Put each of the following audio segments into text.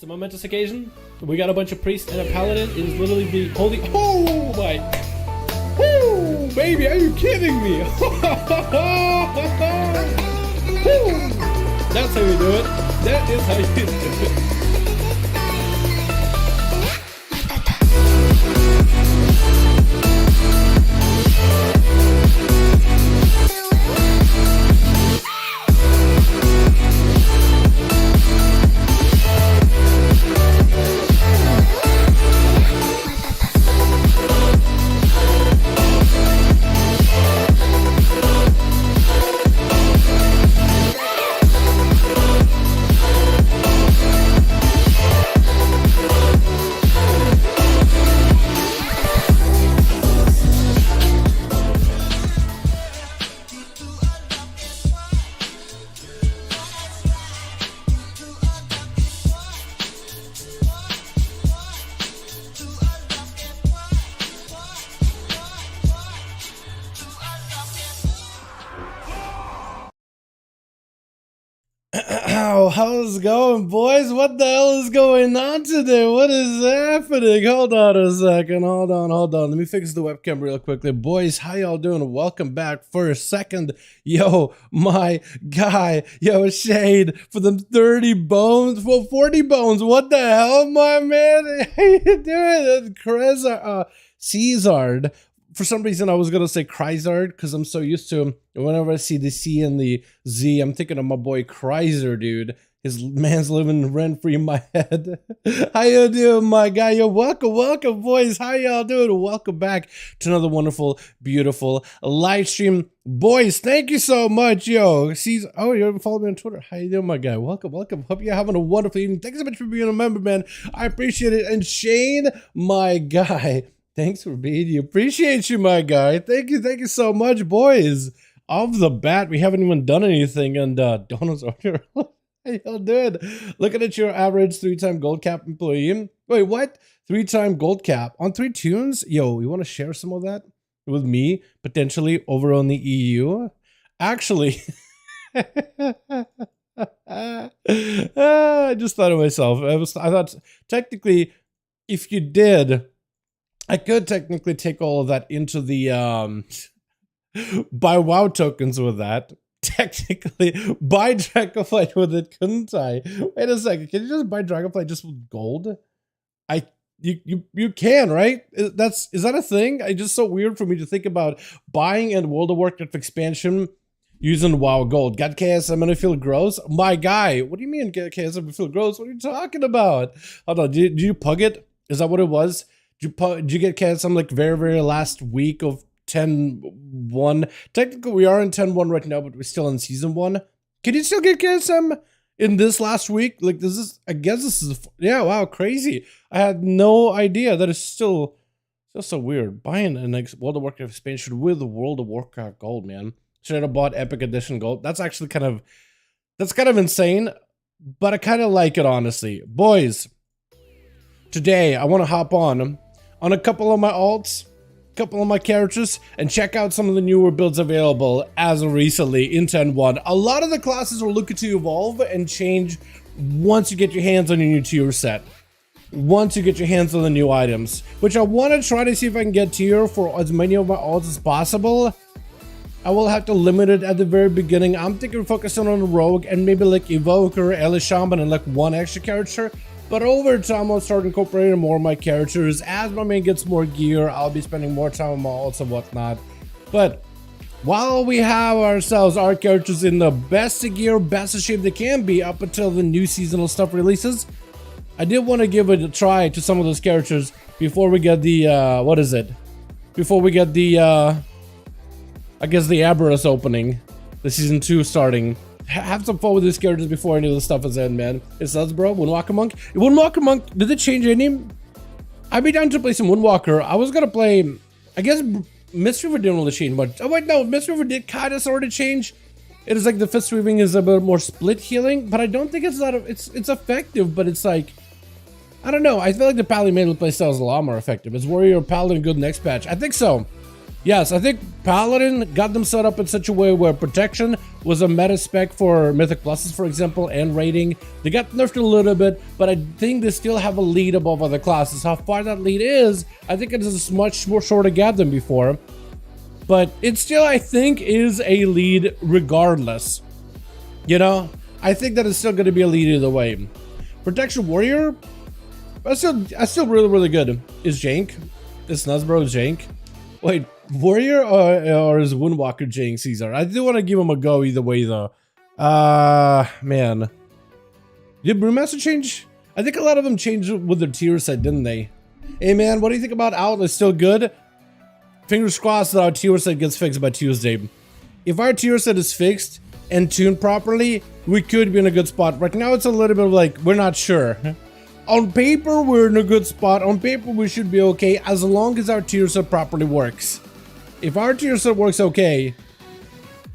It's a momentous occasion. We got a bunch of priests and a paladin. It is literally the holy. Oh my! Woo, baby, are you kidding me? That's how you do it. That is how you do it. How's it going, boys? What the hell is going on today? What is happening? Hold on a second. Hold on. Let me fix the webcam real quickly. Boys, how y'all doing? Welcome back for a second. Yo, my guy. Yo, Shade for them 30 bones. Well, 40 bones. What the hell, my man? How you doing? Caesar. For some reason, I was going to say Chrysard because I'm so used to whenever I see the C and the Z, I'm thinking of my boy Chrysler, dude. His man's living rent-free in my head. How you doing, my guy? Yo, welcome, boys. How y'all doing? Welcome back to another wonderful, beautiful live stream. Boys, thank you so much, yo. Oh, you haven't followed me on Twitter. How you doing, my guy? Welcome. Hope you're having a wonderful evening. Thanks so much for being a member, man. I appreciate it. And Shane, my guy, thanks for being here. Appreciate you, my guy. Thank you so much, boys. Off the bat, we haven't even done anything, and Donald's on here. How y'all doing? Looking at your average 3-time gold cap employee. Wait, what? 3-time gold cap on 3 tunes? Yo, you want to share some of that with me, potentially, over on the EU? Actually, I just thought of myself. I thought, technically, if you did, I could technically take all of that into the buy WoW tokens with that. Technically, buy Dragonflight with it, couldn't I? Wait a second, can you just buy Dragonflight just with gold? You can, right? Is that a thing? It's just so weird for me to think about buying in World of Warcraft expansion using WoW gold. Got KSM and I feel gross? My guy, what do you mean get KSM and feel gross? What are you talking about? Hold on, did you pug it? Is that what it was? Did you get KSM like very last week of 10-1? Technically, we are in 10-1 right now, but we're still in season 1. Can you still get KSM in this last week? Like, this is, I guess this is, yeah, wow, crazy. I had no idea. That is still so weird. Buying an World of Warcraft expansion with the World of Warcraft gold, man. Should have bought Epic Edition gold. That's actually kind of insane, but I kind of like it, honestly. Boys, today I want to hop on a couple of my alts, couple of my characters, and check out some of the newer builds available as of recently in 10.1. A lot of the classes are looking to evolve and change once you get your hands on your new tier set. Once you get your hands on the new items, which I want to try to see if I can get tier for as many of my alts as possible. I will have to limit it at the very beginning. I'm thinking focusing on a rogue and maybe like Evoker, Ellie Shaman, and like one extra character. But over time, I'll start incorporating more of my characters. As my main gets more gear, I'll be spending more time on my alts and whatnot. But while we have ourselves our characters in the best of gear, best of shape they can be up until the new seasonal stuff releases, I did want to give it a try to some of those characters before we get the, before we get the, I guess the Aberrus opening, the season 2 starting. Have some fun with these characters before any of the stuff is in, man. It's us, bro. Windwalker Monk. Windwalker Monk, did they change any name? I'd be down to play some Windwalker. I was gonna play, I guess Mist River didn't really change much. Oh wait, no, Mist River did kind of sort of change. It is like the Fist Weaving is a bit more split healing, but I don't think it's not. It's effective, but it's like, I don't know. I feel like the Paladin melee playstyle is a lot more effective. Is Warrior Paladin good next patch? I think so. Yes, I think Paladin got them set up in such a way where protection was a meta spec for Mythic Pluses, for example, and rating. They got nerfed a little bit, but I think they still have a lead above other classes. How far that lead is, I think it is a much more shorter gap than before. But it still, I think, is a lead regardless. You know, I think that it's still going to be a lead either way. Protection Warrior, I still really good. Is Jank? Is Nuzbro Jank? Wait, Warrior or is Woundwalker jank Caesar? I do want to give him a go either way though. Man. Did Brewmaster change? I think a lot of them changed with their tier set, didn't they? Hey man, what do you think about Outlet? Still good? Fingers crossed that our tier set gets fixed by Tuesday. If our tier set is fixed and tuned properly, we could be in a good spot. Right now it's a little bit of like, we're not sure. On paper, we're in a good spot. On paper, we should be okay as long as our tier set properly works. If our tier set works okay,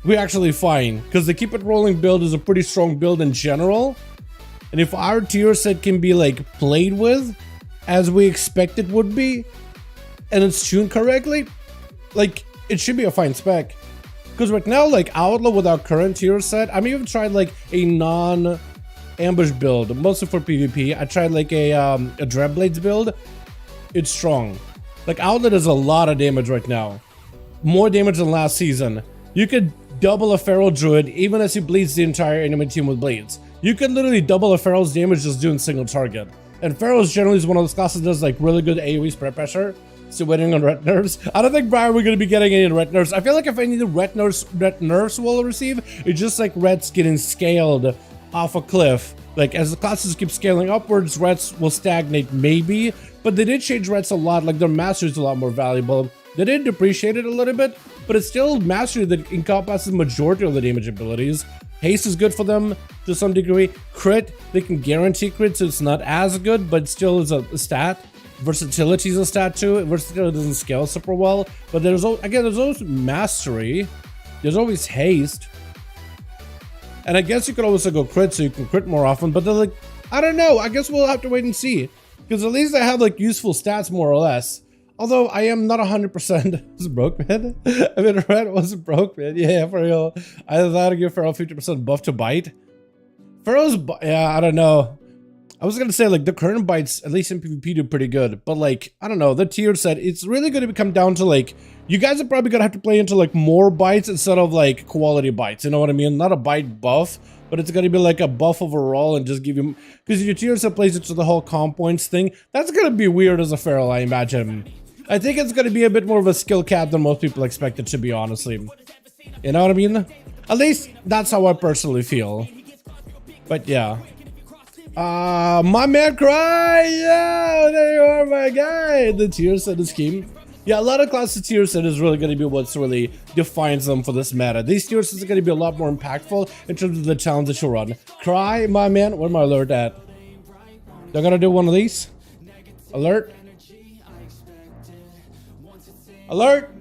we're actually fine. Because the Keep It Rolling build is a pretty strong build in general. And if our tier set can be like played with as we expect it would be, and it's tuned correctly, like it should be a fine spec. Because right now, like Outlaw with our current tier set, I mean, even tried like a non-ambush build, mostly for PvP. I tried like a Dreadblades build. It's strong. Like Outlet does a lot of damage right now. More damage than last season. You could double a Feral Druid even as he bleeds the entire enemy team with blades. You could literally double a Feral's damage just doing single target. And Feral's generally is one of those classes that does like really good AoE spread pressure. Still waiting on ret nerfs. I don't think, Brian, we're going to be getting any ret nerfs. I feel like if any of the ret nerfs will receive, it's just like rets getting scaled off a cliff. Like as the classes keep scaling upwards, rets will stagnate maybe. But they did change rets a lot. Like their mastery is a lot more valuable. They did depreciate it a little bit, but it's still mastery that encompasses the majority of the damage abilities. Haste is good for them to some degree. Crit, they can guarantee crit, so it's not as good, but still is a stat. Versatility is a stat too. Versatility doesn't scale super well, but there's always mastery. There's always haste. And I guess you could also go crit, so you can crit more often, but they're like, I don't know. I guess we'll have to wait and see. Because at least I have like useful stats more or less. Although I am not 100%. Was it broke, man? I mean, red wasn't broke, man. Yeah, for real. I thought I'd give Feral 50% buff to bite. Feral's, yeah, I don't know. I was gonna say like the current bites, at least in PvP, do pretty good. But like, I don't know, the tier set, it's really gonna come down to like, you guys are probably gonna have to play into like more bites instead of like quality bites. You know what I mean? Not a bite buff, but it's gonna be like a buff overall and just give you, because your tier set plays into the whole comp points thing. That's gonna be weird as a Feral, I imagine. I think it's gonna be a bit more of a skill cap than most people expect it to be, honestly. You know what I mean? At least that's how I personally feel. But yeah. My man Cry! Yeah, there you are, my guy! The tier set scheme. Yeah, a lot of classes tier set is really going to be what's really defines them for this meta. These tier sets are going to be a lot more impactful in terms of the challenge that you run. Cry, my man, where's my alert at? They're going to do one of these. Alert. Alert!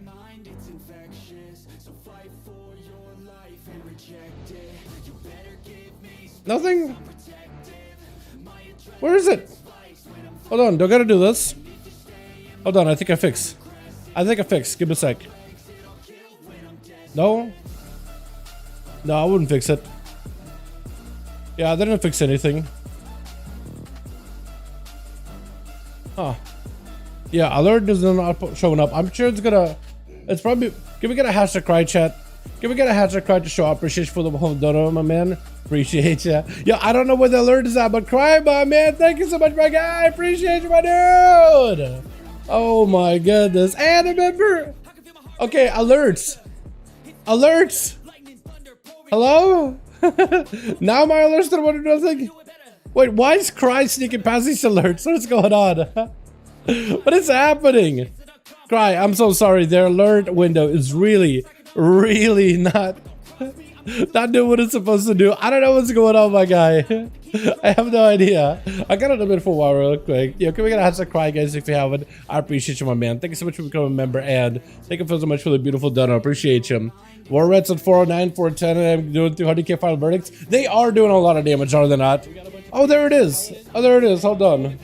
Nothing? Where is it? Hold on, do I gotta do this? Hold on, I think I fixed. Give me a sec. No? No, I wouldn't fix it. Yeah, I didn't fix anything. Huh. Yeah, alert is not showing up. I'm sure it's gonna... It's probably... Can we get a hashtag cry, chat? Can we get a hashtag cry to show appreciation for the whole dono, my man? Appreciate ya. Yeah, I don't know where the alert is at, but Cry, my man, thank you so much, my guy. Appreciate you, my dude. Oh my goodness. And remember. Okay, alerts. Alerts. Hello? Now my alerts don't want to do nothing. Wait, why is Cry sneaking past these alerts? What's going on? What is happening? Cry, I'm so sorry. Their alert window is really not doing what it's supposed to do. I don't know what's going on, my guy. I have no idea. I got it a bit for a while real quick. Yo, can we get a hashtag cry, guys, if you haven't? I appreciate you, my man. Thank you so much for becoming a member, and thank you so much for the beautiful dono. I appreciate you. War Reds at 409, 410, and I'm doing 200k final verdicts. They are doing a lot of damage, are they not? Oh, there it is. Oh, there it is. Hold on.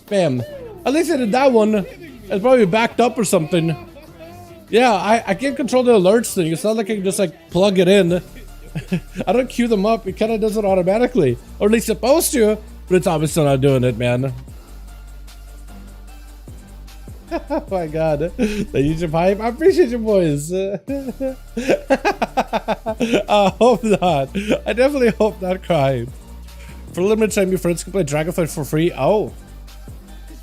Bam. At least I did that one. It's probably backed up or something. Yeah, I can't control the alerts thing. It's not like I can just like plug it in. I don't queue them up. It kind of does it automatically. Or at least it's supposed to, but it's obviously not doing it, man. Oh my god. The YouTube hype. I appreciate you boys. I hope not. I definitely hope not, crying. For a limited time, your friends can play Dragonflight for free. Oh.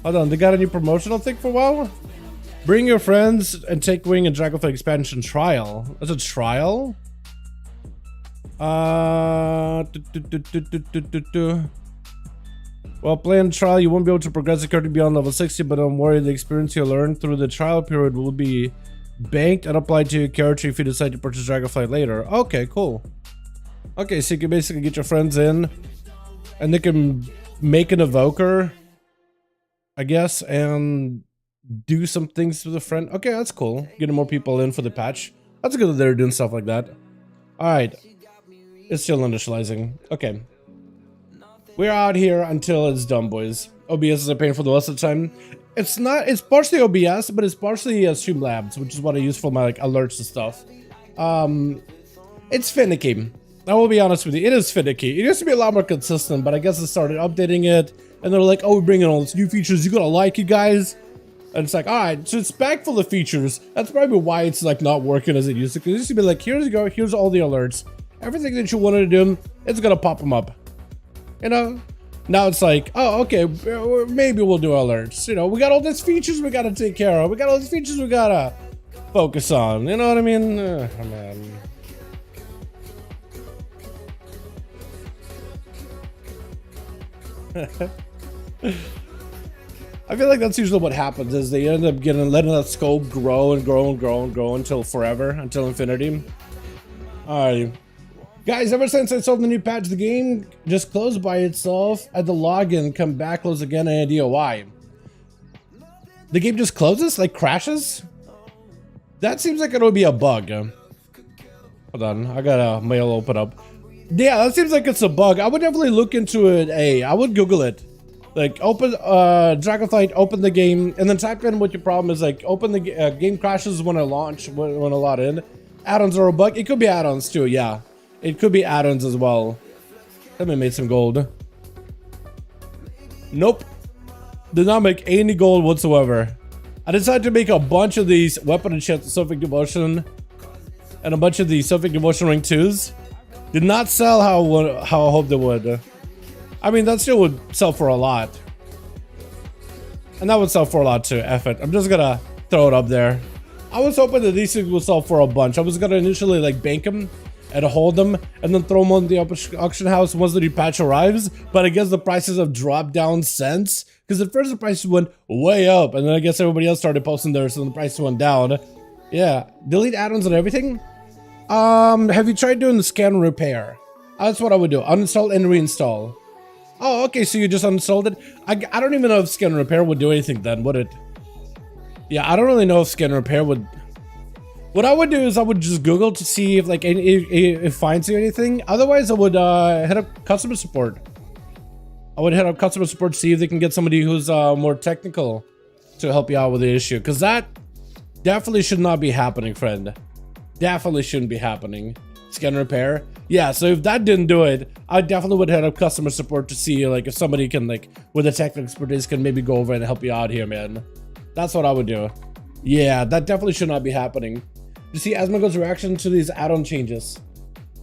Hold on, they got a new promotional thing for WoW? Bring your friends and take Wing and Dragonflight expansion trial. That's a trial? While playing trial, you won't be able to progress the character beyond level 60, but don't worry, the experience you learn through the trial period will be banked and applied to your character if you decide to purchase Dragonflight later. Okay, cool. Okay, so you can basically get your friends in, and they can make an Evoker, I guess, and do some things with a friend. Okay, that's cool. Getting more people in for the patch. That's good that they're doing stuff like that. Alright. It's still initializing. Okay. We're out here until it's done, boys. OBS is a pain for the rest of the time. It's not, it's partially OBS, but it's partially Streamlabs, which is what I use for my like alerts and stuff. It's finicky. I will be honest with you, it is finicky. It used to be a lot more consistent, but I guess I started updating it, and they're like, oh, we're bringing all these new features, you gotta like it, guys. And it's like, alright, so it's back full of features. That's probably why it's like not working as it used to. Because it used to be like, here you go, here's all the alerts. Everything that you wanted to do, it's gonna pop them up. You know? Now it's like, oh, okay, maybe we'll do alerts. You know, we got all these features we gotta take care of. We got all these features we gotta focus on. You know what I mean? Oh, man. I feel like that's usually what happens is they end up letting that scope grow and grow and grow and grow until forever, until infinity. Alright. Guys, ever since I saw the new patch, the game just closed by itself at the login, come back, close again, any idea why? The game just closes? Like crashes? That seems like it'll be a bug. Hold on, I got a mail open up. Yeah, that seems like it's a bug. I would definitely look into it. I would Google it. Like, open Dragonflight, open the game, and then type in what your problem is. Like, open the game crashes when I launch, when I log in. Add-ons are a bug. It could be add-ons too, yeah. It could be add-ons as well. Let me make some gold. Nope. Did not make any gold whatsoever. I decided to make a bunch of these weapon enchant Sophic Devotion and a bunch of the Sophic Devotion Ring 2s. Did not sell how I hoped they would. I mean, that still would sell for a lot. And that would sell for a lot too, F it. I'm just gonna throw it up there. I was hoping that these things would sell for a bunch. I was gonna initially like bank them and hold them and then throw them on the auction house once the new patch arrives. But I guess the prices have dropped down since. Because at first the prices went way up and then I guess everybody else started posting theirs, so the price went down. Yeah, delete add-ons and everything. Have you tried doing the scan repair? That's what I would do. Uninstall and reinstall. Oh, okay, so you just uninstalled it? I don't even know if scan repair would do anything then, would it? Yeah, I don't really know if scan repair would... What I would do is I would just Google to see if like it finds you anything. Otherwise, I would hit up customer support. I would hit up customer support to see if they can get somebody who's more technical to help you out with the issue. Because that definitely should not be happening, friend. Definitely shouldn't be happening. Scan repair. Yeah, so if that didn't do it, I definitely would hit up customer support to see like if somebody can like with a technical expertise can maybe go over and help you out here, man. That's what I would do. Yeah, that definitely should not be happening. You see Asmongold's reaction to these add-on changes.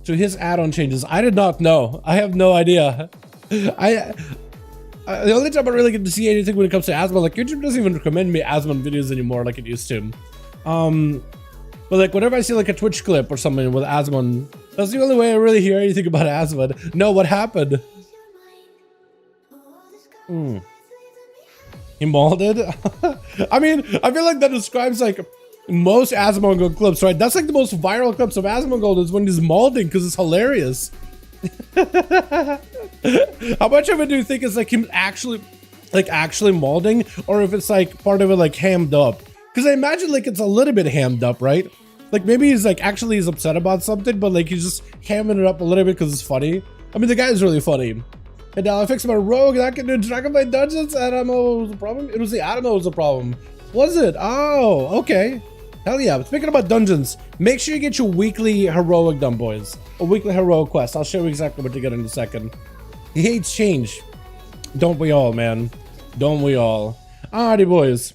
To his add-on changes. I did not know. I have no idea. The only time I really get to see anything when it comes to Asmon, like YouTube doesn't even recommend me Asmon videos anymore like it used to. But like whenever I see like a Twitch clip or something with Asmon, that's the only way I really hear anything about Asmon. No, what happened? He molded? I mean, I feel like that describes like most Asmongold clips, right? That's like the most viral clips of Asmongold is when he's molding because it's hilarious. How much of it do you think is like him actually molding, or if it's like part of it like hammed up? Because I imagine like it's a little bit hammed up, right? Like maybe he's like actually he's upset about something, but like he's just hamming it up a little bit because it's funny. I mean, the guy is really funny. And now I fixed my rogue that can do Dragonflight dungeons. Adamo was the problem. It was the Adamo was the problem. Was it? Oh, okay. Hell yeah. Speaking about dungeons, make sure you get your weekly heroic done, boys. A weekly heroic quest. I'll show you exactly what to get in a second. He hates change. Don't we all, man? Don't we all? Alrighty, boys.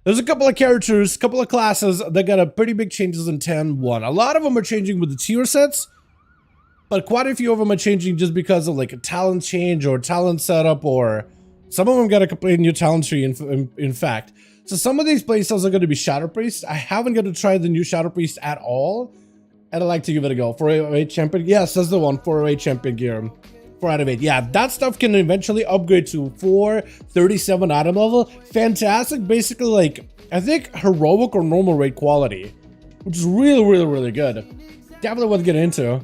There's a couple of characters, couple of classes that got a pretty big changes in 10.1. A lot of them are changing with the tier sets, but quite a few of them are changing just because of like a talent change or talent setup, or some of them got a complete new talent tree in fact. So some of these playstyles are going to be Shadow Priest. I haven't got to try the new Shadow Priest at all, and I'd like to give it a go. 408 champion, yes, that's the one. 408 champion gear, 4 out of 8. Yeah, that stuff can eventually upgrade to 437 item level. Fantastic. Basically, like I think heroic or normal raid quality, which is really good. Definitely worth getting into.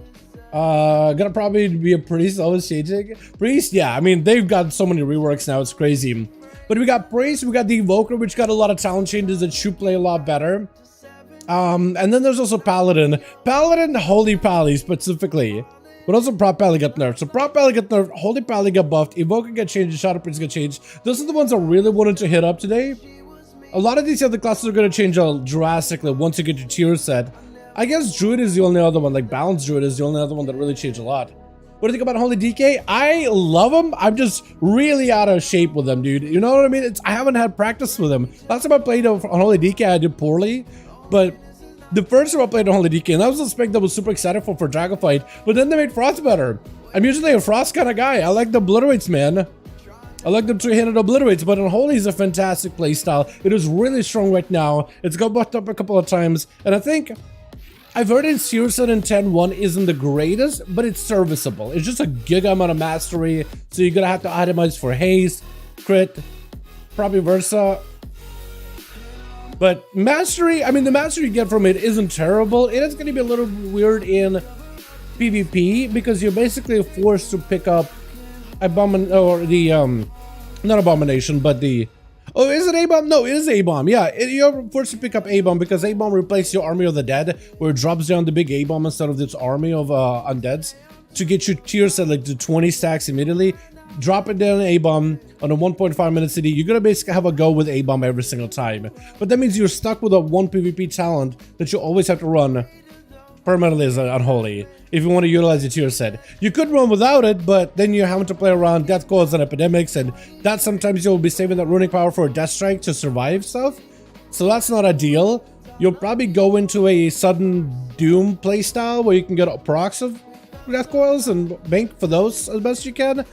Gonna probably be a priest. Always changing priest. Yeah, I mean they've got so many reworks now, it's crazy. But we got priest, we got the Evoker, which got a lot of talent changes that should play a lot better. And then there's also paladin, holy pally specifically, but also prop pally got nerfed. So prop pally got nerfed, holy pally got buffed, Evoker got changed, Shadow Priest got changed. Those are the ones I really wanted to hit up today. A lot of these other classes are going to change drastically once you get your tier set. I guess Druid is the only other one, like Balanced Druid is the only other one that really changed a lot. What do you think about Holy DK? I love him. I'm just really out of shape with them, dude. You know what I mean? I haven't had practice with him. Last time I played on Holy DK, I did poorly. But the first time I played on Holy DK, and that was a spec that I was super excited for Dragonflight. But then they made Frost better. I'm usually a Frost kind of guy. I like the obliterates, man. I like the two-handed obliterates, but on Holy is a fantastic playstyle. It is really strong right now. It's got buffed up a couple of times, and I think I've heard in Searson in 10.1 isn't the greatest, but it's serviceable. It's just a giga amount of mastery, so you're gonna have to itemize for haste, crit, probably versa. But mastery, I mean, the mastery you get from it isn't terrible. It is gonna be a little weird in PvP because you're basically forced to pick up not Abomination, but the... Oh, is it A-Bomb? No, it is A-Bomb. Yeah, you're forced to pick up A-Bomb because A-Bomb replaces your Army of the Dead, where it drops down the big A-Bomb instead of this army of undeads. To get your tier set like to 20 stacks immediately, drop it down A-Bomb on a 1.5 minute CD. You're gonna basically have a go with A-Bomb every single time. But that means you're stuck with a 1 PvP talent that you always have to run permanently as unholy if you want to utilize your tier set. You could run without it, but then you're having to play around death coils and epidemics, and that sometimes you'll be saving that runic power for a death strike to survive stuff. So that's not ideal. You'll probably go into a sudden doom playstyle where you can get procs of death coils and bank for those as best you can.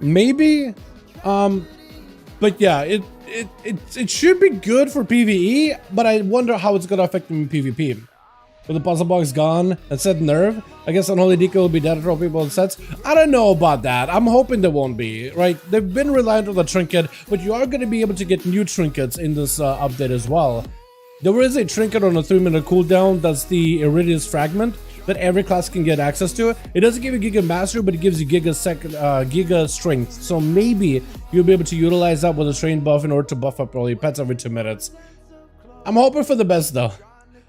Maybe. But yeah, it should be good for PvE, but I wonder how it's gonna affect them in PvP. With the puzzle box gone and set nerve, I guess Unholy DK will be dead for people in sets. I don't know about that. I'm hoping they won't be, right? They've been reliant on the trinket, but you are going to be able to get new trinkets in this update as well. There is a trinket on a 3-minute cooldown, that's the Iridius Fragment, that every class can get access to. It doesn't give you Giga Mastery, but it gives you Giga Strength. So maybe you'll be able to utilize that with a train buff in order to buff up all your pets every 2 minutes. I'm hoping for the best though.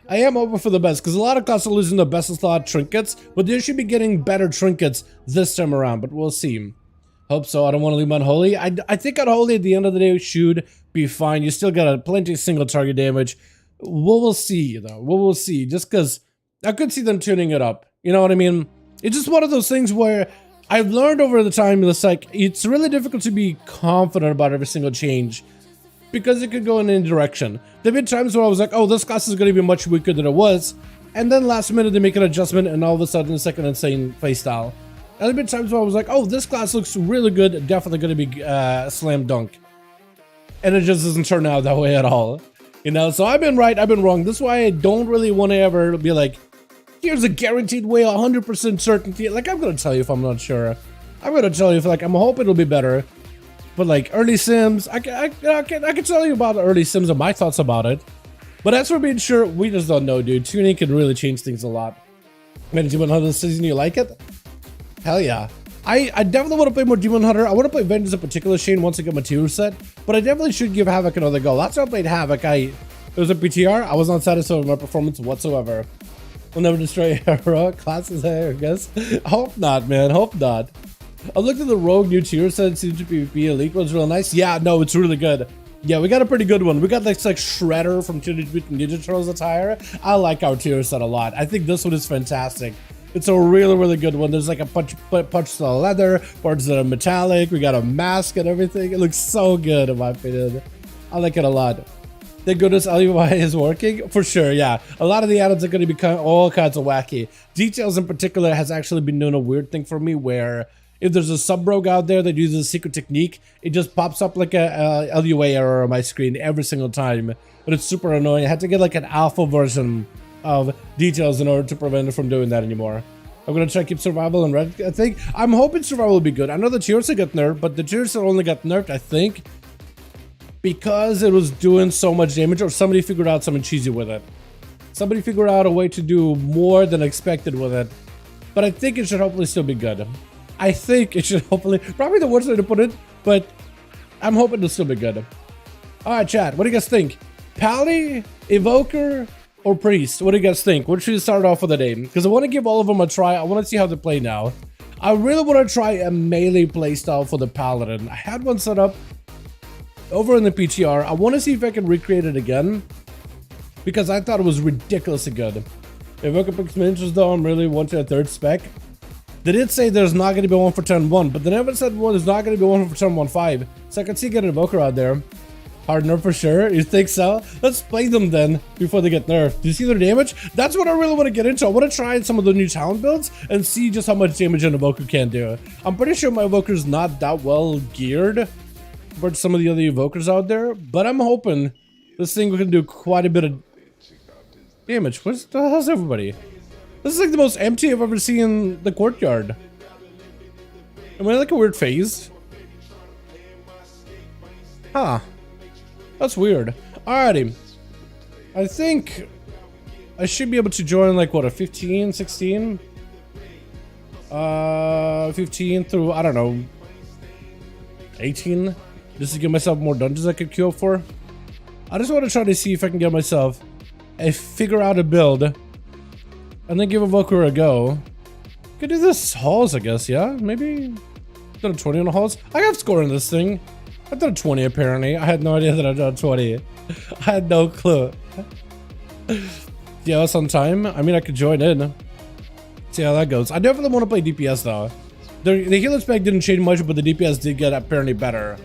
I am hoping for the best, because a lot of classes are losing the best of slot trinkets, but they should be getting better trinkets this time around, but we'll see. Hope so. I don't want to leave my Unholy. I think Unholy at the end of the day should be fine. You still got plenty of single target damage. We'll see, though. We'll see, just because I could see them tuning it up. You know what I mean? It's just one of those things where I've learned over the time, it's really difficult to be confident about every single change, because it could go in any direction. There have been times where I was like, oh, this class is going to be much weaker than it was, and then last minute they make an adjustment and all of a sudden it's like an insane playstyle. And there have been times where I was like, oh, this class looks really good, definitely going to be slam dunk. And it just doesn't turn out that way at all. You know, so I've been right, I've been wrong. That's why I don't really want to ever be like, here's a guaranteed way, 100% certainty. Like, I'm going to tell you if I'm not sure. I'm going to tell you if, like, I'm hoping it'll be better. But like early sims, I can tell you about the early sims and my thoughts about it. But as for being sure, we just don't know, dude. Tuning can really change things a lot. Man, Demon Hunter this season, you like it? Hell yeah. I definitely want to play more Demon Hunter. I want to play Vengeance in particular, Shane, once I get my tier set. But I definitely should give Havoc another go. Last time I played Havoc, it was a PTR. I was not satisfied with my performance whatsoever. We'll never destroy hero classes, I guess. Hope not, man. Hope not. I looked at the Rogue new tier set, seems to be PvP Elite was real nice. Yeah, no, it's really good. Yeah, we got a pretty good one. We got this like Shredder from Teenage Mutant Ninja Turtles attire. I like our tier set a lot. I think this one is fantastic. It's a really, really good one. There's like a punch to the leather, parts that are metallic. We got a mask and everything. It looks so good in my opinion. I like it a lot. Thank goodness LUI is working. For sure, yeah. A lot of the add-ons are going to become all kinds of wacky. Details in particular has actually been doing a weird thing for me where if there's a sub-rogue out there that uses a secret technique, it just pops up like a LUA error on my screen every single time. But it's super annoying. I had to get like an alpha version of Details in order to prevent it from doing that anymore. I'm going to try to keep survival and red, I think. I'm hoping survival will be good. I know the tiers got nerfed, but the tiers only got nerfed, I think, because it was doing so much damage, or somebody figured out something cheesy with it. Somebody figured out a way to do more than expected with it. But I think it should hopefully still be good. I think it should hopefully, probably the worst way to put it, but I'm hoping it'll still be good. Alright, chat, what do you guys think? Pally, Evoker, or Priest? What do you guys think? What should we start off with the day? Because I want to give all of them a try. I want to see how they play now. I really want to try a melee playstyle for the Paladin. I had one set up over in the PTR. I want to see if I can recreate it again, because I thought it was ridiculously good. Evoker picks miniatures though, I'm really wanting a third spec. They did say there's not going to be one for turn 1, but they never said there's not going to be one for turn 1-5. So I can see getting an Evoker out there. Hard nerf for sure. You think so? Let's play them then before they get nerfed. Do you see their damage? That's what I really want to get into. I want to try some of the new talent builds and see just how much damage an Evoker can do. I'm pretty sure my Evoker is not that well geared compared to some of the other Evokers out there, but I'm hoping this thing can do quite a bit of damage. What the hell's everybody? This is like the most empty I've ever seen in the courtyard. Am I in like a weird phase? Huh. That's weird. Alrighty. I think I should be able to join like what, a 15, 16? 15 through, I don't know, 18? Just to get myself more dungeons I could queue up for. I just want to try to see if I can get myself figure out a build and then give Evoker a go. Could do this halls, I guess, yeah? Maybe done a 20 on the halls. I have score in this thing. I done a 20 apparently. I had no idea that I done 20. I had no clue. Yeah, that's on time. I mean, I could join in. See how that goes. I definitely want to play DPS though. The healer spec didn't change much, but the DPS did get apparently better.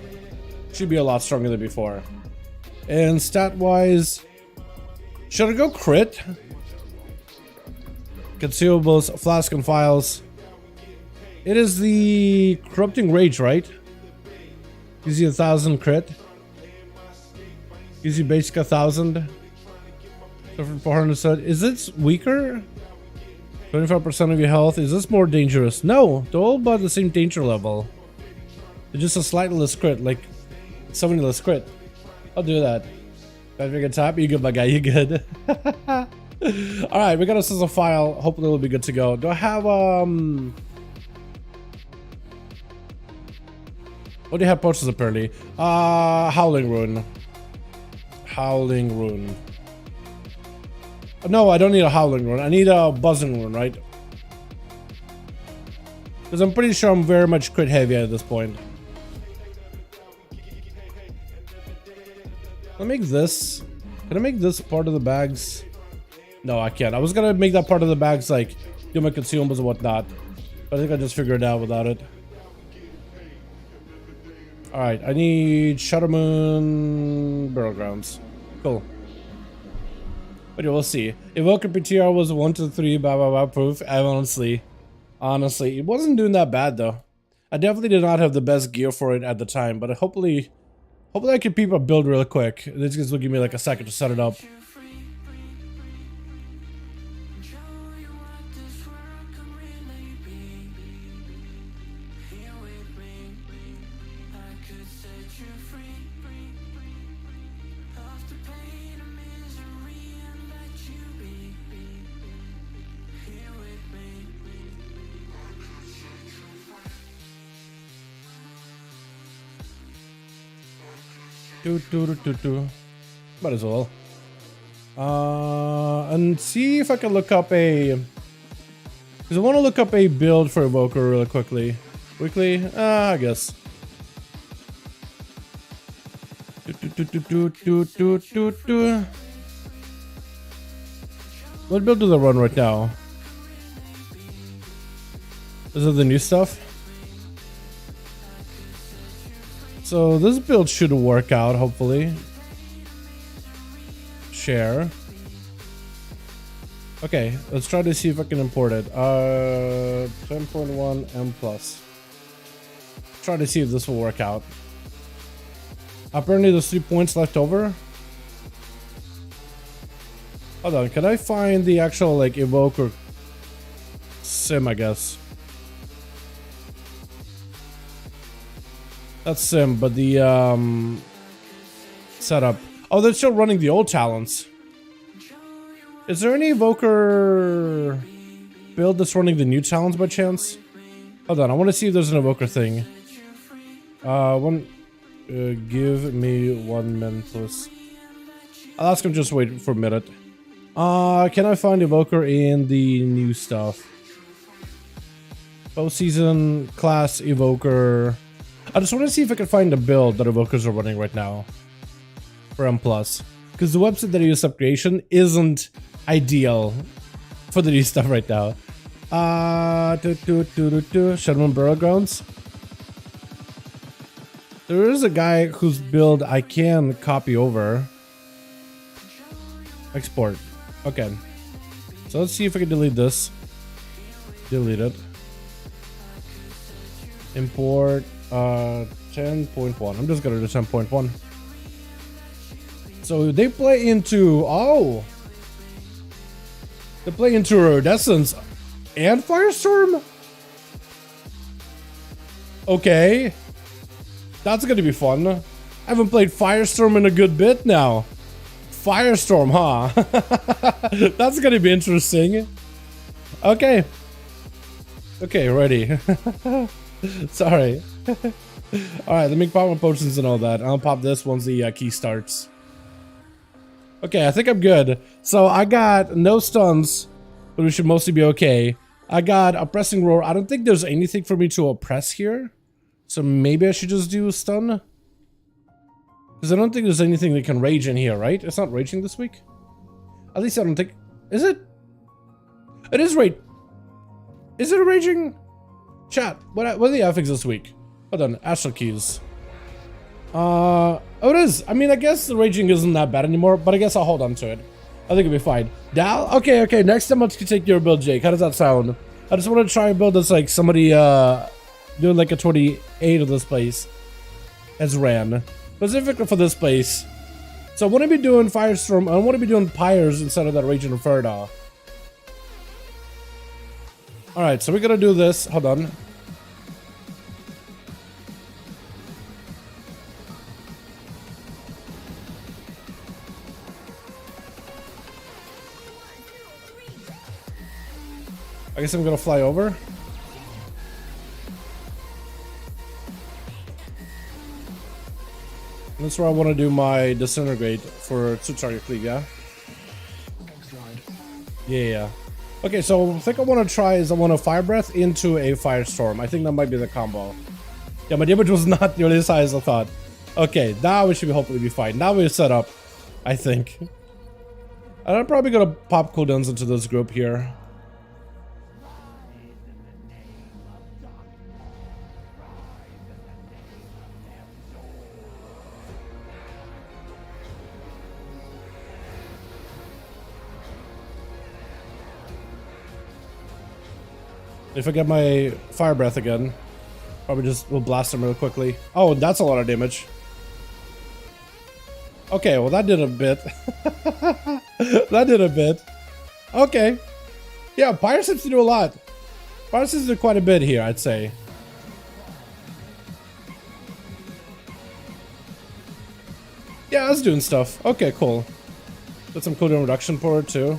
Should be a lot stronger than before. And stat-wise, should I go crit? Consumables, flask and files. It is the corrupting rage, right? Gives you 1,000 crit. Gives you basic 1,000. So for 400, is this weaker? 25% of your health. Is this more dangerous? No, they're all about the same danger level. They're just a slightly less crit, like 70 less crit. I'll do that. Gotta make a top. You good, my guy? You good? Alright, we got us as a file. Hopefully we'll be good to go. Do I have what do you have posters apparently? Howling Rune. Howling Rune. No, I don't need a Howling Rune. I need a Buzzing Rune, right? Because I'm pretty sure I'm very much crit heavy at this point. Can I make this? Can I make this part of the bags? No, I can't. I was gonna make that part of the bags like do my consumables and whatnot, but I think I just figured it out without it. All right, I need Shadow Moon Burial Grounds. Cool. But yeah, we'll see. Evoker PTR was 1 to 3 proof. Honestly, it wasn't doing that bad though. I definitely did not have the best gear for it at the time, but hopefully I can peep a build real quick. This will give me like a second to set it up. Might as well. And see if I can look up a... Because I want to look up a build for Evoker really quickly. I guess. What build do they run right now? Is it the new stuff? So this build should work out, hopefully. Share. Okay, let's try to see if I can import it. 10.1 M+. Try to see if this will work out. Apparently there's 3 points left over. Hold on, can I find the actual like Evoker sim, I guess? That's sim, but the setup. Oh, they're still running the old talents. Is there any Evoker build that's running the new talents by chance? Hold on, I want to see if there's an Evoker thing. Give me 1 minute, please. I'll ask him, just wait for a minute. Can I find Evoker in the new stuff? Postseason, class, Evoker. I just want to see if I can find a build that Evokers are running right now. For M+. Because the website that I use Subcreation isn't ideal for the new stuff right now. Shadowman Burial Grounds. There is a guy whose build I can copy over. Export. Okay. So let's see if I can delete this. Delete it. Import 10.1. I'm just gonna do 10.1. So they play into they play into Iridescence and Firestorm? Okay. That's gonna be fun. I haven't played Firestorm in a good bit now. Firestorm, huh? That's gonna be interesting. Okay. Okay, ready. Sorry. Alright, let me pop my potions and all that. I'll pop this once the key starts. Okay, I think I'm good. So I got no stuns, but we should mostly be okay. I got a pressing roar. I don't think there's anything for me to oppress here. So maybe I should just do a stun. Because I don't think there's anything that can rage in here, right? It's not raging this week? At least I don't think... Is it? It is rage. Is it a raging? Chat, what are the affix this week? Hold on, Astral Keys. Oh, it is. I mean, I guess the raging isn't that bad anymore, but I guess I'll hold on to it. I think it'll be fine. Dal? Okay, okay, next time let's take your build, Jake. How does that sound? I just want to try and build this like somebody, doing like a 28 of this place as ran. Specifically for this place. So I want to be doing Firestorm. I want to be doing Pyres instead of that Raging Inferno. Alright, so we're gonna do this. Hold on. I guess I'm gonna fly over. That's where I want to do my disintegrate for 2-target cleave, yeah? Yeah. Okay, so I think I want to try is I want to Fire Breath into a Firestorm. I think that might be the combo. Yeah, my damage was not nearly as high as I thought. Okay, now we should hopefully be fine. Now we're set up, I think. And I'm probably gonna pop cooldowns into this group here. If I get my Fire Breath again, probably just will blast them real quickly. Oh, that's a lot of damage. Okay, well that did a bit. That did a bit. Okay. Yeah, Pyre seems to do a lot. Pyre seems to do quite a bit here, I'd say. Yeah, that's doing stuff. Okay, cool. Got some cooldown reduction for it too.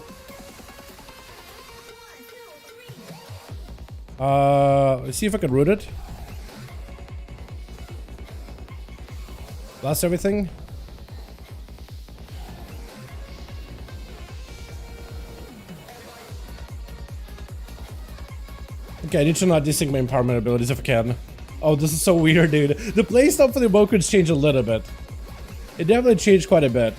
Let's see if I can root it. Blast everything. Okay, I need to not desync my empowerment abilities if I can. Oh, this is so weird, dude. The playstyle for the Evokers changed a little bit. It definitely changed quite a bit.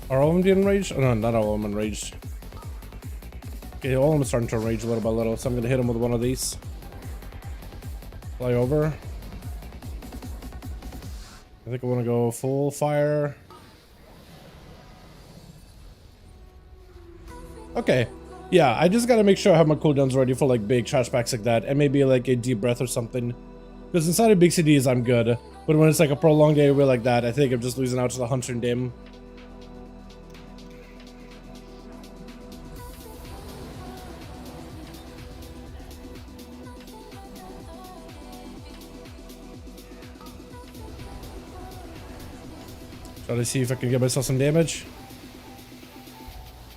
Are all of them getting enraged? Oh, no, not all of them enraged. Okay, all of them are starting to enrage little by little, so I'm gonna hit them with one of these. Fly over. I think I want to go full fire. Okay. Yeah, I just gotta make sure I have my cooldowns ready for like big trash packs like that, and maybe like a deep breath or something. Because inside of big CDs, I'm good. But when it's like a prolonged area like that, I think I'm just losing out to the Hunter and Dim. Try to see if I can get myself some damage.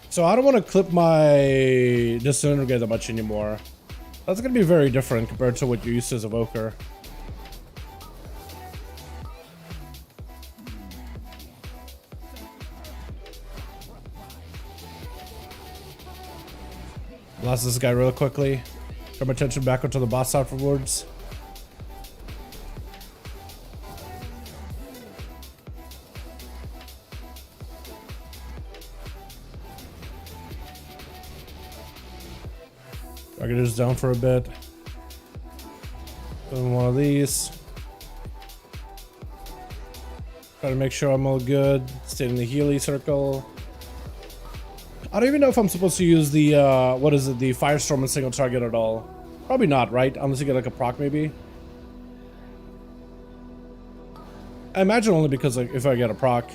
So I don't want to clip my disintegrate that much anymore. That's going to be very different compared to what you're used to as Evoker. Blast this guy real quickly. Turn my attention back onto the boss afterwards. Target is down for a bit. Doing one of these. Try to make sure I'm all good. Stay in the Healy circle. I don't even know if I'm supposed to use the, what is it, the Firestorm and single target at all. Probably not, right? Unless you get like a proc maybe. I imagine only because like if I get a proc.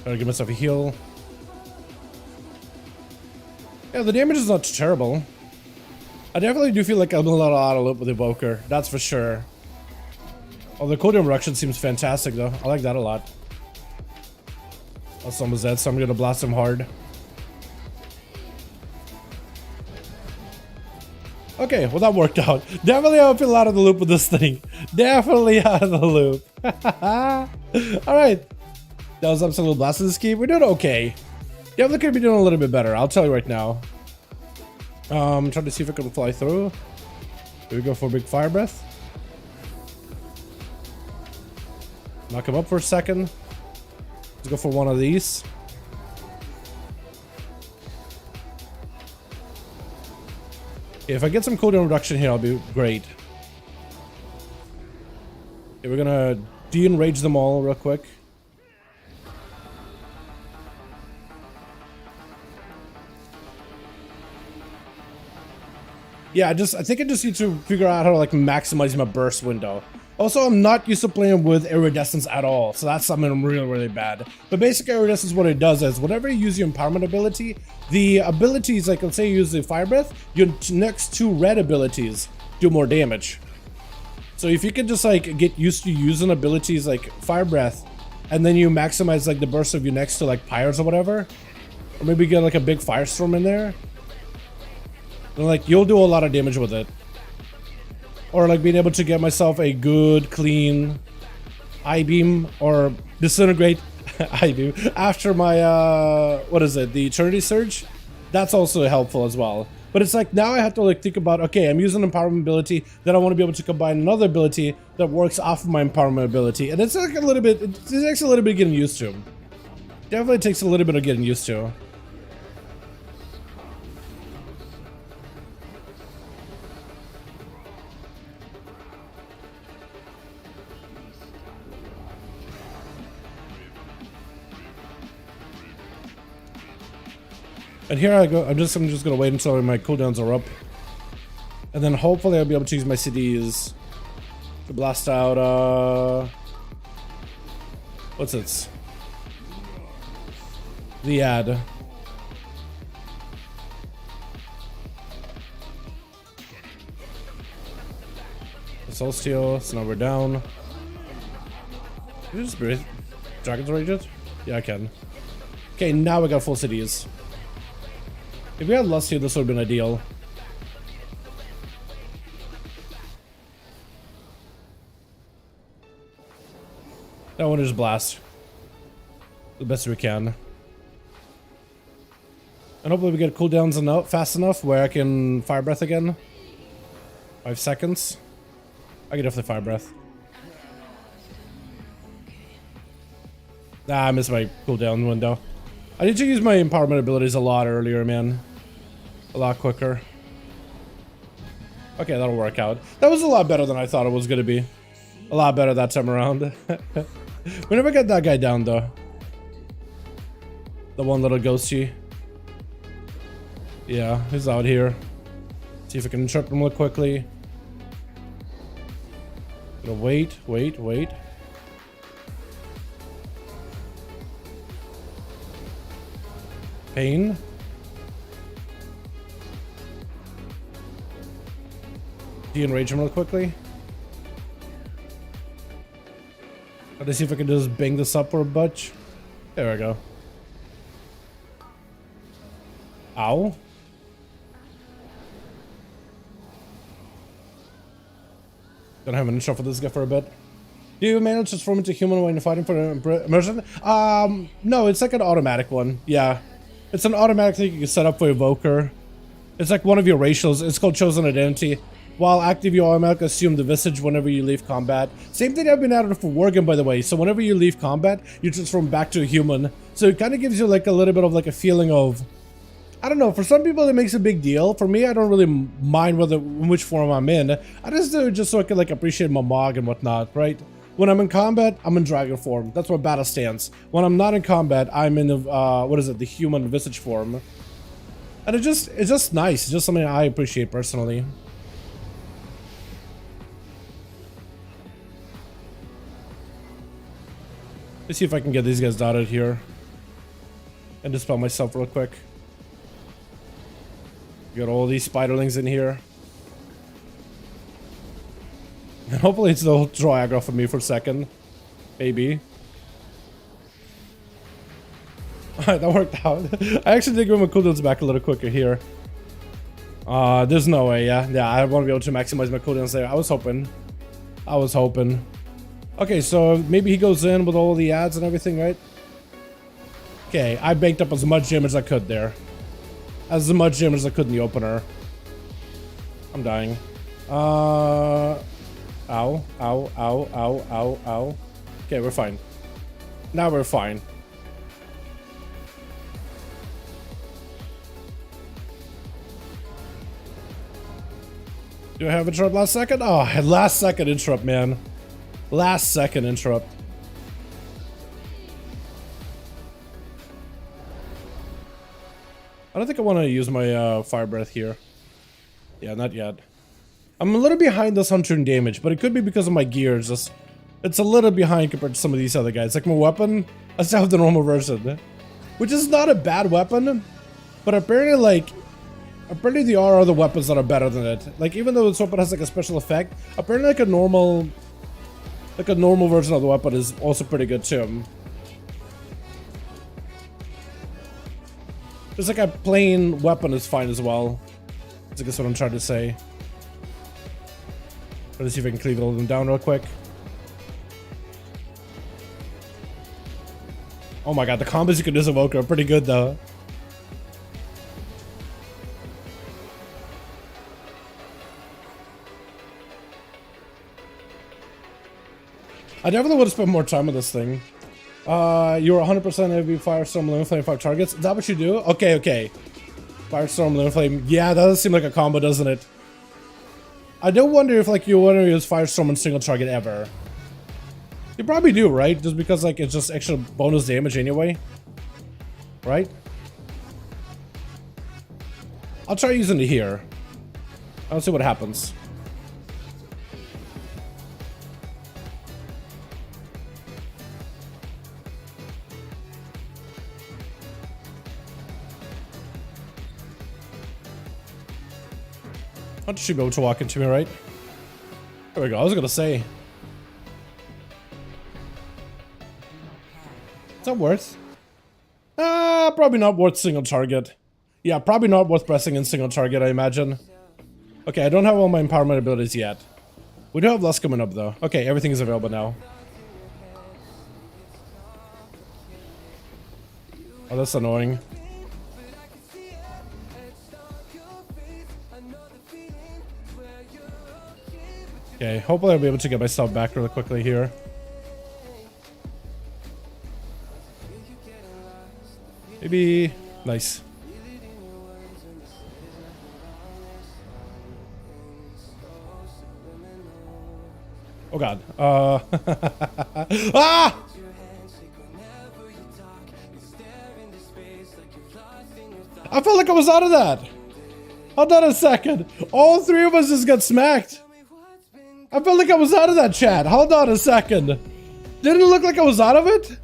Gotta give myself a heal. Yeah, the damage is not terrible. I definitely do feel like I'm a little out of loop with Evoker, that's for sure. Oh, the cooldown reduction seems fantastic though. I like that a lot. That's almost dead, so I'm gonna blast him hard. Okay, well that worked out. Definitely I feel out of the loop with this thing. Definitely out of the loop. Alright. That was Absolute Blast of this game. We're doing okay. Yeah, we could be doing a little bit better. I'll tell you right now. Trying to see if I can fly through. Here we go for a big fire breath. Knock him up for a second. Let's go for one of these. If I get some cooldown reduction here, I'll be great. Okay, we're gonna de-enrage them all real quick. Yeah, I think I just need to figure out how to like maximize my burst window. Also, I'm not used to playing with iridescence at all, so that's something really, really bad. But basic iridescence, what it does is whenever you use your empowerment ability, the abilities, like let's say you use the fire breath, your next two red abilities do more damage. So if you can just like get used to using abilities like fire breath, and then you maximize like the burst of your next to like pyres or whatever, or maybe get like a big firestorm in there. And like you'll do a lot of damage with it. Or like being able to get myself a good clean I-beam or disintegrate I do after my what is it, the Eternity Surge. That's also helpful as well. But it's like now I have to like think about, okay, I'm using an empowerment ability, then I want to be able to combine another ability that works off of my empowerment ability. And it's like a little bit, it takes a little bit of getting used to. Definitely takes a little bit of getting used to. And here I go. I'm just gonna wait until my cooldowns are up, and then hopefully I'll be able to use my CDs to blast out. What's it? The ad. The Soul Steel. So now we're down. Did you just breathe? Dragon's Rage it? Yeah, I can. Okay, now we got full cities. If we had Lust here, this would have been ideal. That one is blast. The best we can. And hopefully we get cooldowns enough, fast enough where I can fire breath again. 5 seconds. I can definitely fire breath. Nah, I missed my cooldown window. I need to use my empowerment abilities a lot earlier, man. A lot quicker. Okay, that'll work out. That was a lot better than I thought it was gonna be. A lot better that time around. We never get that guy down though. The one little ghosty. Yeah, he's out here. See if I can interrupt him real quickly. Gonna wait. Pain. De-enrage him real quickly. Let's see if I can just bang this up for a bunch. There we go. Ow. Gonna have an intro for this guy for a bit. Do you manage to transform into human when you're fighting for an immersion? No, it's like an automatic one. Yeah. It's an automatic thing you can set up for Evoker. It's like one of your racials. It's called Chosen Identity. While active, you automatically assume the visage whenever you leave combat. Same thing I've been added for Worgen, by the way. So whenever you leave combat, you transform back to a human. So it kind of gives you like a little bit of like a feeling of... I don't know, for some people it makes a big deal. For me, I don't really mind which form I'm in. I just do it just so I can like appreciate my mog and whatnot, right? When I'm in combat, I'm in dragon form. That's my battle stance. When I'm not in combat, I'm in the, the human visage form. And it's just nice. It's just something I appreciate personally. Let's see if I can get these guys dotted here. And dispel myself real quick. Got all these spiderlings in here. And hopefully it's they'll draw aggro for me for a second. Maybe. Alright, that worked out. I actually did give my cooldowns back a little quicker here. There's no way, yeah. Yeah, I want to be able to maximize my cooldowns there. I was hoping. Okay, so maybe he goes in with all the ads and everything, right? Okay, I banked up as much damage as I could there. As much damage as I could in the opener. I'm dying. Ow. Okay, we're fine. Now we're fine. Do I have interrupt last second? Oh, I had last second interrupt, man. Last second interrupt. I don't think I want to use my fire breath here. Yeah, not yet. I'm a little behind this hunter in damage, but it could be because of my gear. It's a little behind compared to some of these other guys. Like my weapon, I still have the normal version, which is not a bad weapon, but apparently there are other weapons that are better than it. Like even though this weapon has like a special effect, apparently like a normal version of the weapon is also pretty good too. Just like a plain weapon is fine as well. I guess what I'm trying to say. Let's see if I can cleave all of them down real quick. Oh my god, the combos you can do as Evoker are pretty good though. I definitely would have spent more time with this thing. You're 100% heavy Firestorm, Limit Flame, 5 targets. Is that what you do? Okay. Firestorm, Limit Flame. Yeah, that does seem like a combo, doesn't it? I do wonder if like you want to use Firestorm on single target ever. You probably do, right? Just because like it's just extra bonus damage anyway. Right? I'll try using it here. I'll see what happens. I should be able to walk into me, right? There we go. I was gonna say. that worth? Probably not worth single target. Yeah, probably not worth pressing in single target, I imagine. Okay, I don't have all my empowerment abilities yet. We do have less coming up though. Okay, everything is available now. Oh, that's annoying. Okay, hopefully I'll be able to get myself back really quickly here. Maybe... Nice. Oh god. Ah! I felt like I was out of that. Hold on a second. All three of us just got smacked. I felt like I was out of that, chat. Hold on a second. Didn't it look like I was out of it?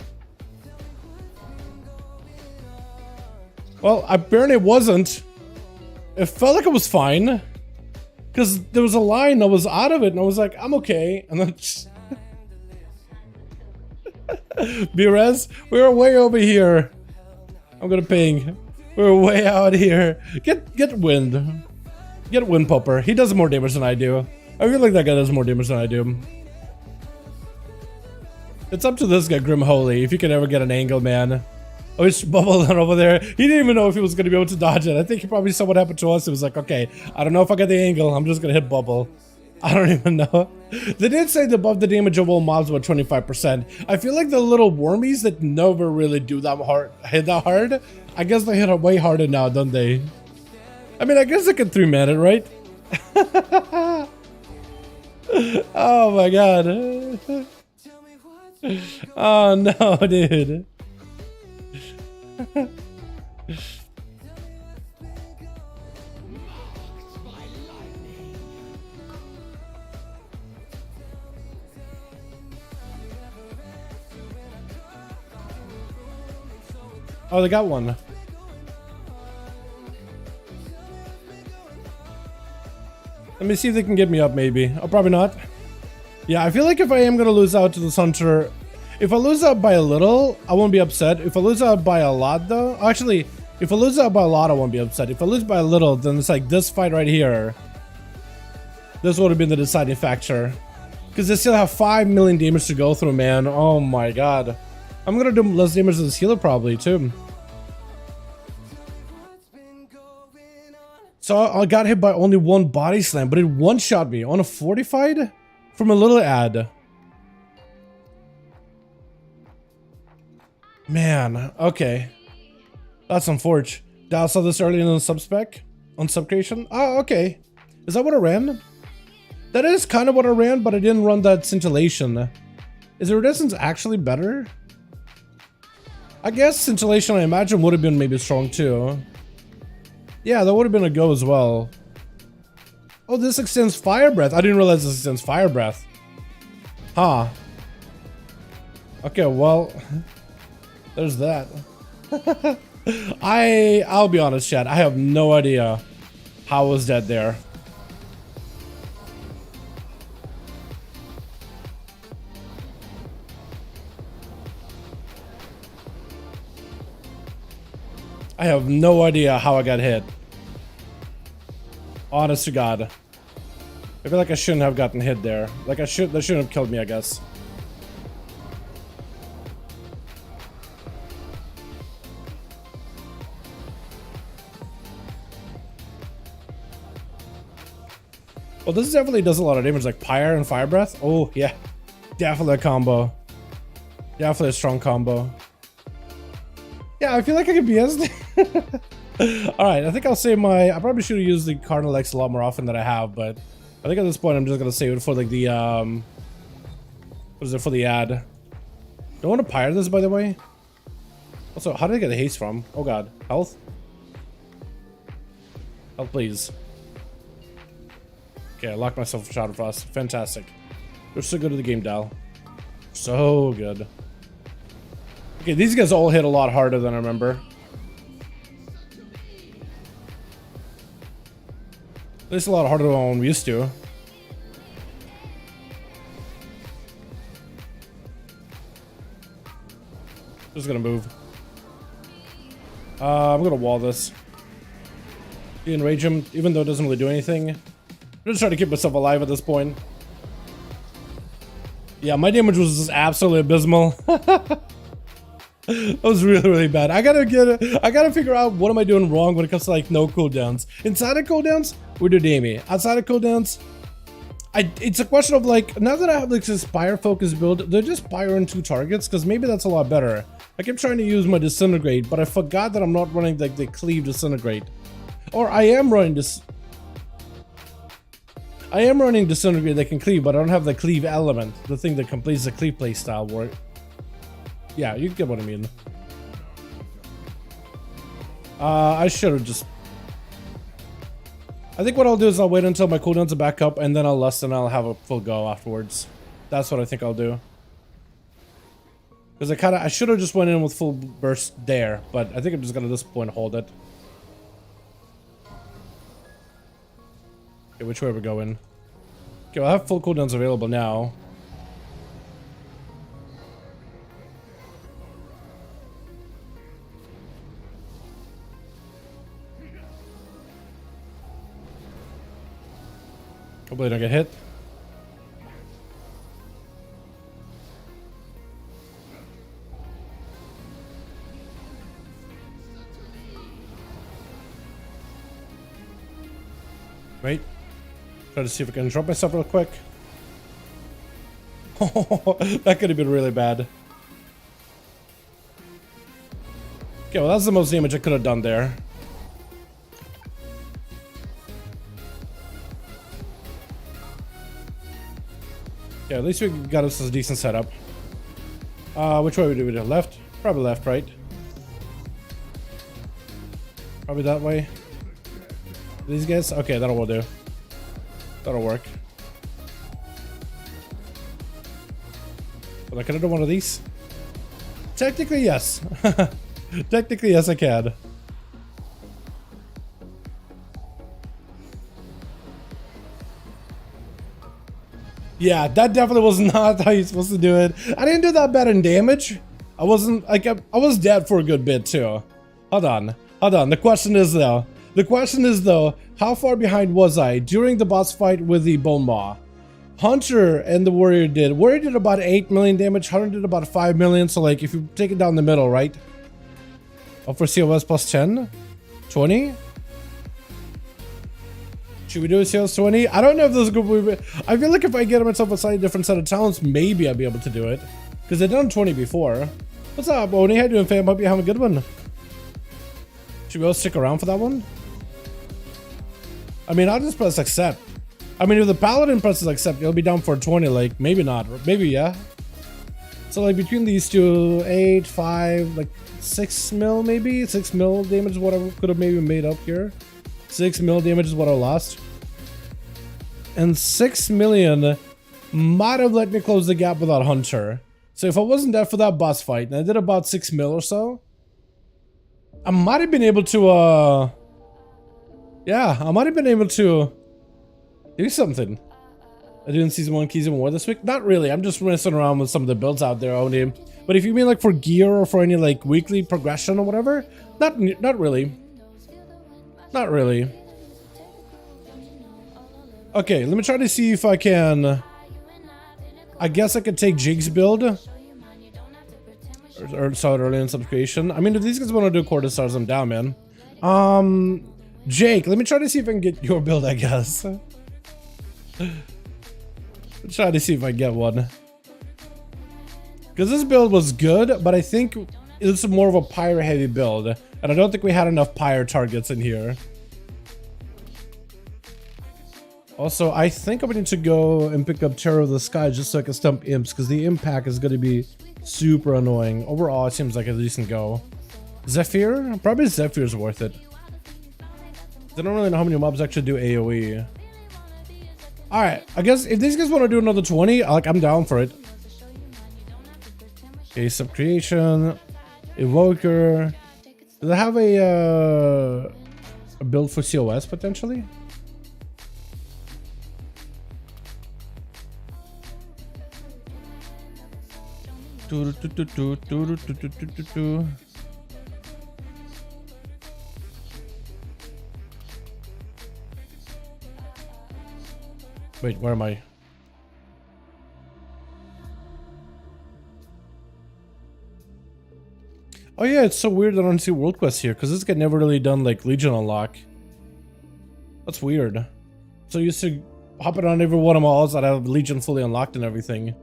Well, apparently it wasn't. It felt like it was fine. Because there was a line, I was out of it, and I was like, I'm okay. And then just... B-Res, we were way over here. I'm gonna ping. We were way out here. Get Wind. Get Wind Popper. He does more damage than I do. I feel like that guy does more damage than I do. It's up to this guy, Grim Holy, if you can ever get an angle, man. Oh, it's bubbled over there. He didn't even know if he was going to be able to dodge it. I think he probably saw what happened to us. It was like, okay, I don't know if I get the angle. I'm just going to hit bubble. I don't even know. They did say that above the damage of all mobs were 25%. I feel like the little wormies that never really do that hard, hit that hard, I guess they hit it way harder now, don't they? I mean, I guess they can 3-man it, right? Oh my god. Oh no, dude. Oh, they got one. Let me see if they can get me up, maybe. Oh, probably not. Yeah, I feel like if I am gonna lose out to this hunter, if I lose out by a little, I won't be upset. If I lose out by a lot, though, actually, if I lose out by a lot, I won't be upset. If I lose by a little, then it's like this fight right here. This would have been the deciding factor. Because they still have 5 million damage to go through, man. Oh my god. I'm gonna do less damage to this healer probably, too. So I got hit by only one body slam, but it one-shot me on a fortified from a little ad. Man, okay. That's unfortunate. I saw this earlier in the subspec on Subcreation. Oh, okay. Is that what I ran? That is kind of what I ran, but I didn't run that scintillation. Is the resistance actually better? I guess scintillation, I imagine, would have been maybe strong too. Yeah, that would have been a go as well. Oh, this extends fire breath. I didn't realize this extends fire breath. Huh. Okay, well, there's that. I'll be honest, chat. I have no idea how I was dead there. I have no idea how I got hit. Honest to God. I feel like I shouldn't have gotten hit there. Like that shouldn't have killed me, I guess. Well, this definitely does a lot of damage, like Pyre and Fire Breath. Oh, yeah. Definitely a combo. Definitely a strong combo. Yeah, I feel like I could BS. Alright, I think I'll save my... I probably should have used the Cardinal X a lot more often than I have, but I think at this point I'm just gonna save it for like the what is it, for the ad. Don't want to Pyre this, by the way. Also, how did I get the haste from? Oh god. Health? Health, please. Okay, I locked myself for Shadow Frost. Fantastic. You're so good at the game, Dal. So good. Okay, these guys all hit a lot harder than I remember. At least a lot harder than I'm used to. Just gonna move. I'm gonna wall this. Enrage him, even though it doesn't really do anything. I'm just trying to keep myself alive at this point. Yeah, my damage was just absolutely abysmal. That was really, really bad. I gotta figure out what am I doing wrong when it comes to like no cooldowns. Inside of cooldowns, we do Damie. Outside of cooldowns, it's a question of like, now that I have like this pyre focus build, they're just pyre on 2 targets, because maybe that's a lot better. I kept trying to use my disintegrate, but I forgot that I'm not running like the cleave disintegrate. Or I am running this. I am running disintegrate that can cleave, but I don't have the cleave element, the thing that completes the cleave playstyle work. Yeah, you get what I mean. I should have just... I think what I'll do is I'll wait until my cooldowns are back up, and then I'll lust and I'll have a full go afterwards. That's what I think I'll do. Because I should have just went in with full burst there, but I think I'm just gonna at this point hold it. Okay, which way are we going? Okay, well, I have full cooldowns available now. Hopefully I don't get hit. Wait. Try to see if I can drop myself real quick. That could have been really bad. Okay, well that's the most damage I could have done there. Yeah, at least we got us a decent setup. Which way do we do? Left? Probably left, right? Probably that way. These guys? Okay, that'll do. That'll work. But I can do one of these? Technically, yes. Technically, yes, I can. Yeah, that definitely was not how you're supposed to do it. I didn't do that bad in damage. I wasn't like I was dead for a good bit too. Hold on. The question is though, how far behind was I during the boss fight with the Bone Maw? Hunter and the Warrior did. Warrior did about 8 million damage. Hunter did about 5 million. So like, if you take it down the middle, right? Oh, for COS plus 10, 20. Should we do a COS 20? I don't know if this is good. I feel like if I get myself a slightly different set of talents, maybe I'll be able to do it. Because I've done 20 before. What's up, Oni? How you doing, fam? Hope you have a good one. Should we all stick around for that one? I mean, I'll just press accept. I mean, if the paladin presses accept, it'll be down for 20. Like, maybe not. Maybe, yeah. So, like, between these two, 8, 5, like, 6 mil, maybe? 6 mil damage is what I could have maybe made up here. 6 mil damage is what I lost. And 6 million might have let me close the gap without Hunter. So if I wasn't there for that boss fight, and I did about 6 mil or so, I might have been able to, yeah, I might have been able to do something. I didn't season 1 keys even more this week. Not really. I'm just messing around with some of the builds out there only. But if you mean like for gear or for any like weekly progression or whatever, not really. Not really. Okay, let me try to see if I can. I guess I could take Jig's build. Or saw it early in Subcreation. I mean, if these guys want to do quarter stars, I'm down, man. Jake, let me try to see if I can get your build, I guess. Try to see if I get one. Because this build was good, but I think it's more of a pyre heavy build. And I don't think we had enough pyre targets in here. Also, I think I'm going to go and pick up Terror of the Sky just so I can stump imps, because the impact is going to be super annoying. Overall, it seems like a decent go. Zephyr? Probably Zephyr's worth it. I don't really know how many mobs actually do AoE. Alright, I guess if these guys want to do another 20, like, I'm down for it. Okay, Subcreation, Evoker. Do they have a build for COS potentially? Wait, where am I? Oh yeah, it's so weird that I don't see world quests here, because this guy never really done like Legion unlock. That's weird. So you used to hop it on every one of my alls that have Legion fully unlocked and everything.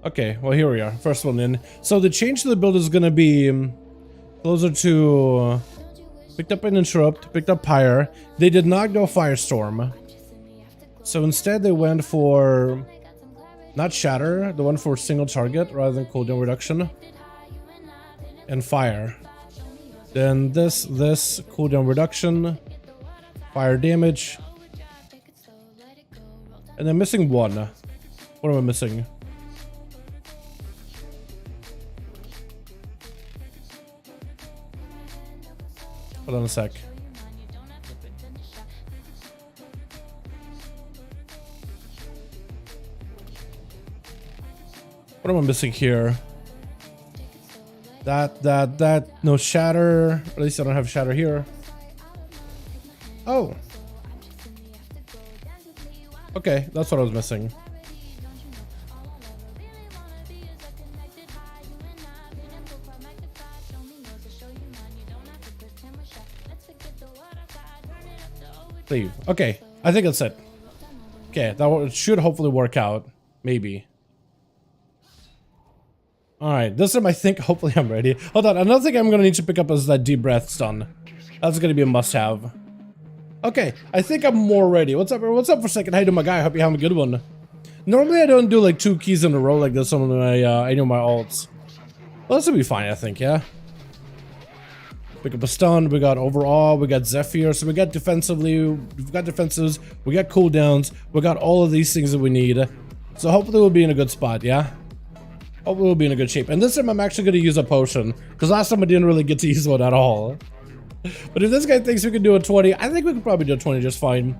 Okay, well here we are, first one in. So the change to the build is gonna be closer to picked up an Interrupt, picked up Pyre. They did not go Firestorm. So instead they went for not Shatter, the one for single target rather than cooldown reduction. And Fire. Then this cooldown reduction, fire damage. And I'm missing one. What am I missing? Hold on a sec. What am I missing here? That, no Shatter. At least I don't have Shatter here. Oh. Okay, that's what I was missing. Leave. Okay, I think that's it. Okay, that should hopefully work out. Maybe. Alright, this time I think hopefully I'm ready. Hold on, another thing I'm gonna need to pick up is that deep breath stun. That's gonna be a must-have. Okay, I think I'm more ready. What's up for a second? How you doing, my guy? I hope you're having a good one. Normally I don't do like 2 keys in a row like this on my any of my alts. Well, this will be fine, I think, yeah. Pick up a stun, we got overall, we got Zephyr, so we got defensively, we've got defensives, we got cooldowns, we got all of these things that we need. So hopefully we'll be in a good spot, yeah? Hopefully we'll be in a good shape. And this time I'm actually going to use a potion, because last time I didn't really get to use one at all. But if this guy thinks we can do a 20, I think we can probably do a 20 just fine.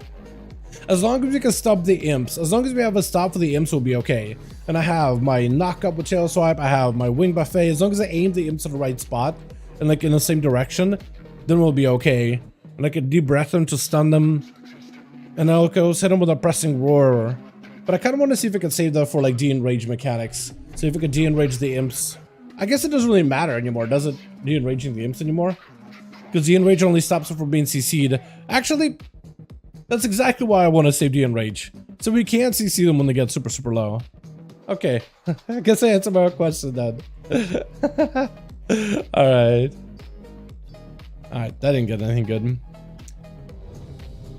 As long as we can stop the imps, as long as we have a stop for the imps, we'll be okay. And I have my knock up with tail swipe, I have my wing buffet. As long as I aim the imps to the right spot, and like in the same direction, then we'll be okay. And I can deep breath them to stun them. And I'll go hit them with a pressing roar. But I kind of want to see if I can save that for like de-enrage mechanics. See if we can de-enrage the imps. I guess it doesn't really matter anymore, does it? De-enraging the imps anymore? Because de-enrage only stops them from being CC'd. Actually, that's exactly why I want to save de-enrage. So we can't CC them when they get super, super low. Okay, I guess I answered my question then. Alright. Alright, that didn't get anything good.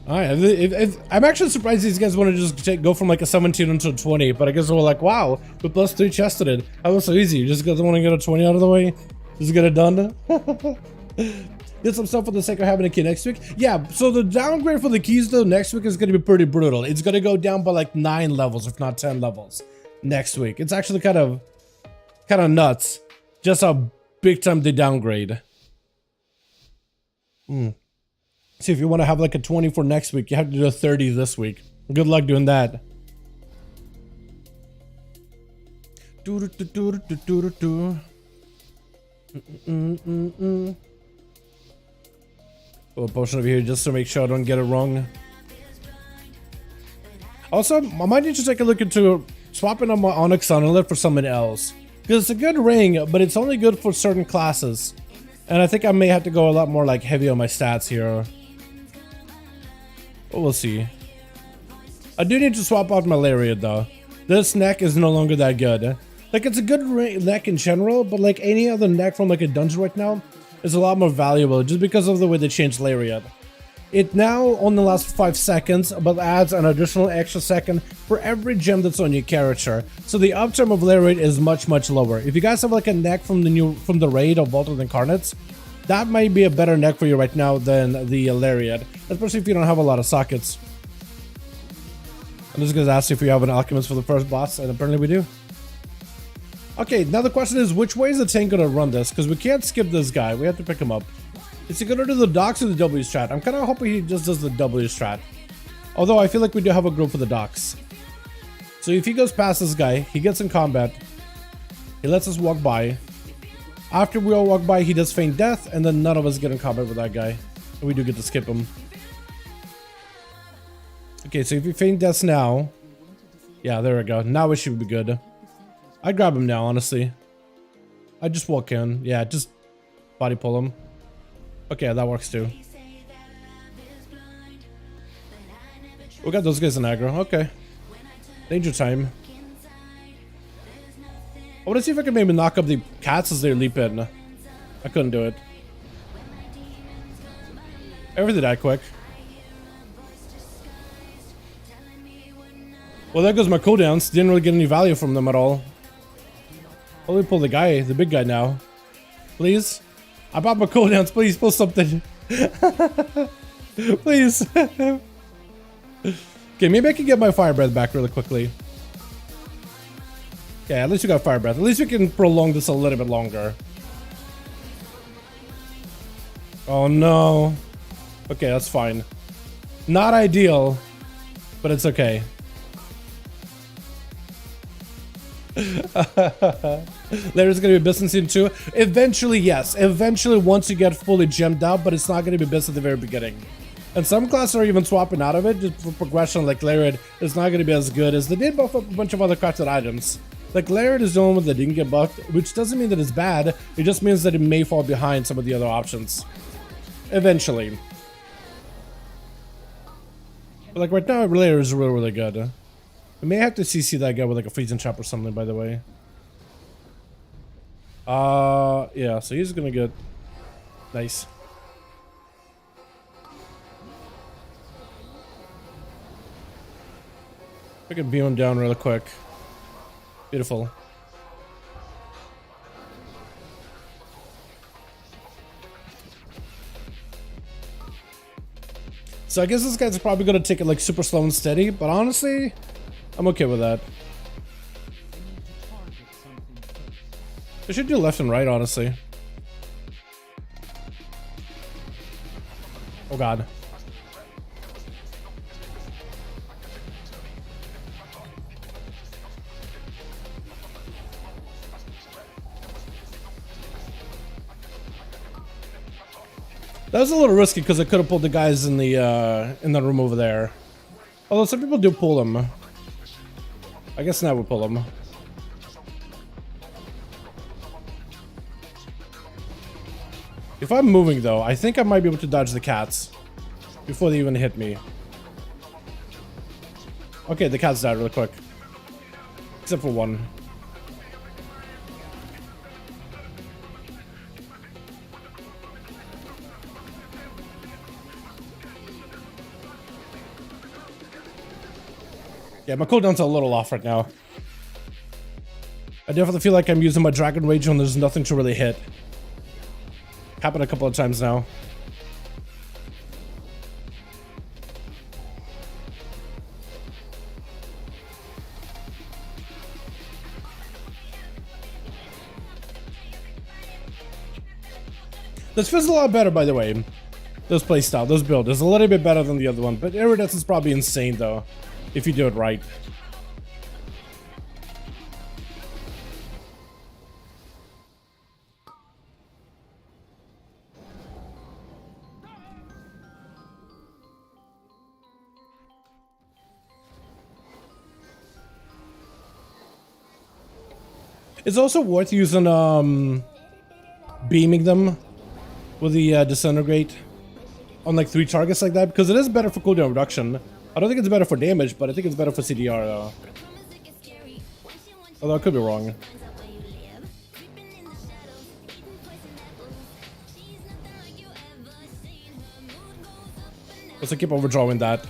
Alright, I'm actually surprised these guys want to just go from like a 17 into a 20, but I guess we're like, wow, with +3 chested it. That was so easy. You just guys want to get a 20 out of the way? Just get it done? Get some stuff for the sake of having a key next week? Yeah, so the downgrade for the keys though next week is going to be pretty brutal. It's going to go down by like 9 levels, if not 10 levels next week. It's actually kind of nuts. Just how big time they downgrade. See, if you want to have like a 20 for next week, you have to do a 30 this week. Good luck doing that. Oh, a potion over here just to make sure I don't get it wrong. Also, I might need to take a look into swapping on my Onyx Sunlit for something else. Because it's a good ring, but it's only good for certain classes. And I think I may have to go a lot more like heavy on my stats here. But we'll see. I do need to swap out my Lariat though. This neck is no longer that good. Like, it's a good neck in general, but like any other neck from like a dungeon right now is a lot more valuable just because of the way they changed Lariat. It now only lasts 5 seconds, but adds an additional extra second for every gem that's on your character. So the uptime of Lariat is much, much lower. If you guys have like a neck from the raid of Vault of the Incarnates, that might be a better neck for you right now than the Lariat, especially if you don't have a lot of sockets. I'm just gonna ask if we have an alchemist for the first boss, and apparently we do. Okay, now the question is, which way is the tank gonna run this? Because we can't skip this guy, we have to pick him up. Is he gonna do the docks or the W strat? I'm kind of hoping he just does the W strat. Although I feel like we do have a group for the docks. So if he goes past this guy, he gets in combat. He lets us walk by. After we all walk by, he does feign death, and then none of us get in combat with that guy. And we do get to skip him. Okay, so if you feign death now... Yeah, there we go. Now it should be good. I'd grab him now, honestly. I'd just walk in. Yeah, just body pull him. Okay, that works too. We got those guys in aggro. Okay. Danger time. I want to see if I can maybe knock up the cats as they leap in. I couldn't do it. Everything died quick. Well, there goes my cooldowns. Didn't really get any value from them at all. Let me pull the guy, the big guy now. Please? I bought my cooldowns. Please pull something. Please. Okay, maybe I can get my fire breath back really quickly. Okay, at least we got fire breath. At least we can prolong this a little bit longer. Oh no. Okay, that's fine. Not ideal, but it's okay. There's gonna be Abyss in season 2. Eventually, yes. Eventually, once you get fully gemmed out, but it's not gonna be Abyss at the very beginning. And some classes are even swapping out of it just for progression. Like Lariat is not gonna be as good as they did buff up a bunch of other crafted items. Like Lariat is the only one that didn't get buffed, which doesn't mean that it's bad. It just means that it may fall behind some of the other options. Eventually. But like right now, Lariat is really, really good. I may have to CC that guy with like a freezing trap or something, by the way. Yeah, so he's gonna get nice. I can beam him down really quick. Beautiful. So I guess this guy's probably gonna take it like super slow and steady, but honestly, I'm okay with that. I should do left and right, honestly. Oh god. That was a little risky because I could have pulled the guys in the room over there. Although some people do pull them. I guess now we'll pull them. If I'm moving though, I think I might be able to dodge the cats before they even hit me. Okay, the cats died really quick. Except for one. Yeah, my cooldown's a little off right now. I definitely feel like I'm using my Dragon Rage when there's nothing to really hit. Happened a couple of times now. This feels a lot better, by the way. This playstyle, this build is a little bit better than the other one, but Iridescence is probably insane though, if you do it right. It's also worth using beaming them with the disintegrate on like 3 targets like that, because it is better for cooldown reduction. I don't think it's better for damage, but I think it's better for CDR though. Although I could be wrong. Let's keep overdrawing that.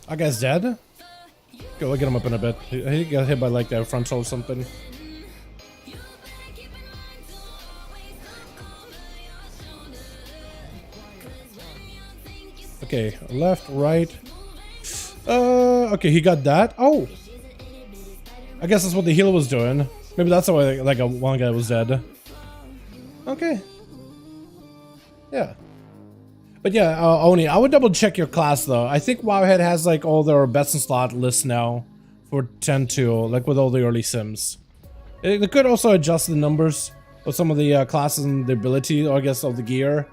That guy's dead? Go, we'll get him up in a bit. He got hit by like their frontal or something. Okay, left, right. Okay, he got that. Oh! I guess that's what the healer was doing. Maybe that's why like one guy was dead. Okay. Yeah. But yeah, Oni, I would double check your class though. I think Wowhead has like all their best in slot lists now for 10.2, like with all the early sims. They could also adjust the numbers of some of the classes and the ability, or I guess, of the gear.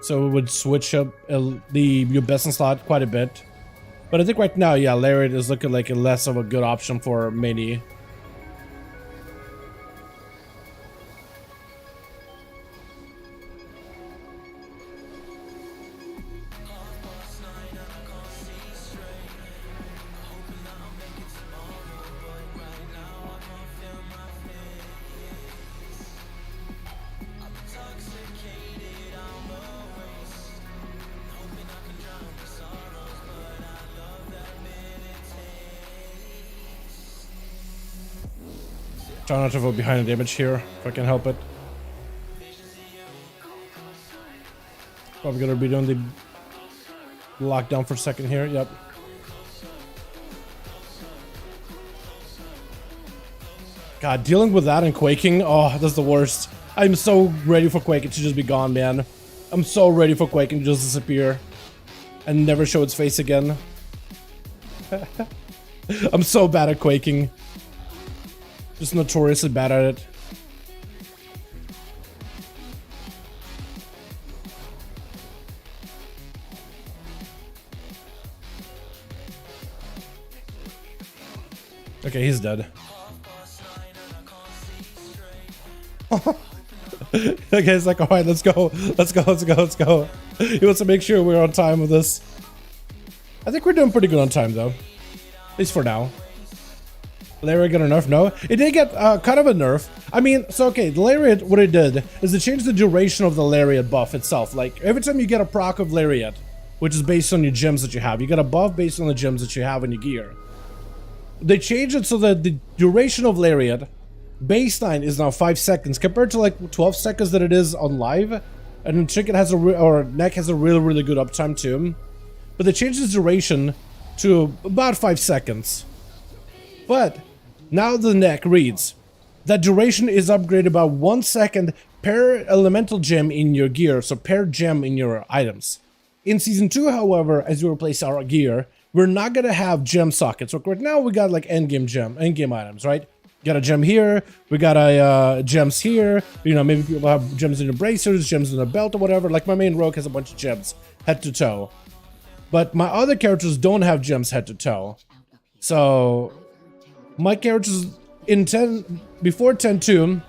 So it would switch up your best in slot quite a bit. But I think right now, yeah, Lariat is looking like a less of a good option for Mini. Try not to vote behind the damage here, if I can help it. Probably gonna be doing the lockdown for a second here, yep. God, dealing with that and quaking, oh, that's the worst. I'm so ready for Quaking to just be gone, man. I'm so ready for Quaking to just disappear and never show its face again. I'm so bad at Quaking. Just notoriously bad at it. Okay, he's dead. Okay, it's like, alright, let's go. Let's go, let's go, let's go. He wants to make sure we're on time with this. I think we're doing pretty good on time, though. At least for now. Lariat got a nerf? No. It did get kind of a nerf. I mean, so okay, the Lariat, what it did is it changed the duration of the Lariat buff itself. Like, every time you get a proc of Lariat, which is based on your gems that you have, you get a buff based on the gems that you have in your gear. They changed it so that the duration of Lariat baseline is now 5 seconds compared to like 12 seconds that it is on live. And Trinket has or Neck has a really good uptime too. But they changed its duration to about 5 seconds. But now the Neck reads that duration is upgraded by 1 second per elemental gem in your gear, so per gem in your items. In Season 2, however, as we replace our gear, we're not gonna have gem sockets. So right now we got like endgame items, right? Got a gem here, we got a gems here, you know, maybe people have gems in the bracers, gems in the belt or whatever. Like my main rogue has a bunch of gems, head to toe. But my other characters don't have gems head to toe. So my characters in before 10.2,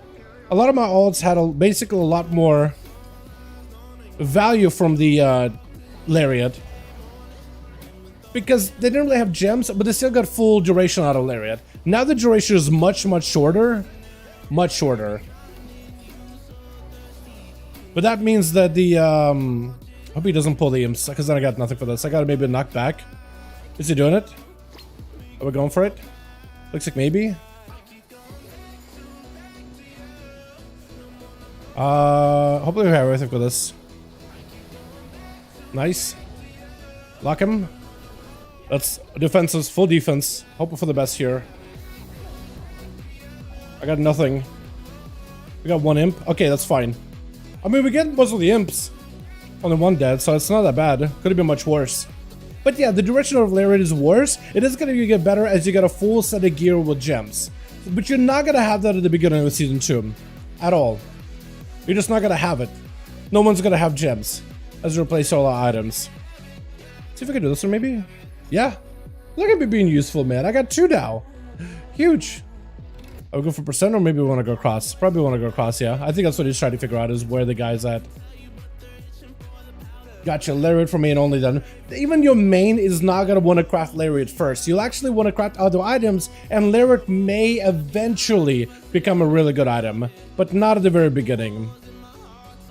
a lot of my alts had basically a lot more value from the Lariat. Because they didn't really have gems, but they still got full duration out of Lariat. Now the duration is much shorter. Much shorter. But that means that the, hope he doesn't pull the imps, because then I got nothing for this. I gotta maybe knock back. Is he doing it? Are we going for it? Looks like maybe. Hopefully we have everything for this. Nice. Lock him. That's defenses, full defense. Hoping for the best here. I got nothing. We got one imp. Okay, that's fine. I mean, we get most of the imps. Only one dead, so it's not that bad. Could have been much worse. But yeah, the direction of Lariat is worse. It is going to get better as you get a full set of gear with gems. But you're not going to have that at the beginning of Season 2. At all. You're just not going to have it. No one's going to have gems as you replace all our items. See if I can do this one maybe? Yeah. Look at me being useful, man. I got 2 now. Huge. Are we go for percent or maybe we want to go across? Probably want to go across, yeah. I think that's what he's trying to figure out is where the guy's at. Gotcha, Lariat for main only then. Even your main is not going to want to craft Lariat first. You'll actually want to craft other items, and Lariat may eventually become a really good item, but not at the very beginning.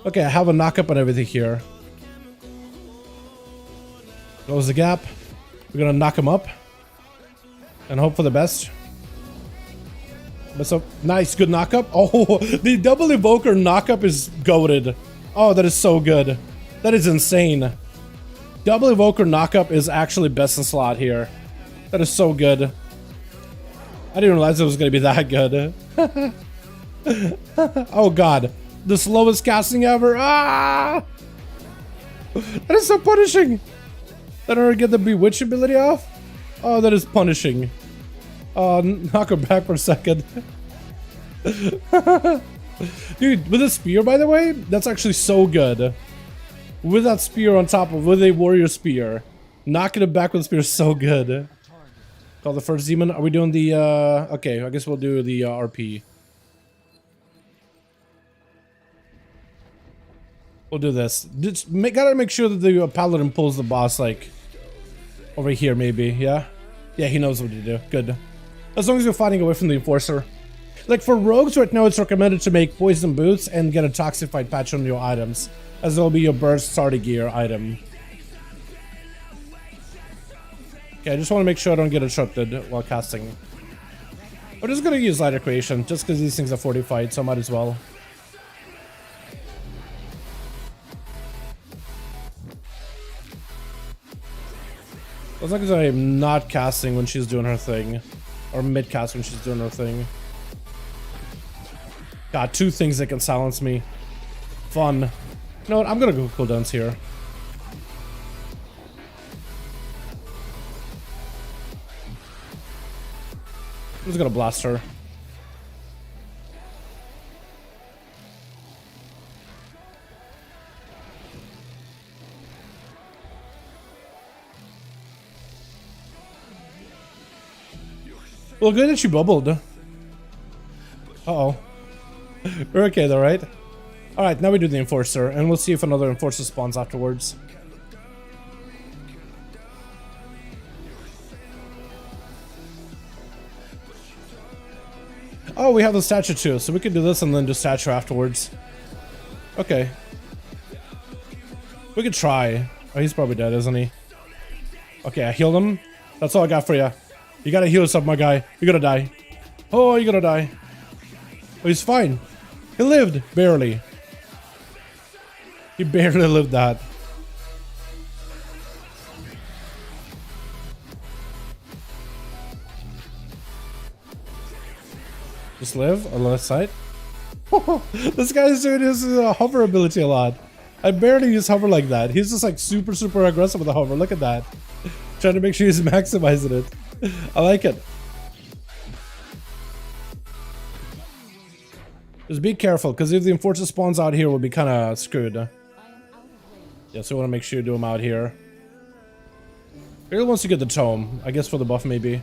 Okay, I have a knock-up on everything here. Close the gap. We're going to knock him up and hope for the best. But so, nice, good knock-up. Oh, the double Evoker knock-up is goated. Oh, that is so good. That is insane. Double Evoker knockup is actually best in slot here. That is so good. I didn't realize it was going to be that good. Oh god. The slowest casting ever. Ah! That is so punishing. Let her get the bewitch ability off. Oh, that is punishing. Knock her back for a second. Dude, with a spear, by the way, that's actually so good. With that spear on top of, with a warrior spear, knocking it back with a spear is so good. Call the first demon. Are we doing the, okay, I guess we'll do the RP. We'll do this. Just gotta make sure that the paladin pulls the boss, like, over here, maybe, yeah? Yeah, he knows what to do. Good. As long as you're fighting away from the enforcer. Like, for rogues right now, it's recommended to make poison boots and get a toxified patch on your items, as it'll be your burst starter gear item. Okay, I just want to make sure I don't get interrupted while casting. I'm just gonna use lighter creation, just because these things are fortified, so I might as well. As long as I'm not casting when she's doing her thing. Or mid-cast when she's doing her thing. Got two things that can silence me. Fun. You know what? I'm gonna go cooldowns here. I'm just gonna blast her. Well, good that she bubbled. Uh-oh. We're okay though, right? Alright, now we do the enforcer, and we'll see if another enforcer spawns afterwards. Oh, we have the statue too, so we can do this and then do statue afterwards. Okay. We could try. Oh, he's probably dead, isn't he? Okay, I healed him. That's all I got for you. You gotta heal yourself, my guy. You're gonna die. Oh, you're gonna die. Oh, he's fine. He lived. Barely. He barely lived that. Just live on the left side. This guy's doing his hover ability a lot. I barely use hover like that. He's just like super aggressive with the hover. Look at that. Trying to make sure he's maximizing it. I like it. Just be careful, because if the enforcer spawns out here, we'll be kind of screwed. Yeah, so we want to make sure you do him out here. He really wants to get the tome. I guess for the buff, maybe.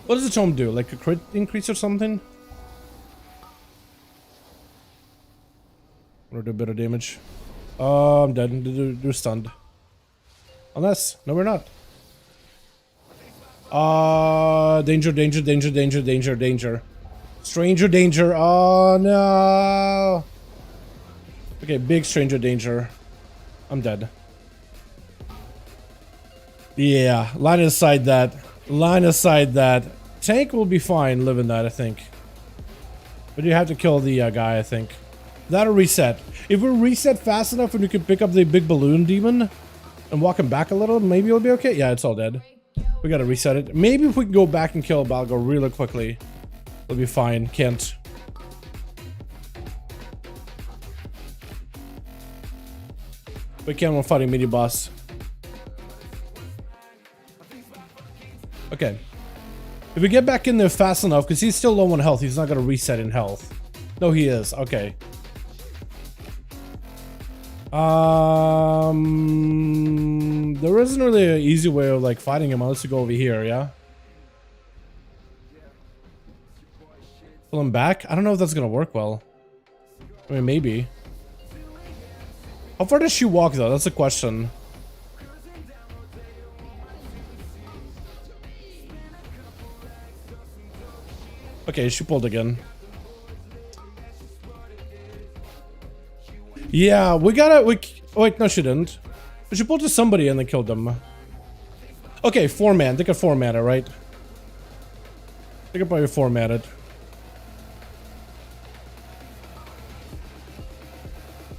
What does the tome do? Like a crit increase or something? Or do a bit of damage. I'm dead. They're stunned. Unless, no, we're not. Danger, danger, danger, danger, danger, danger. Stranger danger. Oh no. Okay, big stranger danger. I'm dead. Yeah, line aside that. Line aside that. Tank will be fine living that, I think. But you have to kill the guy, I think. That'll reset. If we reset fast enough and we can pick up the big balloon demon and walk him back a little, maybe it'll be okay. Yeah, it's all dead. We gotta reset it. Maybe if we can go back and kill Balgo really quickly, it'll be fine. Can't. We can't while fighting mini boss. Okay. If we get back in there fast enough, because he's still low on health, he's not gonna reset in health. No, he is. Okay. There isn't really an easy way of like fighting him unless you go over here, yeah? Pull him back? I don't know if that's gonna work well. I mean, maybe. How far does she walk though? That's the question. Okay, she pulled again. Yeah, we gotta... oh, wait, no, she didn't. But she pulled to somebody and then killed them. Okay, 4-man. They can 4-man it, right? They can probably 4-man it.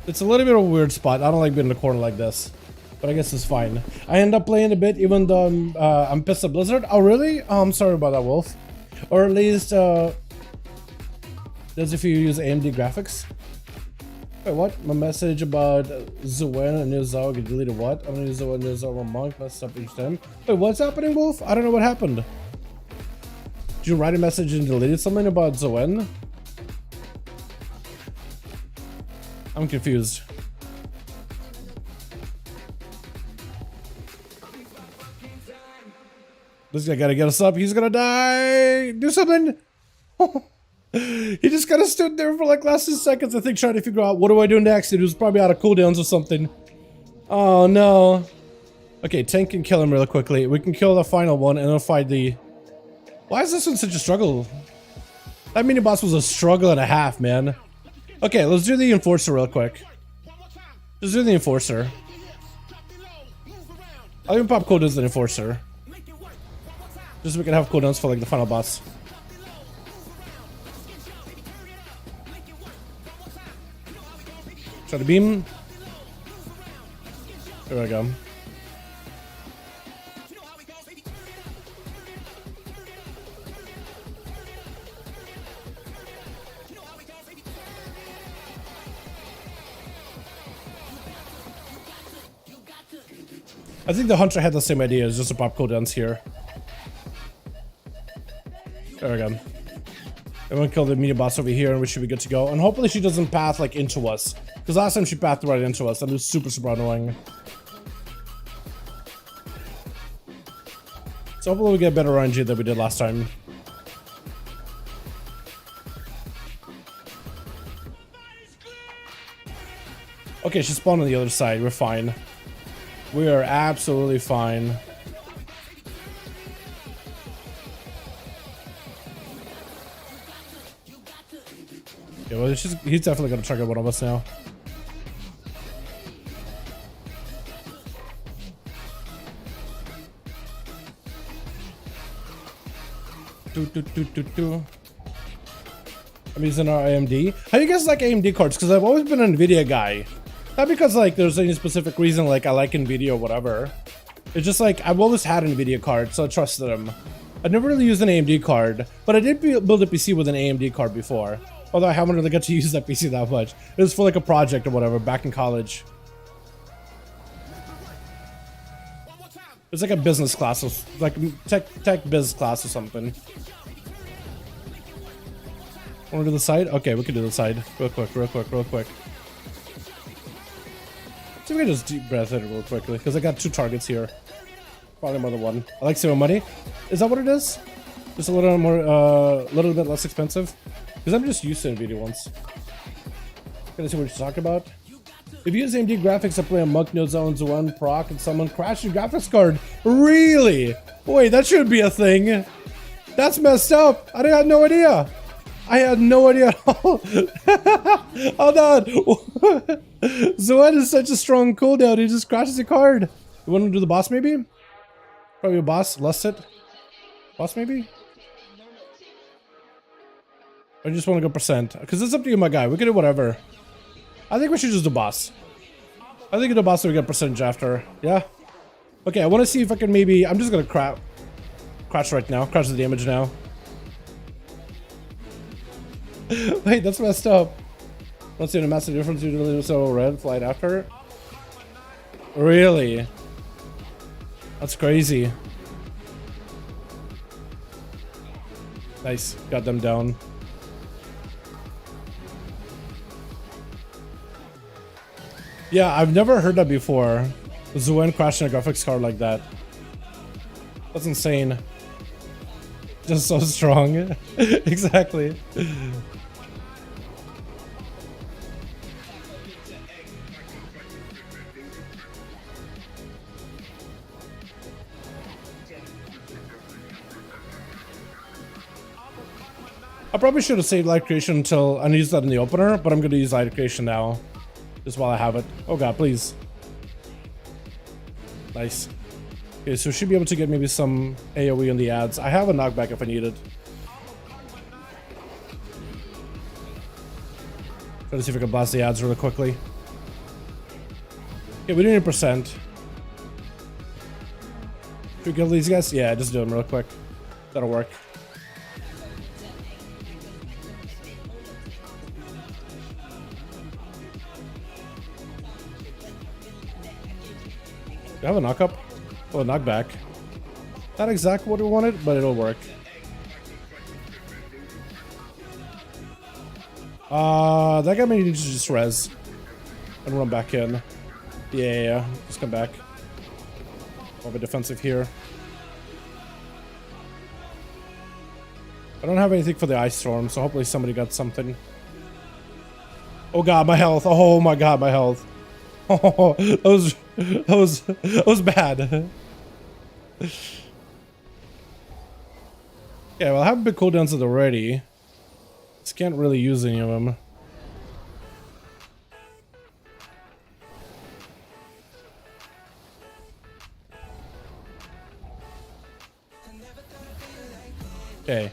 It's a little bit of a weird spot. I don't like being in the corner like this. But I guess it's fine. I end up playing a bit even though I'm pissed at Blizzard. Oh, really? Oh, I'm sorry about that, Wolf. Or at least, that's if you use AMD graphics. Wait, what? My message about Zuen and Nizal get deleted. What? I'm gonna use Zuen and Nizal monk messed up each time. Wait, what's happening, Wolf? I don't know what happened. Did you write a message and deleted something about Zuen? I'm confused. This guy gotta get us up. He's gonna die. Do something. He just kind of stood there for like last 2 seconds, I think, trying to figure out what do I do next. It was probably out of cooldowns or something. Oh no. Okay, tank can kill him really quickly. We can kill the final one and then fight the... Why is this one such a struggle? That mini boss was a struggle and a half, man. Okay, let's do the enforcer real quick. Let's do the enforcer. I'll even pop cooldowns the enforcer. Just so we can have cooldowns for like the final boss. Try to beam. There we go. I think the hunter had the same idea, it's just to pop cooldowns here. There we go. I'm gonna kill the mini boss over here and we should be good to go. And hopefully she doesn't path like into us. Because last time she pathed right into us. That was super, super annoying. So hopefully we get better RNG than we did last time. Okay, she spawned on the other side. We're fine. We are absolutely fine. Yeah, well, he's definitely gonna trigger one of us now. I'm using our AMD. How do you guys like AMD cards? Because I've always been an NVIDIA guy. Not because like there's any specific reason like I like NVIDIA or whatever. It's just like I've always had an NVIDIA card, so I trusted them. I never really used an AMD card, but I did build a PC with an AMD card before. Although I haven't really got to use that PC that much. It was for like a project or whatever back in college. It's like a business class, or like tech biz class or something. Want to do the side? Okay, we can do the side. Real quick, real quick, real quick. So we can just deep breath it real quickly, because I got 2 targets here. Probably more than 1. I like saving money. Is that what it is? Just a little more, little bit less expensive? Because I'm just used to NVIDIA ones. Gonna see what you're talking about. If you use AMD graphics to play on Monk Node Zones 1 proc and someone crashed your graphics card. Really? Wait, that should be a thing. That's messed up. I had no idea. I had no idea at all. Hold on. Zoed is such a strong cooldown. He just crashes the card. You want to do the boss maybe? Probably a boss. Lusted. Boss maybe? I just want to go percent. Because it's up to you, my guy. We can do whatever. I think we should just do boss. I think the boss we get percentage after. Yeah? Okay, I want to see if I can maybe... I'm just going to crash right now. Crash the damage now. Wait, that's messed up. Let's see a massive difference between the so red flight after. Really? That's crazy. Nice. Got them down. Yeah, I've never heard that before. Zuen crashing a graphics card like that. That's insane. Just so strong. Exactly. I probably should have saved light creation until I use that in the opener, but I'm going to use light creation now. Just while I have it. Oh god, please. Nice. Okay, so we should be able to get maybe some AoE on the ads. I have a knockback if I need it. Try to see if I can blast the ads really quickly. Okay, we do need a percent. Should we kill these guys? Yeah, just do them real quick. That'll work. have a knock up? Oh, a knockback. Not exactly what we wanted, but it'll work. That guy may need to just res and run back in. Yeah, just come back. I'll be defensive here. I don't have anything for the ice storm, so hopefully somebody got something. Oh god, my health. Oh my god, my health. Oh, that was bad. Yeah, well, I have big cooldowns already. Just can't really use any of them. Okay.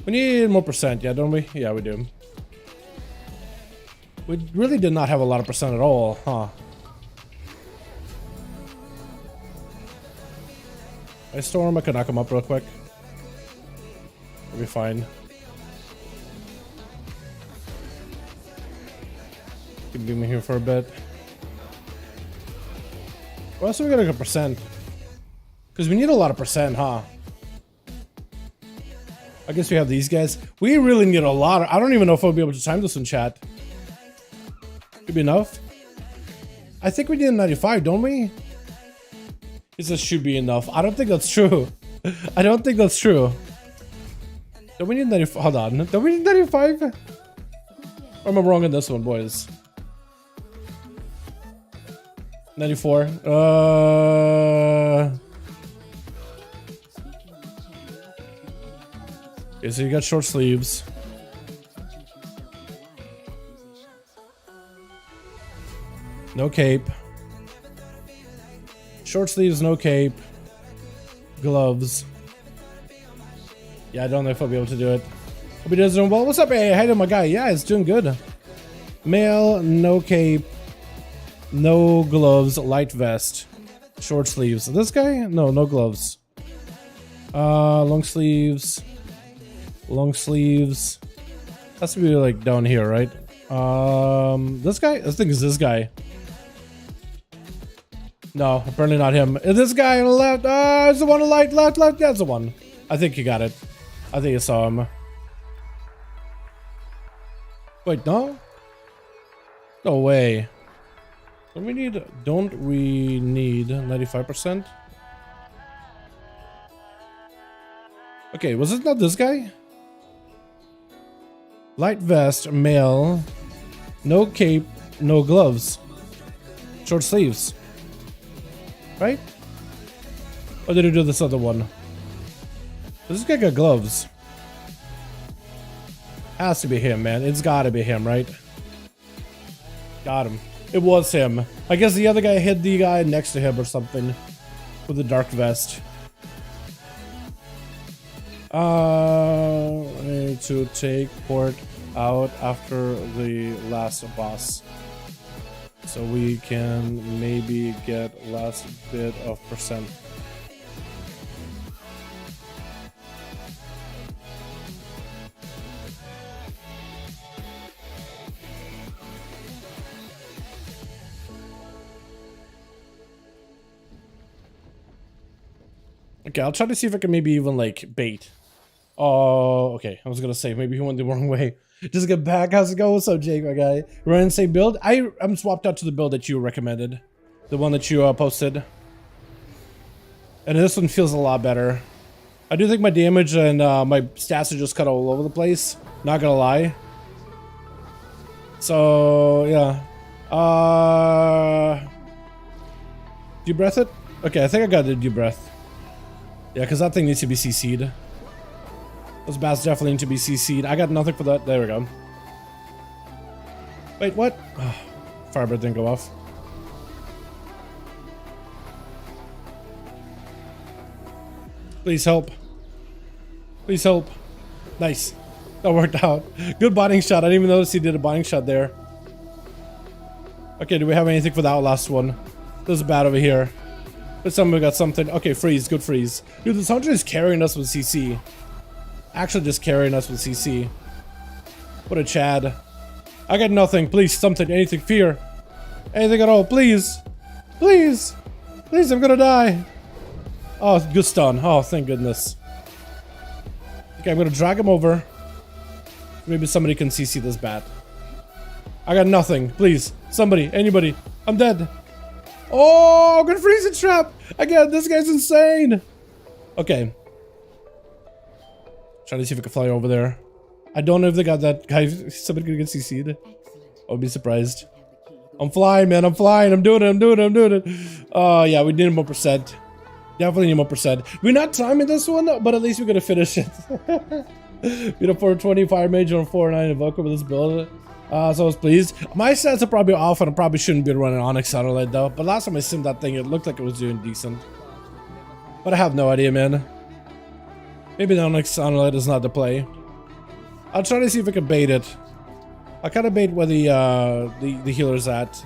We need more percent, yeah, don't we? Yeah, we do. We really did not have a lot of percent at all, huh? I storm, I could knock him up real quick. We'll be fine. Keep beaming here for a bit. Well, so we got a good percent. Because we need a lot of percent, huh? I guess we have these guys. We really need a lot of... I don't even know if I'll be able to time this in chat. Could be enough. I think we need a 95, don't we? It says should be enough. I don't think that's true. I don't think that's true. Don't we need 95? Hold on. Don't we need 95? Or am I wrong on this one, boys? 94. Okay, so you got short sleeves. No cape. Short sleeves, no cape. Gloves. Yeah, I don't know if I'll be able to do it. Hope he does doing well. What's up, hey? Hey, my guy. Yeah, it's doing good. Male, no cape. No gloves, light vest. Short sleeves. This guy? No, no gloves. Long sleeves. Long sleeves. Has to be like down here, right? This guy? I think it's this guy. No, apparently not him. This guy on the left. It's the one on the light, left. Yeah, it's the one. I think he got it. I think I saw him. Wait, no? No way. Don't we need 95%? Okay, was it not this guy? Light vest, male, no cape, no gloves. Short sleeves. Right? Or did he do this other one? This guy got gloves. Has to be him, man. It's gotta be him, right? Got him. It was him. I guess the other guy hit the guy next to him or something. With the dark vest. I need to take port out after the last boss. So we can maybe get last bit of percent. Okay, I'll try to see if I can maybe even like bait. Oh, okay. I was gonna say maybe he went the wrong way. Just get back. How's it going? What's up, Jake, my guy? Run same build. I'm swapped out to the build that you recommended, the one that you posted, and this one feels a lot better. I do think my damage and my stats are just cut all over the place. Not gonna lie. So yeah. Do you breath it? Okay, I think I got the dew breath. Yeah, because that thing needs to be CC'd. Those bats definitely need to be CC'd. I got nothing for that. There we go. Wait, what? Oh, Firebird didn't go off. Please help. Please help. Nice. That worked out. Good botting shot. I didn't even notice he did a botting shot there. Okay, do we have anything for that last one? There's a bat over here. But someone got something. Okay, freeze. Good freeze. Dude, this hunter is carrying us with CC. Actually just carrying us with CC. What a Chad. I got nothing. Please, something, anything, fear. Anything at all, please. Please. Please, I'm gonna die. Oh, good stun. Oh, thank goodness. Okay, I'm gonna drag him over. Maybe somebody can CC this bat. I got nothing. Please, somebody, anybody. I'm dead. Oh, I'm gonna freeze a trap. Again, this guy's insane. Okay. Trying to see if I can fly over there. I don't know if they got that guy. Somebody gonna get CC'd. I'll be surprised. I'm flying, man. I'm flying. I'm doing it. Oh, yeah, we need more percent. Definitely need more percent. We're not timing this one, but at least we're gonna finish it. We had a 420 fire mage on a 409 Evoker with this build. So I was pleased. My stats are probably off, and I probably shouldn't be running Onyx Satellite though. But last time I simmed that thing, it looked like it was doing decent. But I have no idea, man. Maybe the Onyx Satellite is not the play. I'll try to see if I can bait it. I'll kind of bait where the healer's at.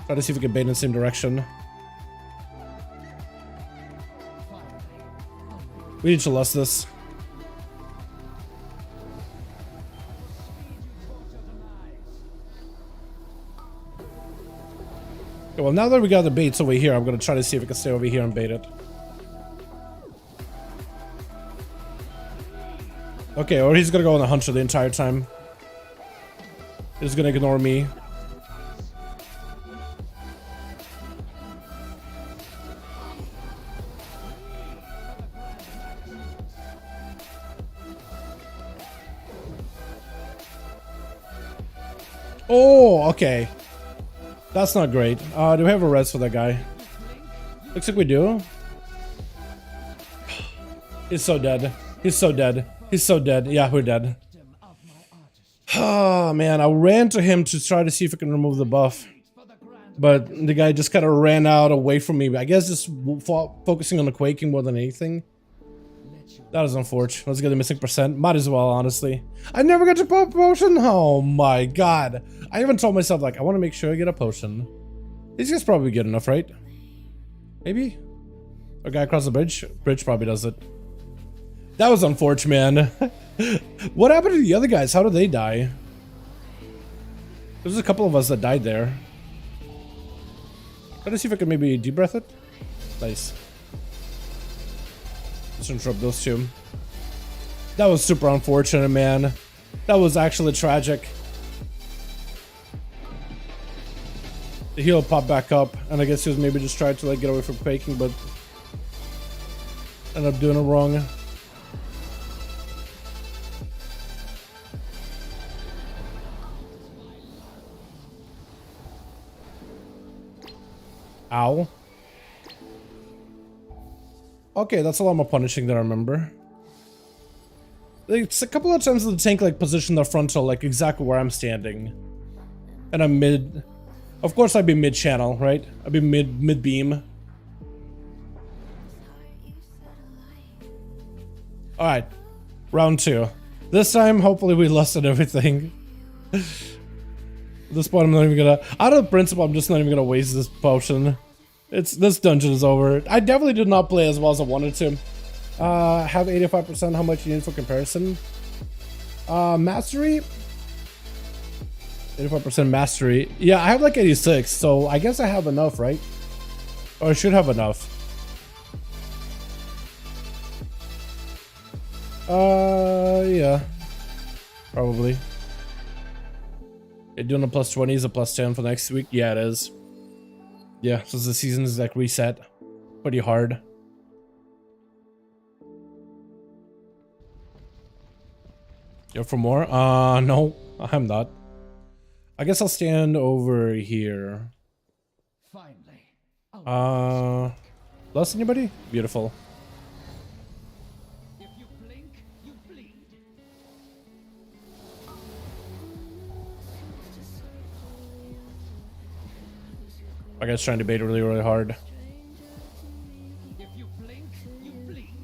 Try to see if we can bait in the same direction. We need to lust this. Okay, well, now that we got the baits over here, I'm gonna try to see if I can stay over here and bait it. Okay, or he's gonna go on a hunter the entire time. He's gonna ignore me. Oh, okay. That's not great. Do we have a res for that guy? Looks like we do. He's so dead. He's so dead. He's so dead. Yeah, we're dead. Oh, man. I ran to him to try to see if I can remove the buff. But the guy just kind of ran out away from me. I guess just focusing on the quaking more than anything. That is unfortunate. Let's get the missing percent. Might as well, honestly. I never got to pop potion. Oh my god. I even told myself, like, I want to make sure I get a potion. These guys probably good enough, right? Maybe? A guy across the bridge? Bridge probably does it. That was unfortunate, man. What happened to the other guys? How did they die? There's a couple of us that died there. Try to see if I can maybe deep breath it. Nice. Let's interrupt those two. That was super unfortunate, man. That was actually tragic. The heal popped back up, and I guess he was maybe just trying to like get away from quaking, but ended up doing it wrong. Ow. Okay, that's a lot more punishing than I remember. It's a couple of times the tank like positioned their frontal like exactly where I'm standing. And I'm mid. Of course I'd be mid channel, right? I'd be mid beam. Alright. Round 2. This time hopefully we lusted everything. At this point I'm not even gonna, out of principle I'm just not even gonna waste this potion. This dungeon is over. I definitely did not play as well as I wanted to. Have 85%. How much you need for comparison? Mastery. 85% mastery. Yeah, I have like 86, so I guess I have enough, right? Or I should have enough. Yeah. Probably. You're doing a plus 20 is a plus 10 for next week? Yeah, it is. Yeah, so the season is like reset. Pretty hard. You're for more? No, I'm not. I guess I'll stand over here. Lost anybody? Beautiful. If you blink, you bleed. I guess trying to bait really, really hard. If you blink, you bleed.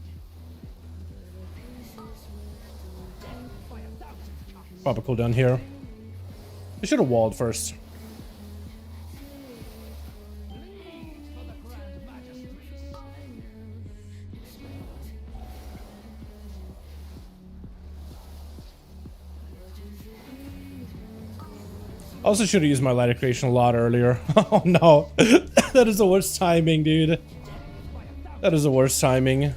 Pop a cooldown here. I should have walled first. Also should have used my light creation a lot earlier. Oh no. That is the worst timing, dude. That is the worst timing. If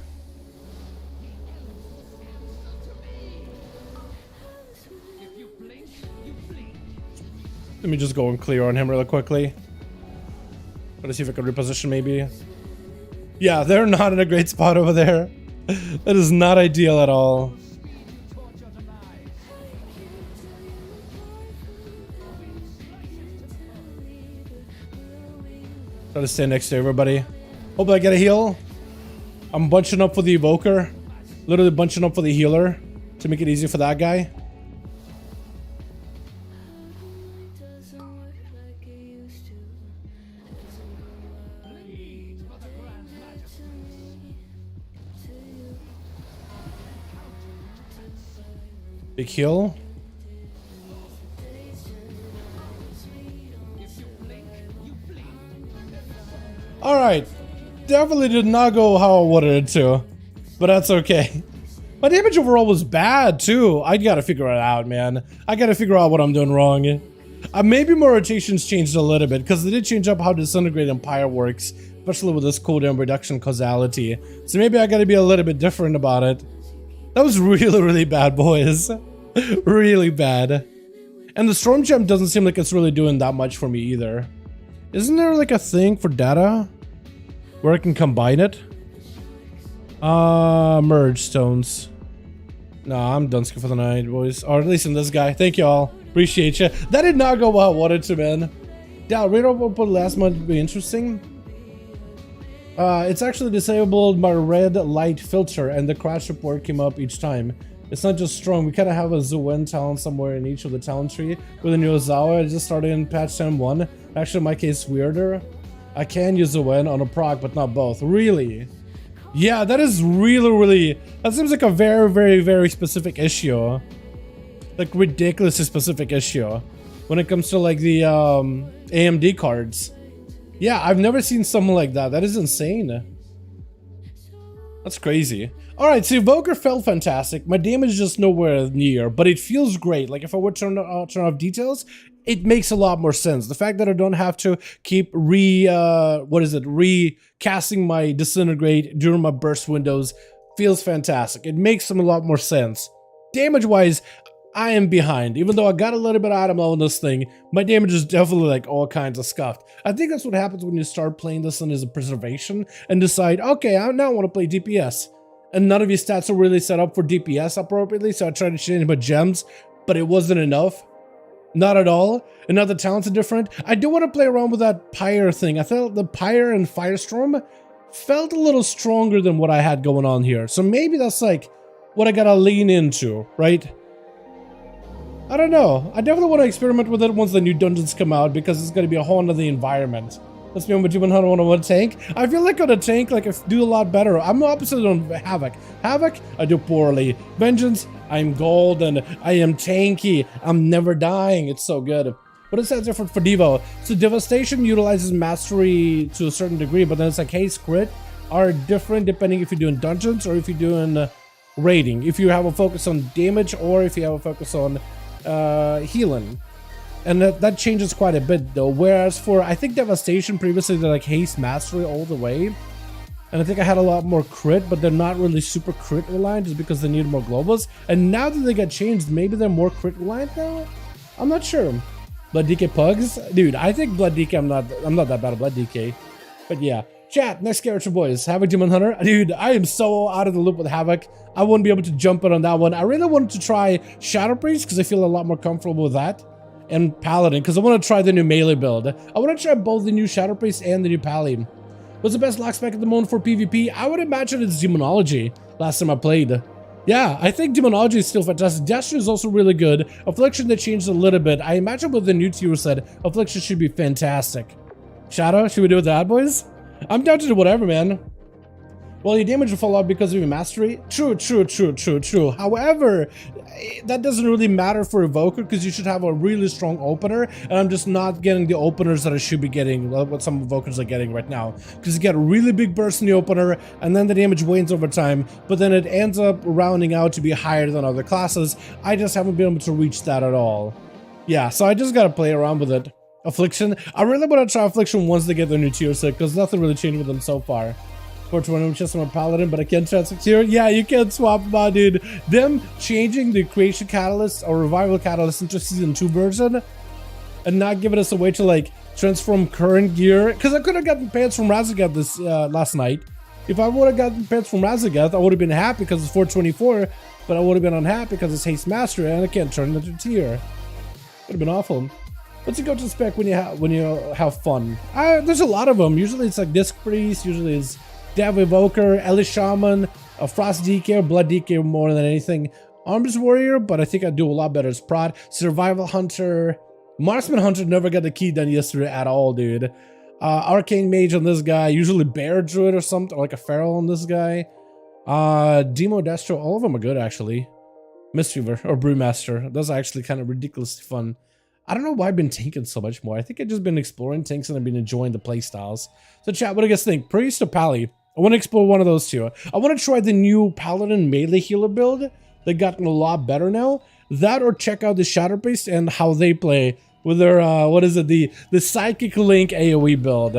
you blink, you bleed. Let me just go and clear on him really quickly. Try to see if I can reposition maybe. Yeah, they're not in a great spot over there. That is not ideal at all. Try to stay next to everybody. Hope I get a heal. I'm bunching up for the Evoker. Literally bunching up for the healer to make it easy for that guy. Big heal. Alright. Definitely did not go how I wanted it to. But that's okay. My damage overall was bad too. I gotta figure it out, man. I gotta figure out what I'm doing wrong. Maybe my rotations changed a little bit because they did change up how Disintegrate Empire works, especially with this cooldown reduction causality. So maybe I gotta be a little bit different about it. That was really, really bad, boys. Really bad. And the Storm Gem doesn't seem like it's really doing that much for me either. Isn't there like a thing for data where I can combine it? Merge stones. Nah, I'm done for the night, boys. Or at least in this guy. Thank you all. Appreciate you. That did not go how I wanted to, man. Yeah, radar output last month would be interesting. It's actually disabled my red light filter and the crash report came up each time. It's not just strong, we kind of have a Zuen talent somewhere in each of the talent tree. With a new Ozawa, I just started in patch 10.1. Actually, in my case, weirder. I can use Zuen on a proc, but not both. Really? Yeah, that is really, really... That seems like a very, very, very specific issue. Like, ridiculously specific issue. When it comes to, like, the AMD cards. Yeah, I've never seen something like that. That is insane. That's crazy. Alright, so Evoker felt fantastic. My damage is just nowhere near, but it feels great. Like, if I were to turn off details, it makes a lot more sense. The fact that I don't have to keep recasting my Disintegrate during my burst windows feels fantastic. It makes them a lot more sense. Damage-wise, I am behind. Even though I got a little bit of item on this thing, my damage is definitely like all kinds of scuffed. I think that's what happens when you start playing this one as a preservation and decide, okay, I now want to play DPS. And none of your stats are really set up for DPS appropriately, so I tried to change my gems, but it wasn't enough. Not at all. And now the talents are different. I do want to play around with that Pyre thing. I felt the Pyre and Firestorm felt a little stronger than what I had going on here. So maybe that's like what I gotta lean into, right? I don't know. I definitely want to experiment with it once the new dungeons come out because it's going to be a whole nother environment. Let's be on with you on a tank. I feel like on a tank, like I do a lot better. I'm the opposite on Havoc. Havoc, I do poorly. Vengeance, I'm gold and I am tanky. I'm never dying. It's so good. But it says different for Devo. So Devastation utilizes mastery to a certain degree, but then it's like haste crit are different depending if you're doing dungeons or if you're doing raiding. If you have a focus on damage or if you have a focus on healing. And that changes quite a bit though, whereas for I think Devastation previously they're like haste mastery all the way, and I think I had a lot more crit, but they're not really super crit reliant just because they need more globals. And now that they got changed, maybe they're more crit reliant now. I'm not sure. Blood DK pugs, dude. I think Blood DK. I'm not that bad at Blood DK, but yeah. Chat, next character, boys. Havoc Demon Hunter. Dude, I am so out of the loop with Havoc. I wouldn't be able to jump in on that one. I really wanted to try Shadow Priest because I feel a lot more comfortable with that. And Paladin, because I want to try the new melee build. I want to try both the new Shadow Priest and the new Paladin. What's the best lock spec at the moment for PvP? I would imagine it's Demonology, last time I played. Yeah, I think Demonology is still fantastic. Destiny is also really good. Affliction, they changed a little bit. I imagine with the new tier set, Affliction should be fantastic. Shadow, should we do it that, boys? I'm down to do whatever, man. Well, your damage will fall off because of your mastery. True. However, that doesn't really matter for Evoker because you should have a really strong opener, and I'm just not getting the openers that I should be getting, what some Evokers are getting right now. Because you get a really big burst in the opener, and then the damage wanes over time, but then it ends up rounding out to be higher than other classes. I just haven't been able to reach that at all. Yeah, so I just gotta play around with it. Affliction. I really want to try Affliction once they get their new tier set, because nothing really changed with them so far. 420 just on a Paladin, but I can't transfer tier. Yeah, you can't swap them out, dude. Them changing the Creation Catalyst or Revival Catalyst into Season 2 version and not giving us a way to like transform current gear. Because I could have gotten pants from Razagath this last night. If I would have gotten pants from Razagath, I would have been happy because it's 424, but I would have been unhappy because it's Haste Master and I can't turn it into tier. Would have been awful. What's your go-to spec when you have fun? There's a lot of them. Usually it's like Disc Priest. Usually it's Dev Evoker, Elish Shaman, Frost DK, or Blood DK more than anything. Arms Warrior, but I think I do a lot better as Prod. Survival Hunter. Marksman Hunter never got the key done yesterday at all, dude. Arcane Mage on this guy. Usually Bear Druid or something, like a Feral on this guy. Demo Destro, all of them are good actually. Mistweaver or Brewmaster. Those are actually kind of ridiculously fun. I don't know why I've been tanking so much more. I think I've just been exploring tanks and I've been enjoying the playstyles. So chat, what do you guys think? Priest or Pally? I want to explore one of those two. I want to try the new Paladin melee healer build. They've gotten a lot better now. That or check out the Shadow Priest and how they play with their, what is it? The Psychic Link AoE build.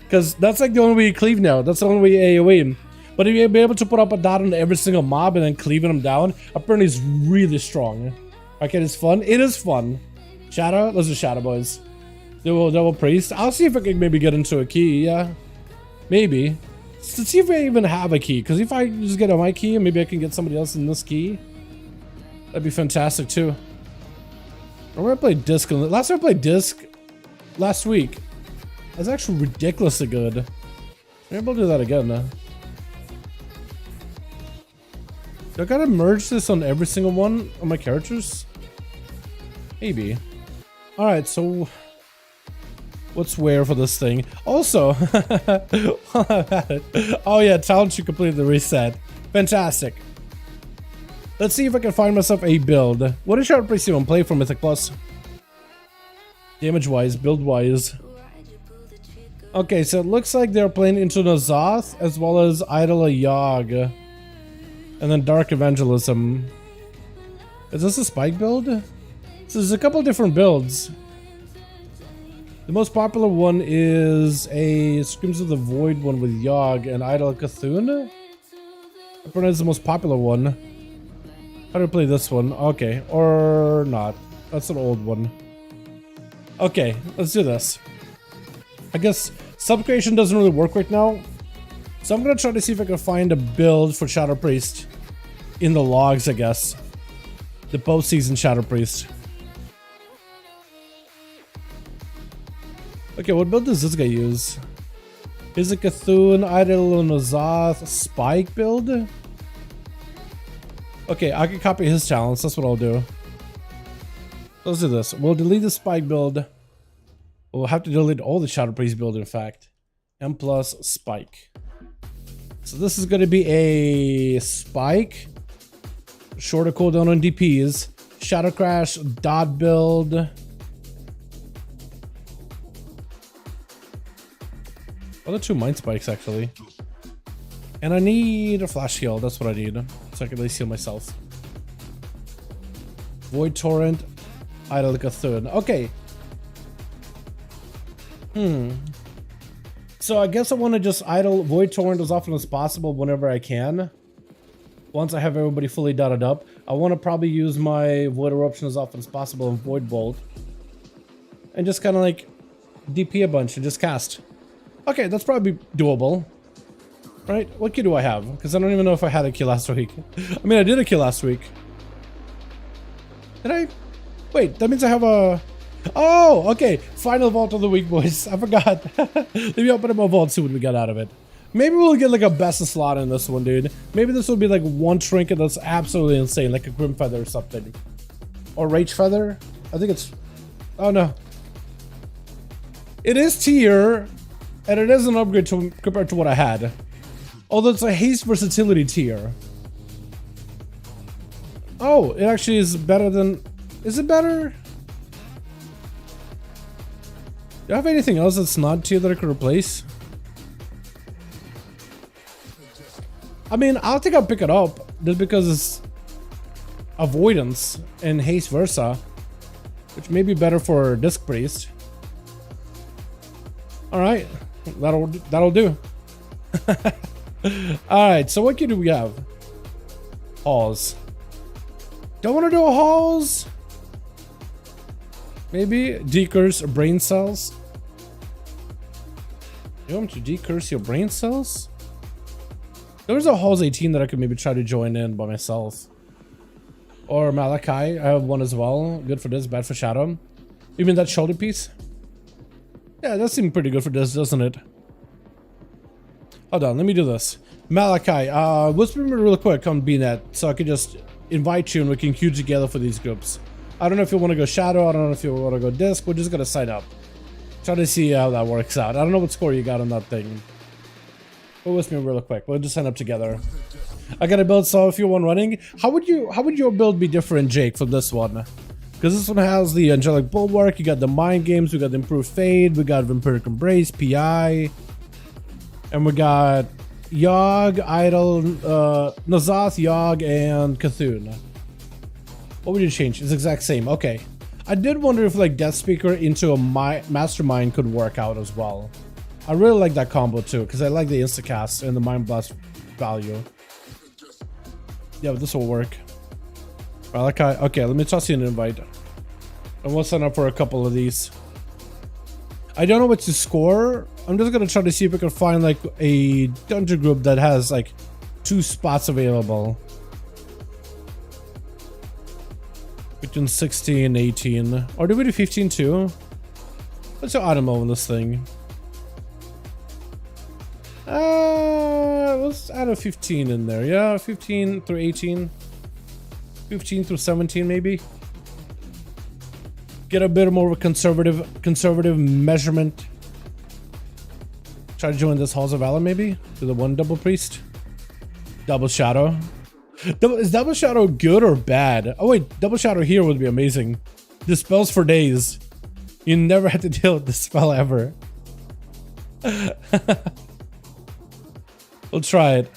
Because that's like the only way you cleave now. That's the only way you AoE. But if you'll be able to put up a dot on every single mob and then cleaving them down, apparently it's really strong. Okay, it's fun. It is fun. Shadow? Those are Shadow Boys. Double Priest. I'll see if I can maybe get into a key, yeah. Maybe. Let's see if I even have a key. Because if I just get on my key, maybe I can get somebody else in this key. That'd be fantastic too. I'm gonna play Disc. Last time I played Disc last week. That's actually ridiculously good. Maybe I'll do that again. Do I gotta merge this on every single one of my characters? Maybe. Alright, so what's where for this thing? Also, oh yeah, talent should complete the reset. Fantastic. Let's see if I can find myself a build. What does Shadow Priest even play for Mythic Plus? Damage-wise, build-wise. Okay, so it looks like they're playing into Nazoth as well as Idol Yog. And then Dark Evangelism. Is this a spike build? So there's a couple different builds. The most popular one is a Screams of the Void one with Yogg and Idol Cthulhu. Apparently it's the most popular one. How do I play this one? Okay, or not. That's an old one. Okay, let's do this. I guess Subcreation doesn't really work right now. So I'm gonna try to see if I can find a build for Shadow Priest in the logs, I guess. The postseason Shadow Priest. Okay, what build does this guy use? Is it Cthulhu, Idol Nazoth, Spike build? Okay, I can copy his talents, that's what I'll do. Let's do this. We'll delete the Spike build. We'll have to delete all the Shadow Priest build, in fact. M plus Spike. So this is going to be a Spike. Shorter cooldown on DPs. Shadow Crash, dot build. Oh, the two Mind Spikes, actually. And I need a Flash Heal, that's what I need. So I can at least heal myself. Void Torrent, Idol Cthulhu. Okay. So I guess I want to just idle Void Torrent as often as possible whenever I can. Once I have everybody fully dotted up. I want to probably use my Void Eruption as often as possible and Void Bolt. And just kind of like DP a bunch and just cast. Okay, that's probably doable. Right? What key do I have? Because I don't even know if I had a key last week. I mean, I did a key last week. Did I? Wait, that means I have a... Oh, okay. Final vault of the week, boys. I forgot. Let me open up my vault and see what we got out of it. Maybe we'll get like a best of slot in this one, dude. Maybe this will be like one trinket that's absolutely insane, like a Grim Feather or something. Or Rage Feather. I think it's... Oh, no. It is tier, and it is an upgrade to, compared to what I had. Although it's a haste versatility tier. Oh, it actually is better than... Is it better? Do I have anything else that's not tier that I could replace? I mean, I think I'll pick it up just because it's avoidance and haste versa. which may be better for Disc Priest. All right, that'll do. All right, so what key do we have? Halls. Don't want to do a halls. Maybe decurse brain cells. You want to decurse your brain cells? There's a halls 18 that I could maybe try to join in by myself. Or Malachi, I have one as well. Good for this, bad for Shadow. You mean that shoulder piece? Yeah, that seemed pretty good for this, doesn't it? Hold on, let me do this. Malachi, whisper me real quick on BNet so I can just invite you and we can queue together for these groups. I don't know if you want to go Shadow, I don't know if you want to go Disc, we're just gonna sign up. Try to see how that works out. I don't know what score you got on that thing. But whisper me real quick, we'll just sign up together. I got a build, so if you want running, how would your build be different, Jake, from this one? Because this one has the Angelic Bulwark, you got the Mind Games, we got the Improved Fade, we got Vampiric Embrace, PI, and we got Yogg, Idol, Nazoth, Yogg, and Cthulhu. What would you change? It's the exact same. Okay. I did wonder if like Death Speaker into a Mastermind could work out as well. I really like that combo too, because I like the instacast and the Mind Blast value. Yeah, this will work. Okay, let me toss you an invite. And we'll sign up for a couple of these. I don't know what to score. I'm just gonna try to see if we can find like a dungeon group that has like 2 spots available. Between 16 and 18. Or do we do 15 too? Let's do Autumn on this thing. Let's add a 15 in there. Yeah, 15 through 18. 15 through 17 maybe. Get a bit more of a conservative measurement. Try to join this Halls of Valor maybe? To the one double priest. Double Shadow. Is Double Shadow good or bad? Oh wait, Double Shadow here would be amazing. Dispels for days. You never had to deal with this spell ever. We'll try it.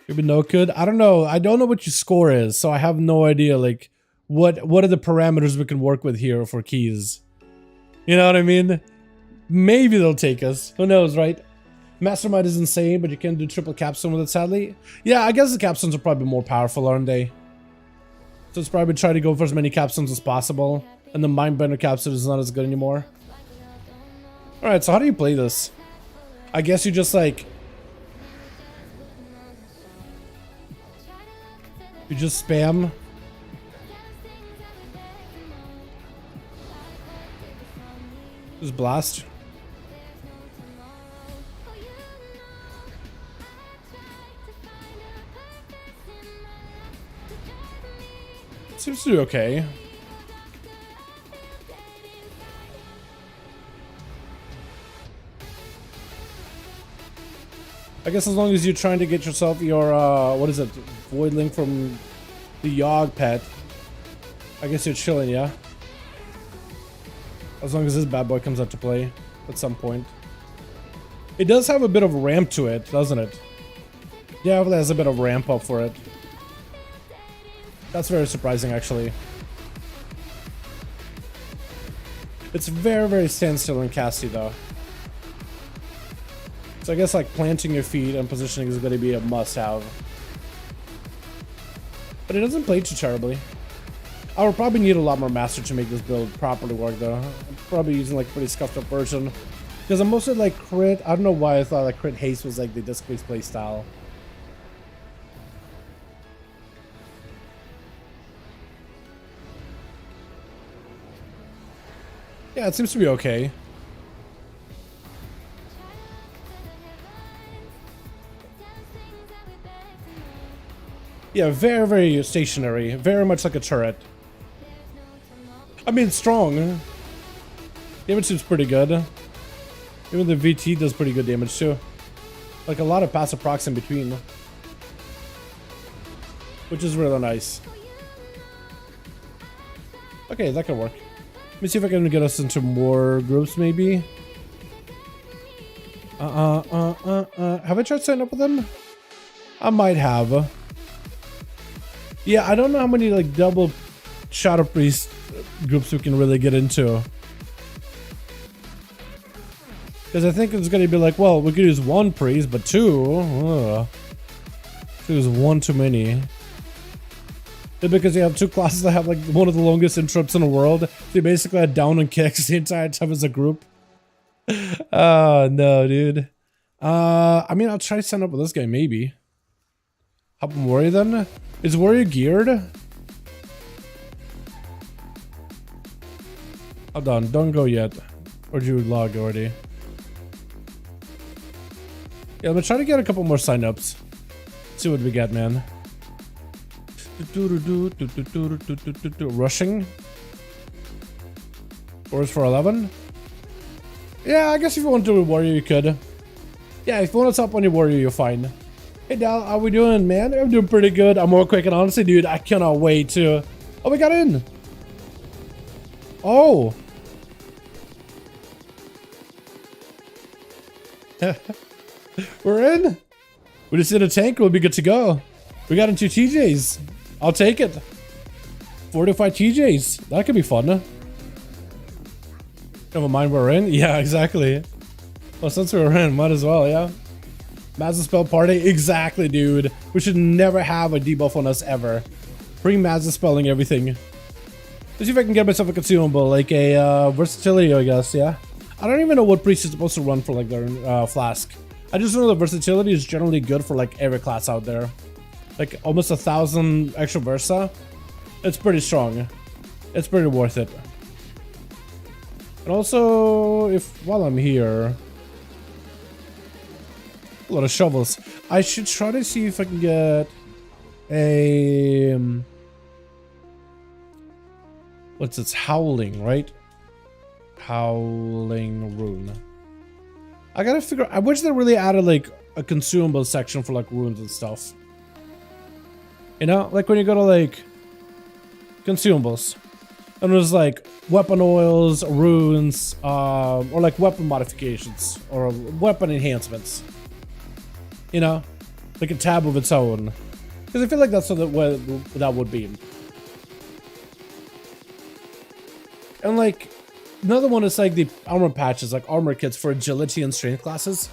Maybe no good. I don't know. I don't know what your score is, so I have no idea like what are the parameters we can work with here for keys. You know what I mean? Maybe they'll take us. Who knows, right? Mastermind is insane, but you can't do triple capstone with it, sadly. Yeah, I guess the capstones are probably more powerful, aren't they? So it's probably try to go for as many capstones as possible. And the Mindbender capstone is not as good anymore. Alright, so how do you play this? I guess you just like... You just spam. Just blast. Seems to be okay. I guess as long as you're trying to get yourself your, what is it? Voidling from the Yogg pet. I guess you're chilling, yeah? As long as this bad boy comes out to play at some point. It does have a bit of a ramp to it, doesn't it? Yeah, it has a bit of ramp up for it. That's very surprising, actually. It's very, very standstill and casty, though. So I guess, like, planting your feet and positioning is going to be a must-have. But it doesn't play too terribly. I would probably need a lot more master to make this build properly work, though. I'm probably using, like, a pretty scuffed-up version. Because I'm mostly, like, crit... I don't know why I thought, like, crit haste was, like, the disc-based playstyle. Yeah, it seems to be okay. Yeah, very, very stationary. Very much like a turret. I mean, strong. Damage seems pretty good. Even the VT does pretty good damage too. Like a lot of passive procs in between. Which is really nice. Okay, that can work. Let me see if I can get us into more groups, maybe. Have I tried signing up with them? I might have. Yeah, I don't know how many like double Shadow Priest groups we can really get into. Because I think it's going to be like, well, we could use one priest, but two. Two is one too many. Because you have two classes that have like one of the longest interrupts in the world. So you basically had down and kicks the entire time as a group. Oh no, dude. I mean, I'll try to sign up with this guy, maybe. Hop on Warrior then? Is Warrior geared? Hold on, don't go yet. Or did you log already? Yeah, I'm gonna try to get a couple more signups. See what we get, man. Rushing. Wars for 11. Yeah, I guess if you want to do a warrior, you could. Yeah, if you want to top on your warrior, you're fine. Hey, Dal, how we doing, man? I'm doing pretty good. I'm more quick, and honestly, dude, I cannot wait to. Oh, we got in. Oh. We're in. We just hit a tank. We'll be good to go. We got into TJs. I'll take it. 45 TJs. That could be fun. Never mind, we're in. Yeah, exactly. Well, since we're in, might as well, yeah. Mazza spell party. Exactly, dude. We should never have a debuff on us ever. Free Mazza spelling everything. Let's see if I can get myself a consumable, like a versatility, I guess, yeah. I don't even know what priest is supposed to run for like their flask. I just know the versatility is generally good for like every class out there. Like almost 1,000 extra versa. It's pretty strong. It's pretty worth it. And also, while I'm here, a lot of shovels. I should try to see if I can get a what's its howling, right? Howling rune. I gotta figure. I wish they really added like a consumable section for like runes and stuff. You know, like when you go to like consumables, and there's like weapon oils, runes, or like weapon modifications or weapon enhancements. You know, like a tab of its own. Because I feel like that's what that would be. And like another one is like the armor patches, like armor kits for agility and strength classes.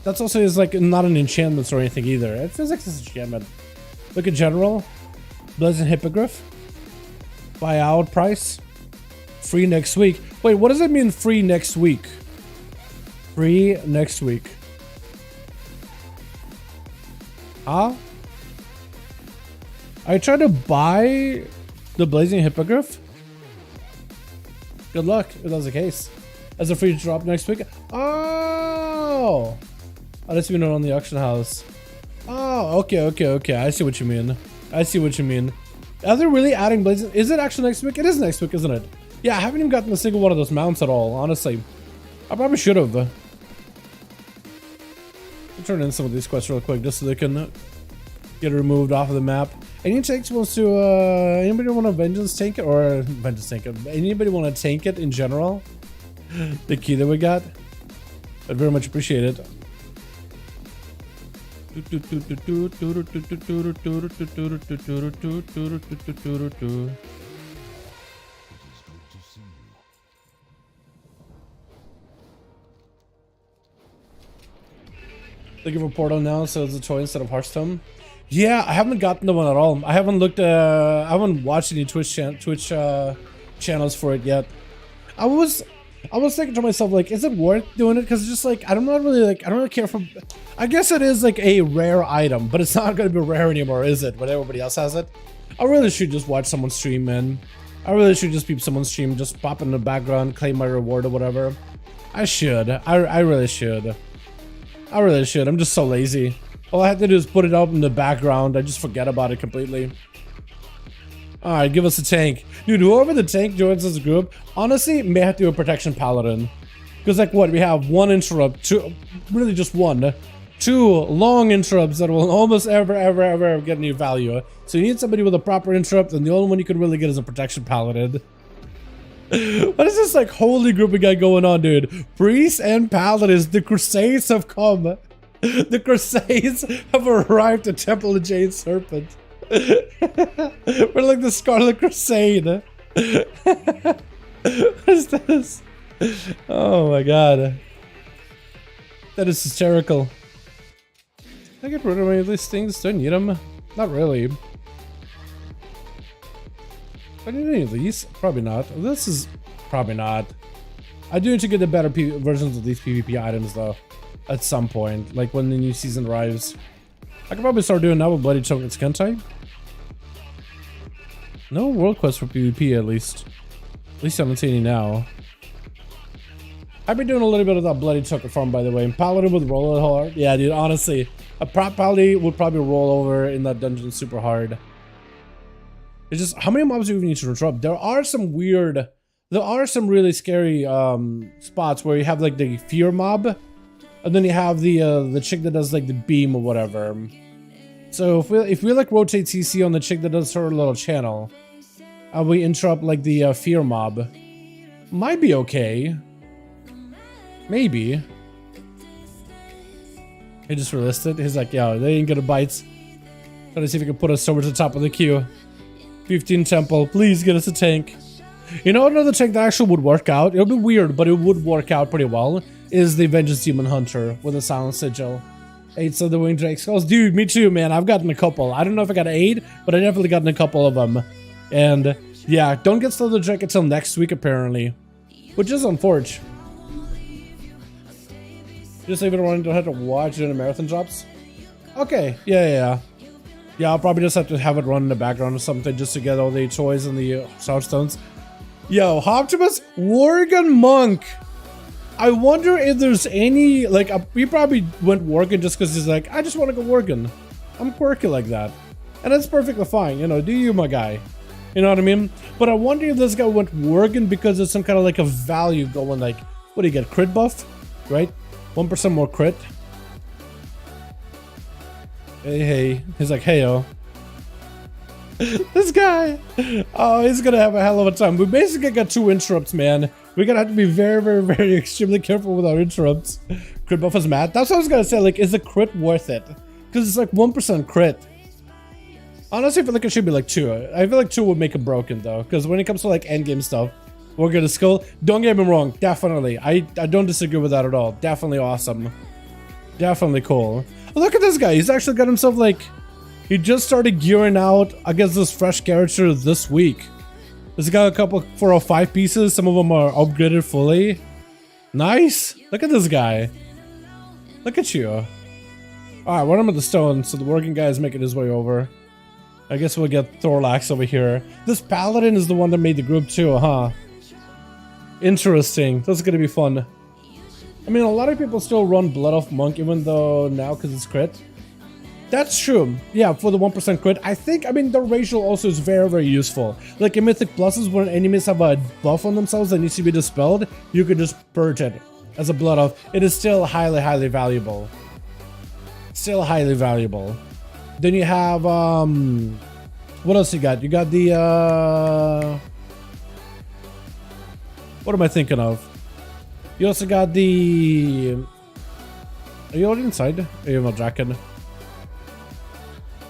That's also is like not an enchantment or anything either. It feels like it's an enchantment. Look at general, Blazing Hippogriff, buy out price, free next week. Wait, what does it mean free next week? Free next week. Huh? I tried to buy the Blazing Hippogriff. Good luck if that's the case. As a free drop next week. Oh! I just mean it on the auction house. Oh, okay. I see what you mean. Are they really adding blazing? Is it actually next week? It is next week, isn't it? Yeah, I haven't even gotten a single one of those mounts at all, honestly. I probably should have. I'll turn in some of these quests real quick just so they can get removed off of the map. Any tanks wants to, anybody want to vengeance tank it? Or vengeance tank it? Anybody want to tank it in general? The key that we got? I'd very much appreciate it. Looking for Portal now, so it's a toy instead of Hearthstone. Yeah, I haven't gotten the one at all. I haven't looked. I haven't watched any Twitch channels for it yet. I was thinking to myself, like, is it worth doing it? Because it's just like I don't really care for. I guess it is like a rare item, but it's not going to be rare anymore, is it? When everybody else has it. I really should just watch someone stream, man. I really should just peep someone stream, just pop in the background, claim my reward or whatever. I should. I really should. I really should. I'm just so lazy. All I have to do is put it up in the background. I just forget about it completely. Alright, give us a tank. Dude, whoever the tank joins this group, honestly, may have to do a protection paladin. Because like what? We have one interrupt, really just one. Two long interrupts that will almost ever get any value. So you need somebody with a proper interrupt, and the only one you can really get is a protection paladin. What is this like holy group we got going on, dude? Priests and paladins, the crusades have come. The crusades have arrived at Temple of Jade Serpent. We're like the Scarlet Crusade. What is this? Oh my god. That is hysterical. Can I get rid of any of these things? Do I need them? Not really. Do I need any of these? Probably not. This is probably not. I do need to get the better versions of these PvP items though. At some point. Like when the new season arrives. I could probably start doing that with Bloody Tokens, can't I? No world quest for PvP at least. At least I haven't seen any now. I've been doing a little bit of that Bloody Token farm, by the way. And Paladin would roll it hard. Yeah, dude, honestly. A Paladin would probably roll over in that dungeon super hard. It's just, how many mobs do we need to interrupt? There are some weird... There are some really scary spots where you have like the fear mob. And then you have the chick that does like the beam or whatever. So if we like rotate CC on the chick that does her little channel, we interrupt like the fear mob. Might be okay. Maybe. He just released it. He's like, yo, they ain't gonna bite. Trying to see if we can put us over to the top of the queue. 15 temple, please get us a tank. You know another tank that actually would work out? It'll be weird, but it would work out pretty well. Is the Vengeance Demon Hunter with a Silent Sigil. 8 of the Winged Drake Skulls. Dude, me too, man. I've gotten a couple. I don't know if I got 8, but I definitely gotten a couple of them. And yeah, don't get Slither Drake until next week, apparently. Which is unfortunate. Just leave it around, don't have to watch it in the marathon drops. Okay, yeah. Yeah, I'll probably just have to have it run in the background or something just to get all the toys and the Starstones. Yo, Optimus Worgen Monk. I wonder if there's any, like, he probably went Worgen just because he's like, I just want to go Worgen. I'm quirky like that. And that's perfectly fine, you know, do you, my guy? You know what I mean? But I wonder if this guy went Worgen because there's some kind of like a value going, like, what do you get, crit buff? Right? 1% more crit. Hey. He's like, hey-o. This guy. Oh, he's gonna have a hell of a time. We basically got 2 interrupts, man. We're gonna have to be very extremely careful with our interrupts. Crit buff is mad. That's what I was gonna say. Like, is the crit worth it? Because it's like 1% crit. Honestly, I feel like it should be like 2. I feel like 2 would make it broken, though. Because when it comes to like endgame stuff, we're gonna skill. Don't get me wrong, definitely. I don't disagree with that at all. Definitely awesome. Definitely cool. Oh, look at this guy. He's actually got himself like... He just started gearing out against this fresh character this week. He's got a couple 405 pieces. Some of them are upgraded fully. Nice. Look at this guy. Look at you. Alright, run him with the stone. So the working guy is making his way over. I guess we'll get Thorlax over here. This Paladin is the one that made the group too, huh? Interesting. That's gonna be fun. I mean, a lot of people still run Blood Elf Monk, even though now because it's crit. That's true. Yeah, for the 1% crit. I think, I mean, the ratio also is very useful. Like in Mythic Pluses, when enemies have a buff on themselves that needs to be dispelled, you could just purge it as a Blood Elf. It is still highly valuable. Still highly valuable. Then you have, what else you got? You got the, what am I thinking of? You also got the... Are you already inside? Are you not Draken?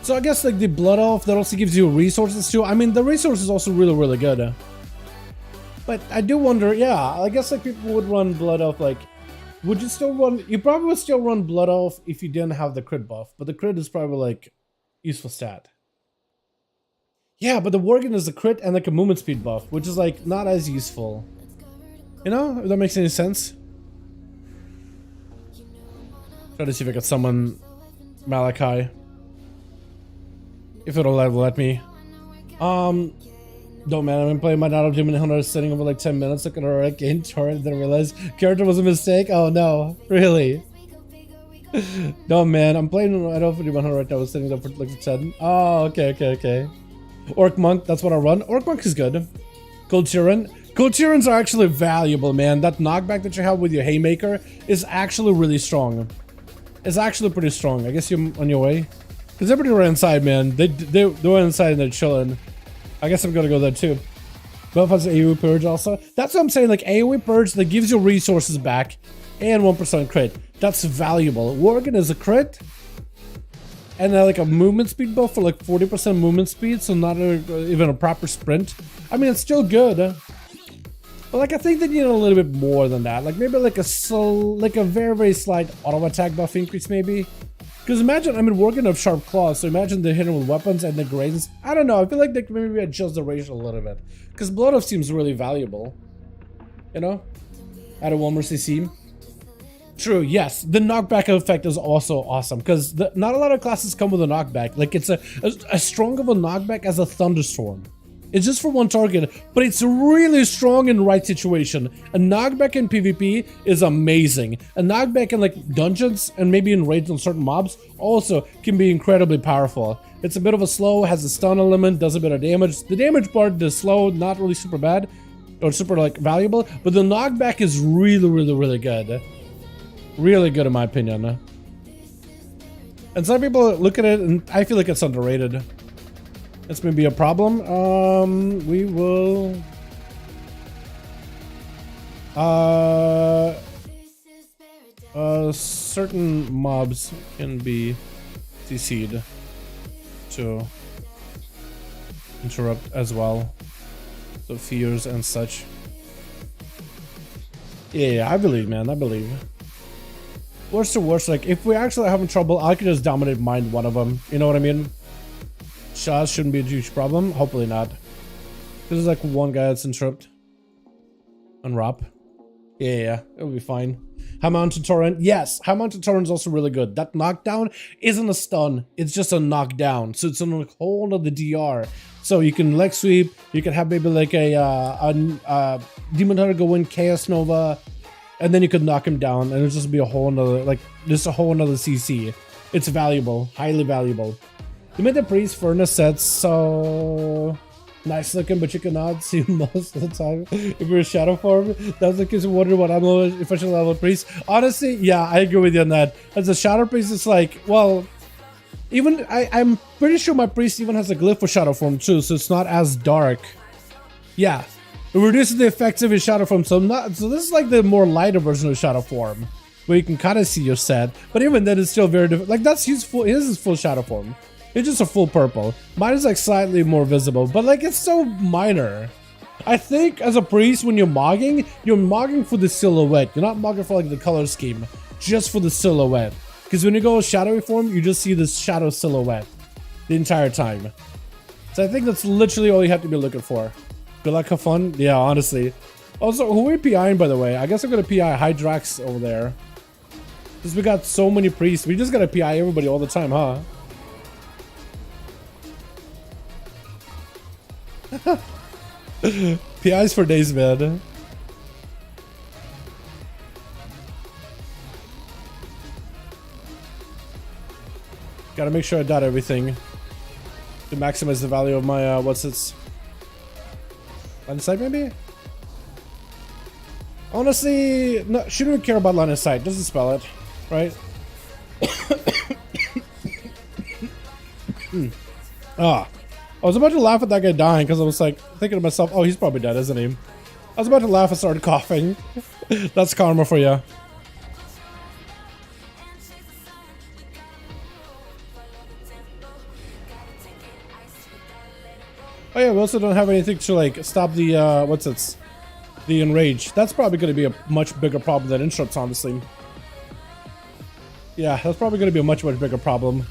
So I guess like the Blood Elf, that also gives you resources too. I mean, the resource is also really good. But I do wonder, yeah, I guess like people would run Blood Elf, like... Would you still run... You probably would still run Blood Elf if you didn't have the crit buff. But the crit is probably like... Useful stat. Yeah, but the Worgen is the crit and like a movement speed buff, which is like not as useful. You know, if that makes any sense. Try to see if I can summon Malachi. If it'll let me. No man, I've been playing my Naruto Demon Hunter sitting over like 10 minutes looking at her game turret, then realized character was a mistake. Oh no, really? No man, I'm playing Naruto Demon Hunter right now. I was sitting there for like 10. Oh, okay. Orc Monk, that's what I run. Orc Monk is good. Gold Tyran. Gold Tyrans are actually valuable, man. That knockback that you have with your Haymaker is actually really strong. It's actually pretty strong. I guess you're on your way. Because everybody ran inside, man. They went inside and they're chilling. I guess I'm gonna go there too. Buff has AoE Purge also. That's what I'm saying, like AoE Purge that gives you resources back and 1% crit. That's valuable. Worgen is a crit. and like a movement speed buff for like 40% movement speed, so not even a proper sprint. I mean, it's still good, but like I think they need a little bit more than that. Like maybe like a very, very slight auto attack buff increase maybe. Because imagine, I mean, we're gonna have sharp claws, so imagine they're hitting with weapons and the grades. I don't know, I feel like they can maybe adjust the ratio a little bit. Because blood off seems really valuable. You know? Add a 1 more CC. True, yes. The knockback effect is also awesome. Because not a lot of classes come with a knockback. Like, it's a strong of a knockback as a thunderstorm. It's just for one target, but it's really strong in the right situation. A knockback in PvP is amazing. A knockback in like dungeons and maybe in raids on certain mobs also can be incredibly powerful. It's a bit of a slow, has a stun element, does a bit of damage. The damage part, the slow, not really super bad or super like valuable, but the knockback is really, really, really good. Really good in my opinion. And some people look at it and I feel like it's underrated. That's maybe a problem. We will... certain mobs can be CC'd to interrupt as well. So fears and such. Yeah, I believe, man, I believe. Worst to worst, like, if we're actually having trouble, I could just dominate mind one of them. You know what I mean? Shots shouldn't be a huge problem. Hopefully not. There's like one guy that's interrupt. Unwrap. Yeah, it'll be fine. High Mountain Torrent. Yes, High Mountain Torrent is also really good. That knockdown isn't a stun. It's just a knockdown. So it's on a whole other DR. So you can leg sweep. You can have maybe like a Demon Hunter go in Chaos Nova. And then you could knock him down. And it'll just be a whole nother, like, just a whole nother CC. It's valuable. Highly valuable. You made the priest furnace sets so nice looking, but you cannot see most of the time if you're a shadow form. That's the case of wondering what I'm official level priest. Honestly, yeah, I agree with you on that. As a shadow priest, it's like, well, even I'm pretty sure my priest even has a glyph for shadow form too, so it's not as dark. Yeah, it reduces the effects of his shadow form, so this is like the more lighter version of shadow form, where you can kind of see your set, but even then it's still very different. Like that's his full shadow form. It's just a full purple. Mine is like slightly more visible, but like it's so minor. I think as a priest, when you're mogging for the silhouette. You're not mogging for like the color scheme, just for the silhouette. Because when you go shadowy form, you just see this shadow silhouette the entire time. So I think that's literally all you have to be looking for. Good luck, have fun. Yeah, honestly. Also, who are we PIing, by the way? I guess I'm gonna PI Hydrax over there. Because we got so many priests. We just gotta PI everybody all the time, huh? PIs for days, man. Gotta make sure I dot everything to maximize the value of my what's its line of sight, maybe? Honestly, no, shouldn't we care about line of sight? Just spell it, right? Ah. I was about to laugh at that guy dying because I was like thinking to myself, oh, he's probably dead, isn't he? I was about to laugh and started coughing. That's karma for you. Oh yeah, we also don't have anything to like stop the the enrage. That's probably going to be a much bigger problem than interrupts, honestly. Yeah, that's probably going to be a much bigger problem.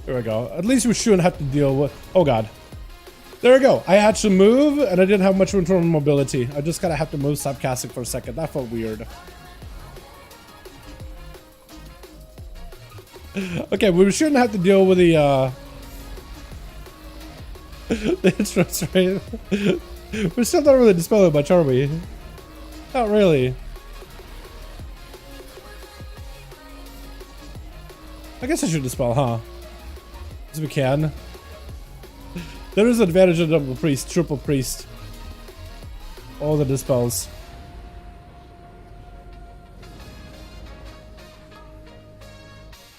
There we go. At least we shouldn't have to deal with... Oh god. There we go. I had to move and I didn't have much room for mobility. I just gotta have to move, stop casting for a second. That felt weird. Okay, we shouldn't have to deal with the the interrupts, right? We're still not really dispelling much, are we? Not really. I guess I should dispel, huh? As we can. There is an advantage of double priest, triple priest. All the dispels.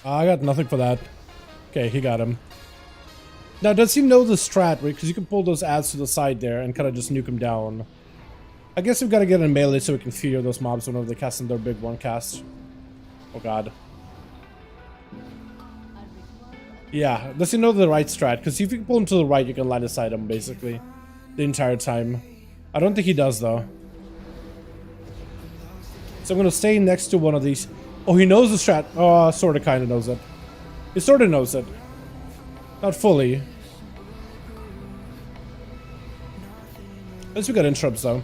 I got nothing for that. Okay, he got him. Now, does he know the strat, right? Because you can pull those adds to the side there and kind of just nuke him down. I guess we've got to get in melee so we can fear those mobs whenever they cast in their big one cast. Oh god. Yeah, does he know the right strat? Because if you pull him to the right, you can line aside him basically the entire time. I don't think he does though. So I'm gonna stay next to one of these. Oh, he knows the strat. Oh, sort of, kind of knows it. He sort of knows it. Not fully. At least we got interrupts though.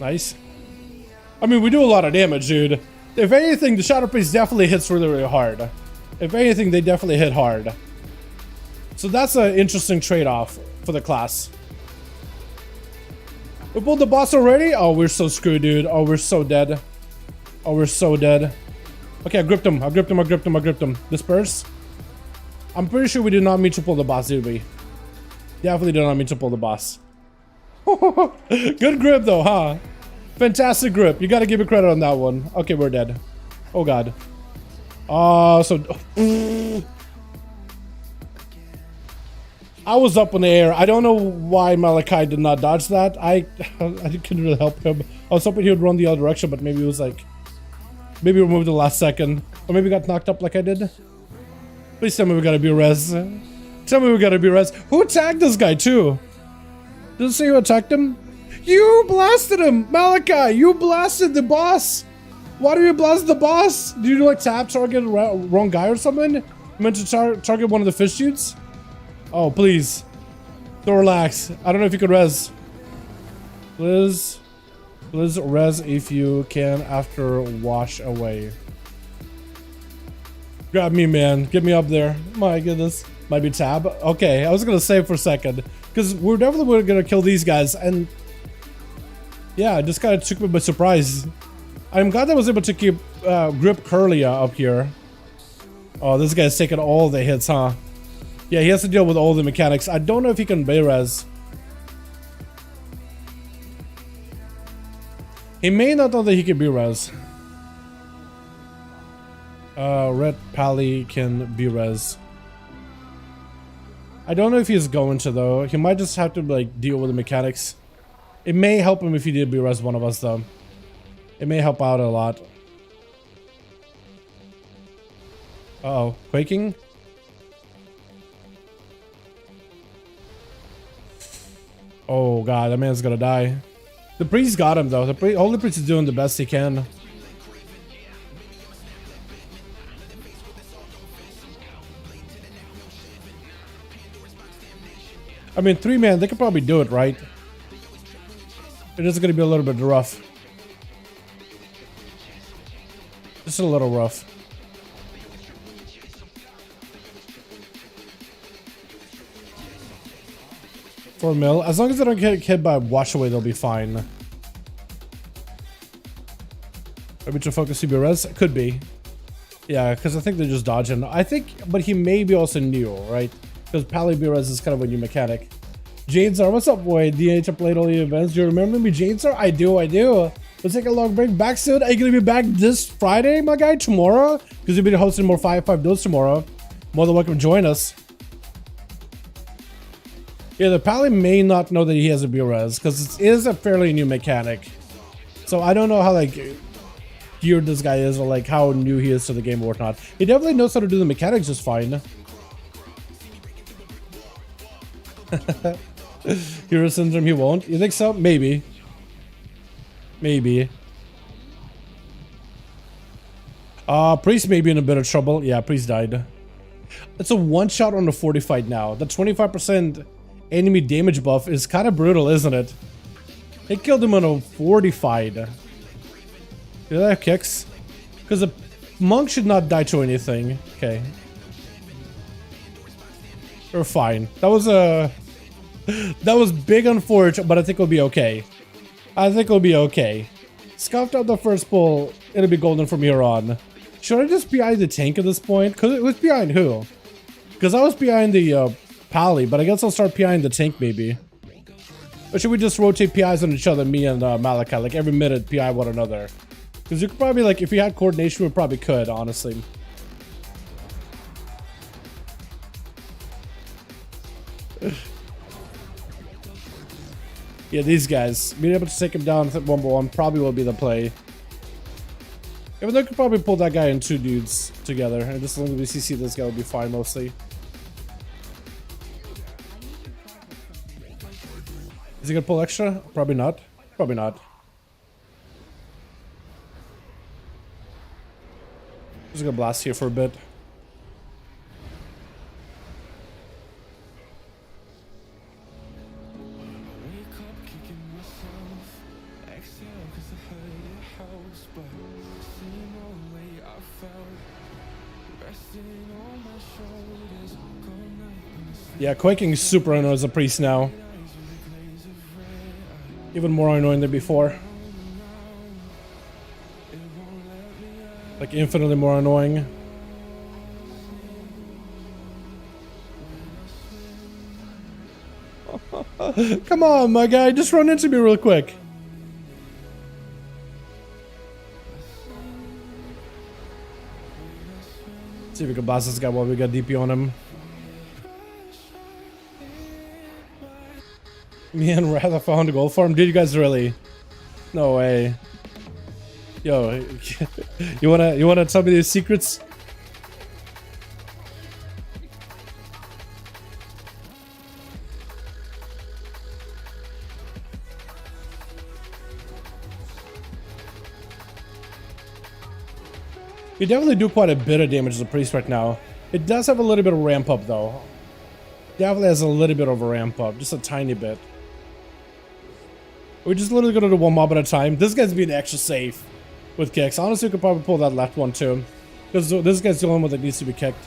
Nice. I mean, we do a lot of damage, dude. If anything, the Shadow Priest definitely hits really, really hard. If anything, they definitely hit hard. So that's an interesting trade-off for the class. We pulled the boss already? Oh, we're so screwed, dude. Oh, we're so dead. Oh, we're so dead. Okay, I gripped him. I gripped him. I gripped him. I gripped him. Disperse. I'm pretty sure we did not mean to pull the boss, did we? Definitely did not mean to pull the boss. Good grip, though, huh? Fantastic grip. You gotta give me credit on that one. Okay, we're dead. Oh, God. I was up in the air. I don't know why Malachi did not dodge that. I couldn't really help him. I was hoping he would run the other direction, but maybe it was like... Maybe we moved the last second. Or maybe got knocked up like I did. Please tell me we gotta be res. Tell me we gotta be res. Who attacked this guy, too? Does it say who attacked him? You blasted him! Malachi, you blasted the boss! Why do you blast the boss? Did you like tap target wrong guy or something? You meant to target one of the fish shoots? Oh, please. Don't relax. I don't know if you could res. Please res if you can after wash away. Grab me, man. Get me up there. My goodness. Might be tab. Okay, I was gonna save for a second. Because we're definitely gonna kill these guys, and... Yeah, it just kind of took me by surprise. I'm glad I was able to keep grip Curlia up here. Oh, this guy's taking all the hits, huh? Yeah, he has to deal with all the mechanics. I don't know if he can Bay-Res. He may not know that he can B-Res. Red Pally can B-Res. I don't know if he's going to, though. He might just have to, like, deal with the mechanics. It may help him if he did B-Res one of us, though. It may help out a lot. Uh-oh. Quaking? Oh, God. That man's gonna die. The priest got him, though. The Holy Priest is doing the best he can. I mean, 3-man, they could probably do it, right? It is going to be a little bit rough. Just a little rough. 4 mil. As long as they don't get hit by wash away, they'll be fine. Maybe to focus CB res? Could be. Yeah, because I think they're just dodging. I think, but he may be also new, right? Because Pally B-Res is kind of a new mechanic. Janesar, what's up, boy? DH, I played all the events. Do you remember me, Janesar? I do. Let's take a long break. Back soon. Are you going to be back this Friday, my guy? Tomorrow? Because you'll be hosting more 5 duels tomorrow. More than welcome to join us. Yeah, the Pally may not know that he has a B-Res, because it is a fairly new mechanic. So I don't know how, like, geared this guy is, or, like, how new he is to the game or whatnot. He definitely knows how to do the mechanics just fine. Hero Syndrome, he won't? You think so? Maybe. Maybe. Priest may be in a bit of trouble. Yeah, Priest died. It's a one-shot on the 40 fight now. The 25% enemy damage buff is kind of brutal, isn't it? It killed him on a 40 fight. Did that have kicks? Because the monk should not die to anything. Okay. We're fine. That was a... That was big unfortunate, but I think it'll be okay. I think it'll be okay. Scuffed out the first pull. It'll be golden from here on. Should I just behind the tank at this point? Because it was behind who? Because I was behind the Pally, but I guess I'll start behind the tank maybe. Or should we just rotate PIs on each other, me and Malachi, like every minute PI one another? Because you could probably, like, if we had coordination, we probably could, honestly. Yeah, these guys. Being able to take him down 1-1 probably will be the play. Even though I could probably pull that guy and 2 dudes together. And just as long as we CC this guy will be fine mostly. Is he gonna pull extra? Probably not. Probably not. Just gonna blast here for a bit. Yeah, quaking is super annoying as a priest now. Even more annoying than before. Like infinitely more annoying. Come on, my guy, just run into me real quick. See if we can blast this guy while we got DP on him. Me and Rather found a gold farm. Did you guys really? No way. Yo, you wanna tell me these secrets? You definitely do quite a bit of damage as a priest right now. It does have a little bit of ramp up though. Definitely has a little bit of a ramp up, just a tiny bit. We're just literally gonna do 1 mob at a time. This guy's being extra safe with kicks. Honestly, we could probably pull that left one too. Because this guy's the only one that needs to be kicked.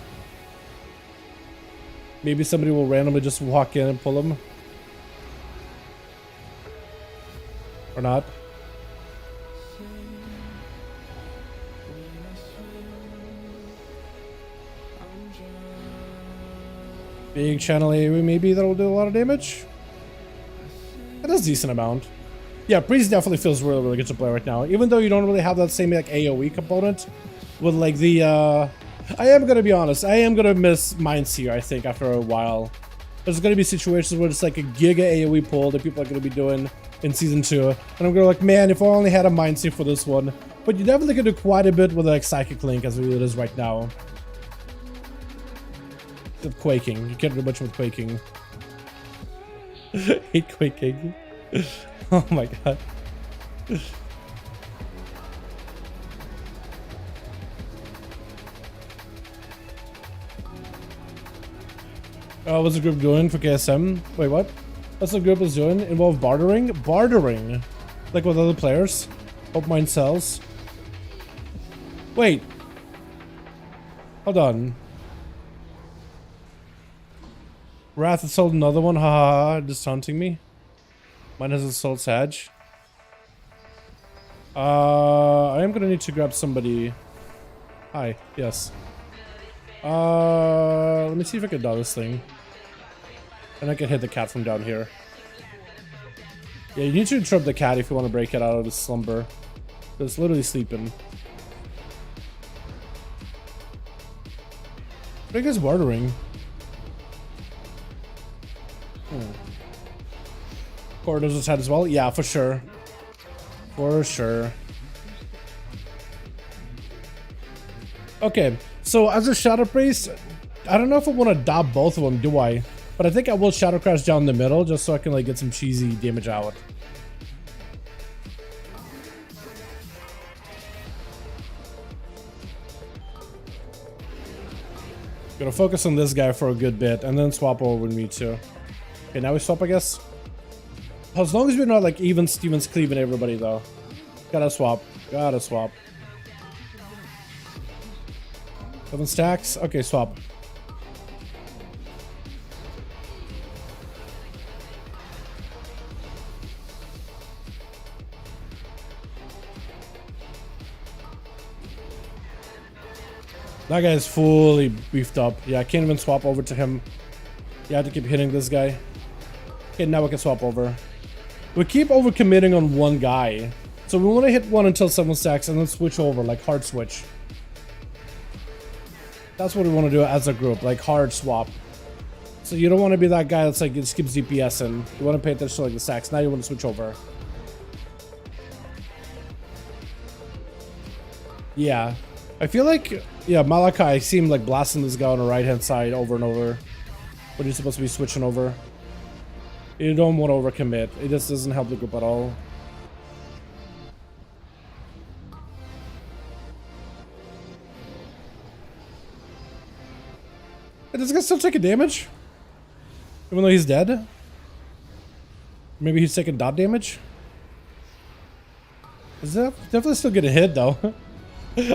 Maybe somebody will randomly just walk in and pull him. Or not. Big channel AoE, maybe that'll do a lot of damage. That does a decent amount. Yeah, Priest definitely feels really, really good to play right now. Even though you don't really have that same like AoE component with like the I am gonna be honest, I am gonna miss Mines here, I think, after a while. There's gonna be situations where it's like a giga AoE pull that people are gonna be doing in season 2. And I'm gonna like, man, if I only had a Mines here for this one. But you definitely can do quite a bit with like Psychic Link as it is right now. With quaking. You can't do much with quaking. Hate quaking. Oh my god. What's the group doing for KSM? Wait, what? What's the group is doing? Involve bartering? Bartering? Like with other players? Hope mine sells. Wait. Hold on. Wrath has sold another one? Haha, just taunting me. Mine hasn't sold Sag. I am gonna need to grab somebody. Hi, yes. Let me see if I can dodge this thing. And I can hit the cat from down here. Yeah, you need to interrupt the cat if you want to break it out of its slumber. It's literally sleeping. I think it's bartering. Corridors was had as well? Yeah, for sure. For sure. Okay, so as a Shadow Priest, I don't know if I want to dab both of them, do I? But I think I will Shadow Crash down the middle just so I can like get some cheesy damage out. Gonna focus on this guy for a good bit and then swap over with me too. Okay, now we swap, I guess. As long as we're not like even Stevens cleaving everybody though. Gotta swap. Gotta swap. 7 stacks? Okay, swap. That guy is fully beefed up. Yeah, I can't even swap over to him. You have to keep hitting this guy. Okay, now we can swap over. We keep overcommitting on one guy. So we want to hit one until 7 stacks and then switch over, like hard switch. That's what we want to do as a group, like hard swap. So you don't want to be that guy that's like, it skips DPS and you want to pay attention to like the stacks. Now you want to switch over. Yeah. I feel like, yeah, Malachi seemed like blasting this guy on the right-hand side over and over. But you're supposed to be switching over. You don't want to overcommit. It just doesn't help the group at all. Hey, does this guy still taking damage? Even though he's dead? Maybe he's taking dot damage? Is that definitely still getting hit though?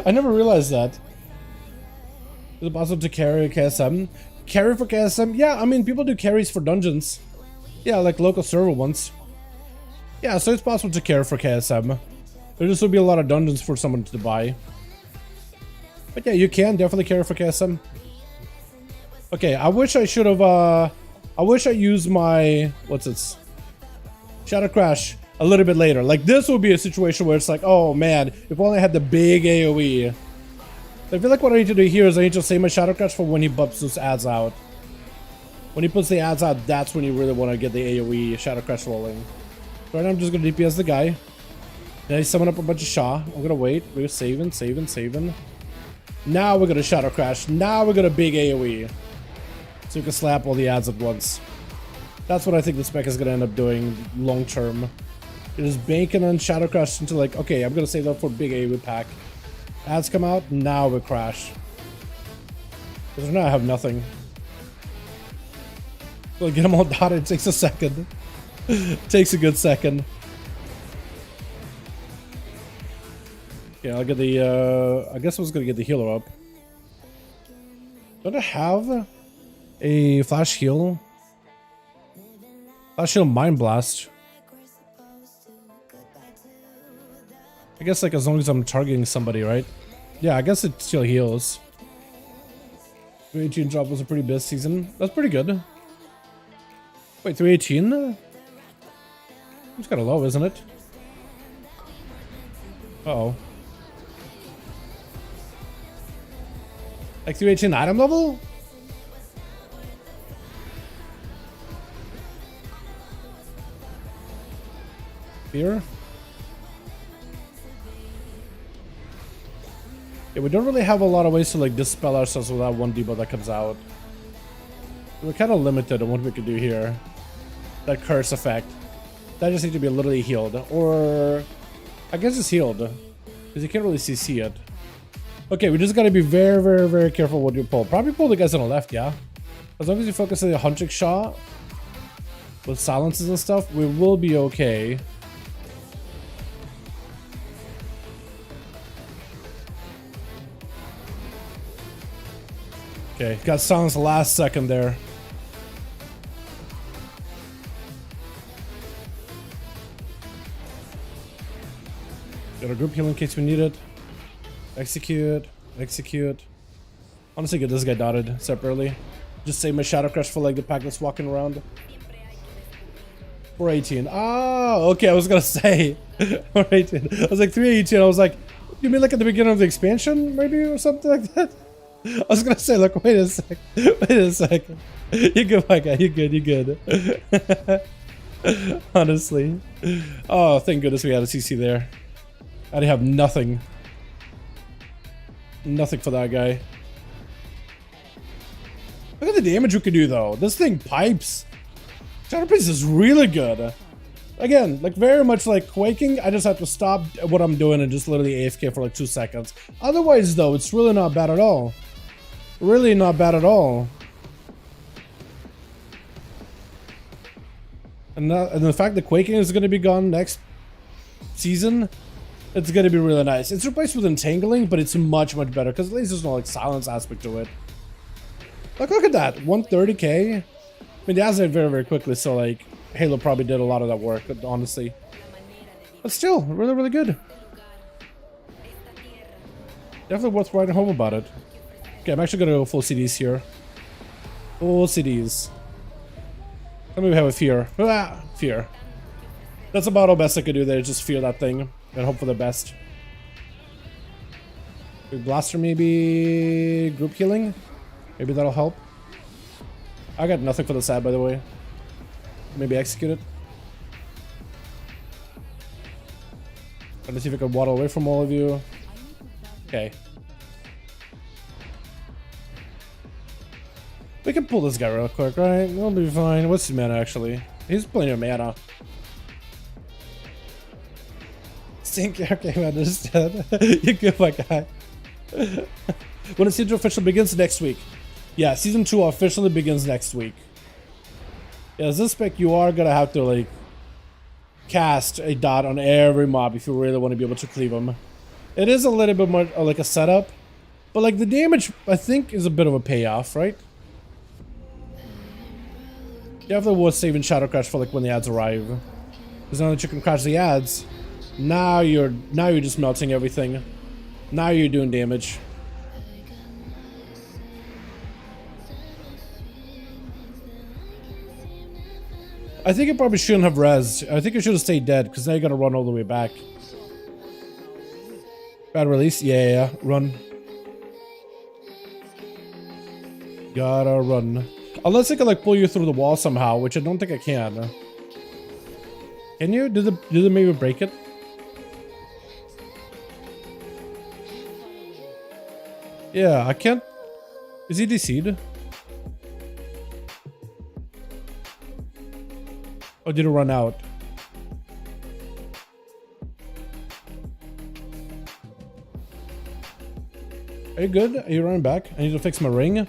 I never realized that. Is it possible to carry KSM? Carry for KSM? Yeah, I mean people do carries for dungeons. Yeah, like local server ones. Yeah, so it's possible to carry for KSM. There just would be a lot of dungeons for someone to buy. But yeah, you can definitely carry for KSM. Okay, I wish I should have I wish I used my what's this? Shadow Crash a little bit later. Like this would be a situation where it's like, oh man, if only I had the big AoE. I feel like what I need to do here is I need to save my Shadow Crash for when he bumps those ads out. When he puts the ads out, that's when you really want to get the AoE Shadow Crash rolling. Right now I'm just gonna DPS the guy. Then I summon up a bunch of Sha. I'm gonna wait. We're saving. Now we're gonna Shadow Crash. Now we're gonna big AoE. So you can slap all the ads at once. That's what I think the spec is gonna end up doing long term. You're just banking on Shadow Crash into like, okay, I'm gonna save that for big AoE pack. Ads come out, now we crash. Because now I have nothing. So get them all dotted, it takes a second. Takes a good second. Yeah, I'll get the I guess I was gonna get the healer up. Don't I have a flash heal? Flash heal Mind Blast. I guess like as long as I'm targeting somebody, right? Yeah, I guess it still heals. 318 drop was a pretty best season. That's pretty good. Wait, 318? It's kind of low, isn't it? Uh-oh. Like 318 item level? Fear? Yeah, we don't really have a lot of ways to like dispel ourselves with that one debuff that comes out. We're kind of limited on what we could do here. That curse effect. That just needs to be literally healed. Or I guess it's healed. Because you can't really CC it. Okay, we just gotta be very, very, very careful what you pull. Probably pull the guys on the left, yeah? As long as you focus on the hunting shot with silences and stuff, we will be okay. Okay, got silence the last second there. Got a group heal in case we need it. Execute. Honestly, get this guy dotted separately. Just save my Shadow Crush for like the pack that's walking around. 418. Oh, okay, I was gonna say. 418. I was like 318. I was like, you mean like at the beginning of the expansion, maybe, or something like that? I was gonna say, look, wait a sec. Wait a second. You're good, my guy. You're good. Honestly. Oh, thank goodness we had a CC there. I have nothing. Nothing for that guy. Look at the damage we can do, though. This thing pipes. Shadow Priest is really good. Again, like very much like Quaking, I just have to stop what I'm doing and just literally AFK for like 2 seconds. Otherwise, though, it's really not bad at all. Really not bad at all. And the fact that Quaking is going to be gone next season, it's going to be really nice. It's replaced with Entangling, but it's much, much better because at least there's no like silence aspect to it. Like, look at that, 130k. I mean, they added it very, very quickly, so like Halo probably did a lot of that work, honestly. But still, really, really good. Definitely worth writing home about it. Okay, I'm actually gonna go full CDs here. Full CDs. Let me have a fear. Ah, fear. That's about all best I could do there, just fear that thing and hope for the best. Big blaster, maybe group healing? Maybe that'll help. I got nothing for the side, by the way. Maybe execute it. Trying to see if I can waddle away from all of you. Okay. We can pull this guy real quick, right? We'll be fine. What's his mana, actually? He's plenty of mana. Stink. Okay, I understand. You're good, my guy. When the season officially begins next week. Yeah, season 2 officially begins next week. Yeah, as this spec, you are gonna have to, like, cast a dot on every mob if you really want to be able to cleave them. It is a little bit more like a setup, but like the damage, I think, is a bit of a payoff, right? Definitely worth saving Shadow Crash for like when the ads arrive, because now that you can crash the ads, now you're just melting everything. Now you're doing damage. I think it probably shouldn't have res. I think it should have stayed dead, because now you gotta run all the way back. Bad release? Yeah, run. Gotta run. Unless I can like pull you through the wall somehow, which I don't think I can. Can you? Did they maybe break it? Yeah, I can't. Is he DC'd? Or did it run out? Are you good? Are you running back? I need to fix my ring.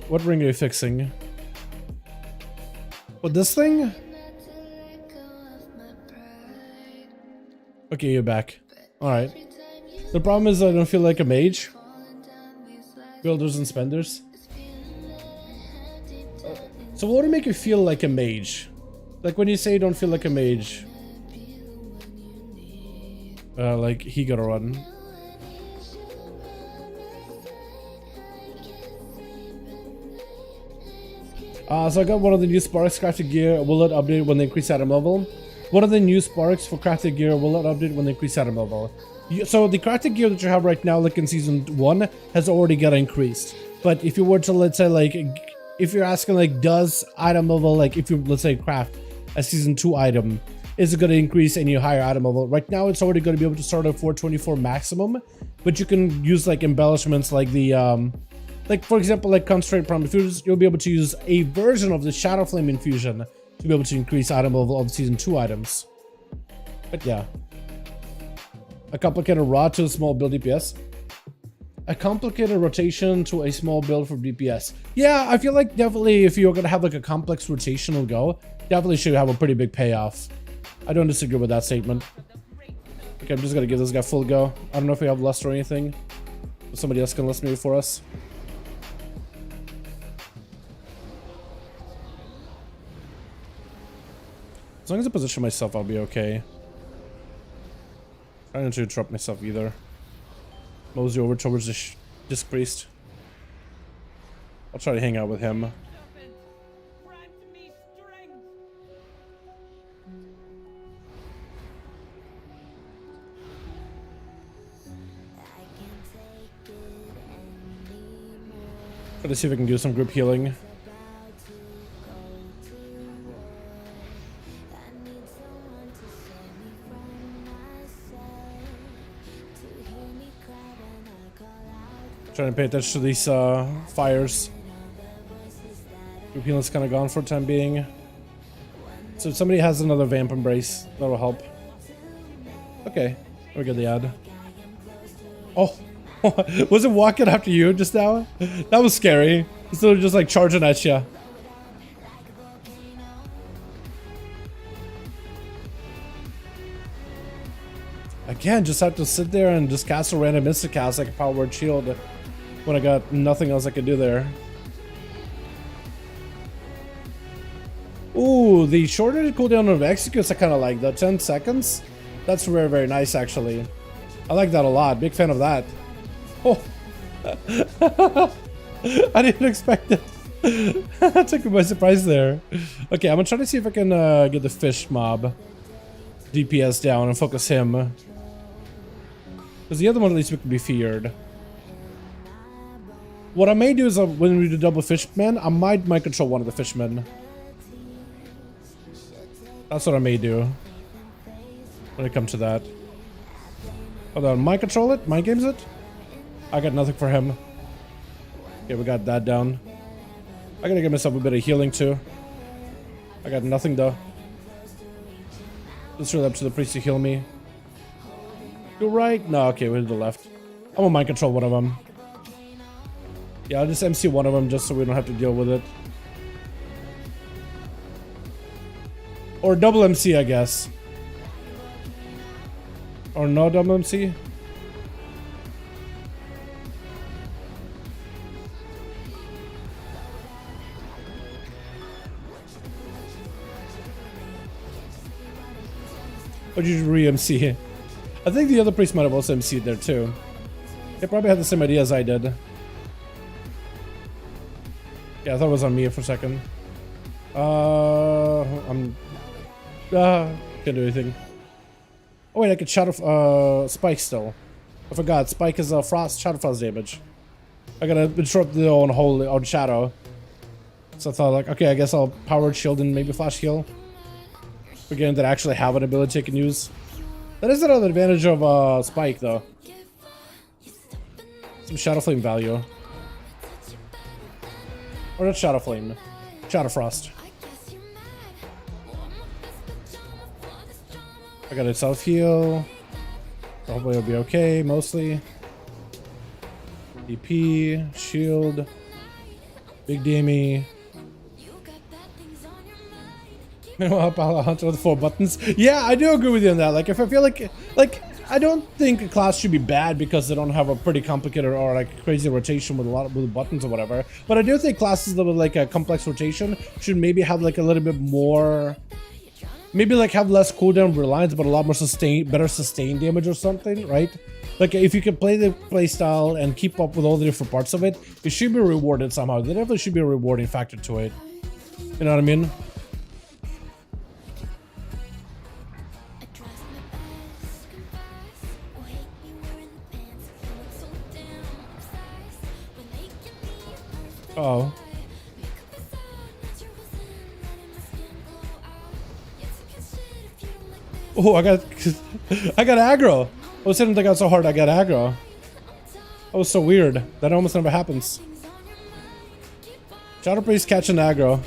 What ring are you fixing? What, this thing? Okay, you're back. Alright. The problem is I don't feel like a mage. Builders and spenders. So what would make you feel like a mage? Like when you say you don't feel like a mage. Like he gotta run. So I got one of the new sparks crafted gear. Will it update when they increase item level? One of the new sparks for crafted gear. Will it update when they increase item level? So the crafted gear that you have right now, like in season 1, has already got increased. But if you were to, let's say, like, if you're asking, like, does item level, like, if you, let's say, craft a season 2 item, is it going to increase any higher item level? Right now, it's already going to be able to start at 424 maximum, but you can use, like, embellishments like the, like, for example, like Concentrate Prime Infusers, you'll be able to use a version of the Shadow Flame Infusion to be able to increase item level of season 2 items. But yeah. A complicated rod to a small build DPS. A complicated rotation to a small build for DPS. Yeah, I feel like definitely if you're going to have like a complex rotational go, definitely should have a pretty big payoff. I don't disagree with that statement. Okay, I'm just going to give this guy full go. I don't know if we have lust or anything. Somebody else can list maybe for us. As long as I position myself, I'll be okay. Trying not to interrupt myself either. Mosey over towards this priest. I'll try to hang out with him. Try to see if I can do some group healing. Trying to pay attention to these fires. Group healing's kind of gone for the time being. So if somebody has another Vamp Embrace, that'll help. Okay, we get the ad. Oh, was it walking after you just now? That was scary. It's literally just like charging at you. Again, just have to sit there and just cast a random insta-cast like a Power Word Shield when I got nothing else I could do there. Ooh, the shorter cooldown of executes I kind of like. The 10 seconds? That's very, very nice, actually. I like that a lot. Big fan of that. Oh. I didn't expect it. That took me by surprise there. Okay, I'm gonna try to see if I can get the fish mob DPS down and focus him. Because the other one at least we can be feared. What I may do is when we do double fishmen, I might mind control one of the fishmen. That's what I may do when it comes to that. Hold on, mind control it? Mind games it? I got nothing for him. Okay, we got that down. I gotta give myself a bit of healing too. I got nothing though. Let's really up to the priest to heal me. Go right? No, okay, we'll do the left. I'm gonna mind control one of them. Yeah, I'll just MC one of them just so we don't have to deal with it. Or double MC, I guess. Or no double MC? Or did you re-MC? I think the other priest might have also MC'd there too. They probably had the same idea as I did. Yeah, I thought it was on me for a second. Can't do anything. Oh wait, I could shadow spike still. I forgot, spike is frost, shadow frost damage. I gotta interrupt the on shadow. So I thought like, okay, I guess I'll powered shield and maybe flash heal. Forgetting that I actually have an ability I can use. That is another advantage of spike though. Some shadow flame value. Or not shadow flame. Shadow frost. I got a self heal. Hopefully it'll be okay, mostly. DP, shield, big DME. Hunter with 4 buttons. Yeah, I do agree with you on that. Like, if I feel like I don't think a class should be bad because they don't have a pretty complicated or like crazy rotation with a lot of buttons or whatever. But I do think classes that with like a complex rotation should maybe have like a little bit more. Maybe like have less cooldown reliance, but a lot more better sustain damage or something, right? Like if you can play the playstyle and keep up with all the different parts of it, it should be rewarded somehow. There definitely should be a rewarding factor to it. You know what I mean? Oh. Oh, I got aggro. I was hitting the guy so hard I got aggro. That was so weird. That almost never happens. Shadow Priest catching aggro.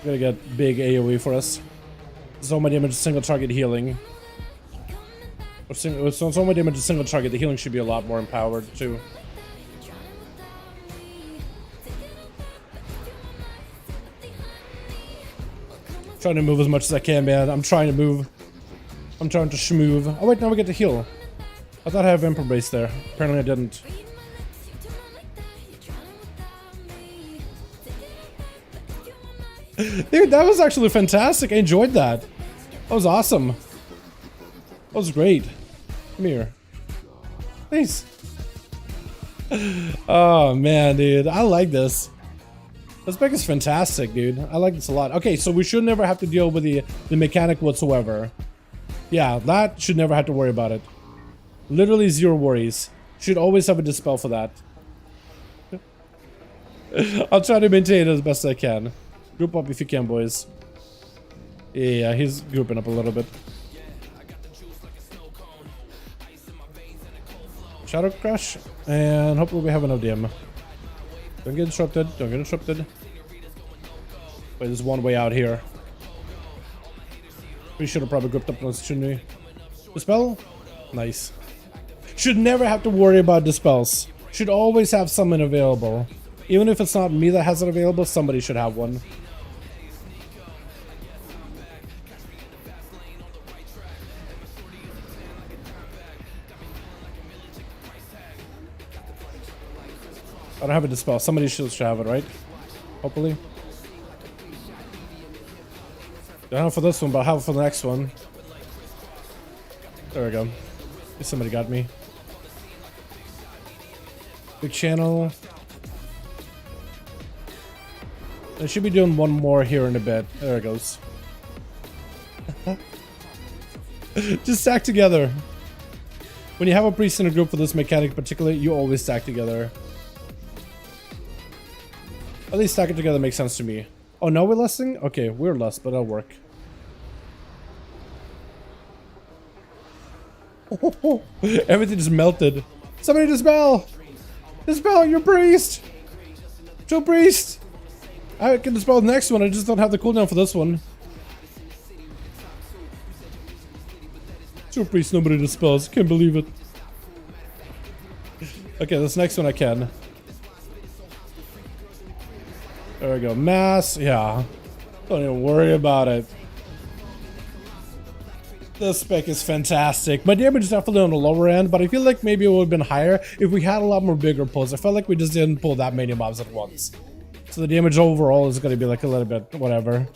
Gonna get big AoE for us. So much damage, single target healing. With so much damage, single target, the healing should be a lot more empowered too. Trying to move as much as I can, man. I'm trying to move. I'm trying to schmoove. Oh wait, now we get to heal. I thought I had Vampire Base there. Apparently I didn't. Dude, that was actually fantastic. I enjoyed that. That was awesome. That was great. Come here. Please. Oh man, dude. I like this. This spec is fantastic, dude. I like this a lot. Okay, so we should never have to deal with the mechanic whatsoever. Yeah, that should never have to worry about it. Literally 0 worries. Should always have a dispel for that. I'll try to maintain it as best I can. Group up if you can, boys. Yeah, he's grouping up a little bit. Shadow Crash, and hopefully we have enough DM. Don't get disrupted, don't get disrupted. Wait, there's one way out here. We should have probably grouped up on this, shouldn't we? Dispel? Nice. Should never have to worry about dispels. Should always have someone available. Even if it's not me that has it available, somebody should have one. I don't have a dispel. Somebody should have it, right? Hopefully. Don't have for this one, but I have it for the next one. There we go. Somebody got me. Big channel. I should be doing one more here in a bit. There it goes. Just stack together. When you have a priest in a group for this mechanic particularly, you always stack together. At least stacking together makes sense to me. Oh, no, we're lusting? Okay, we're lust, but that'll work. Oh, everything just melted. Somebody dispel! Dispel your priest! Joe priest! I can dispel the next one, I just don't have the cooldown for this one. Joe priest, nobody dispels. Can't believe it. Okay, this next one I can. There we go. Mass, yeah. Don't even worry about it. This spec is fantastic. My damage is definitely on the lower end, but I feel like maybe it would have been higher if we had a lot more bigger pulls. I felt like we just didn't pull that many mobs at once. So the damage overall is going to be like a little bit whatever.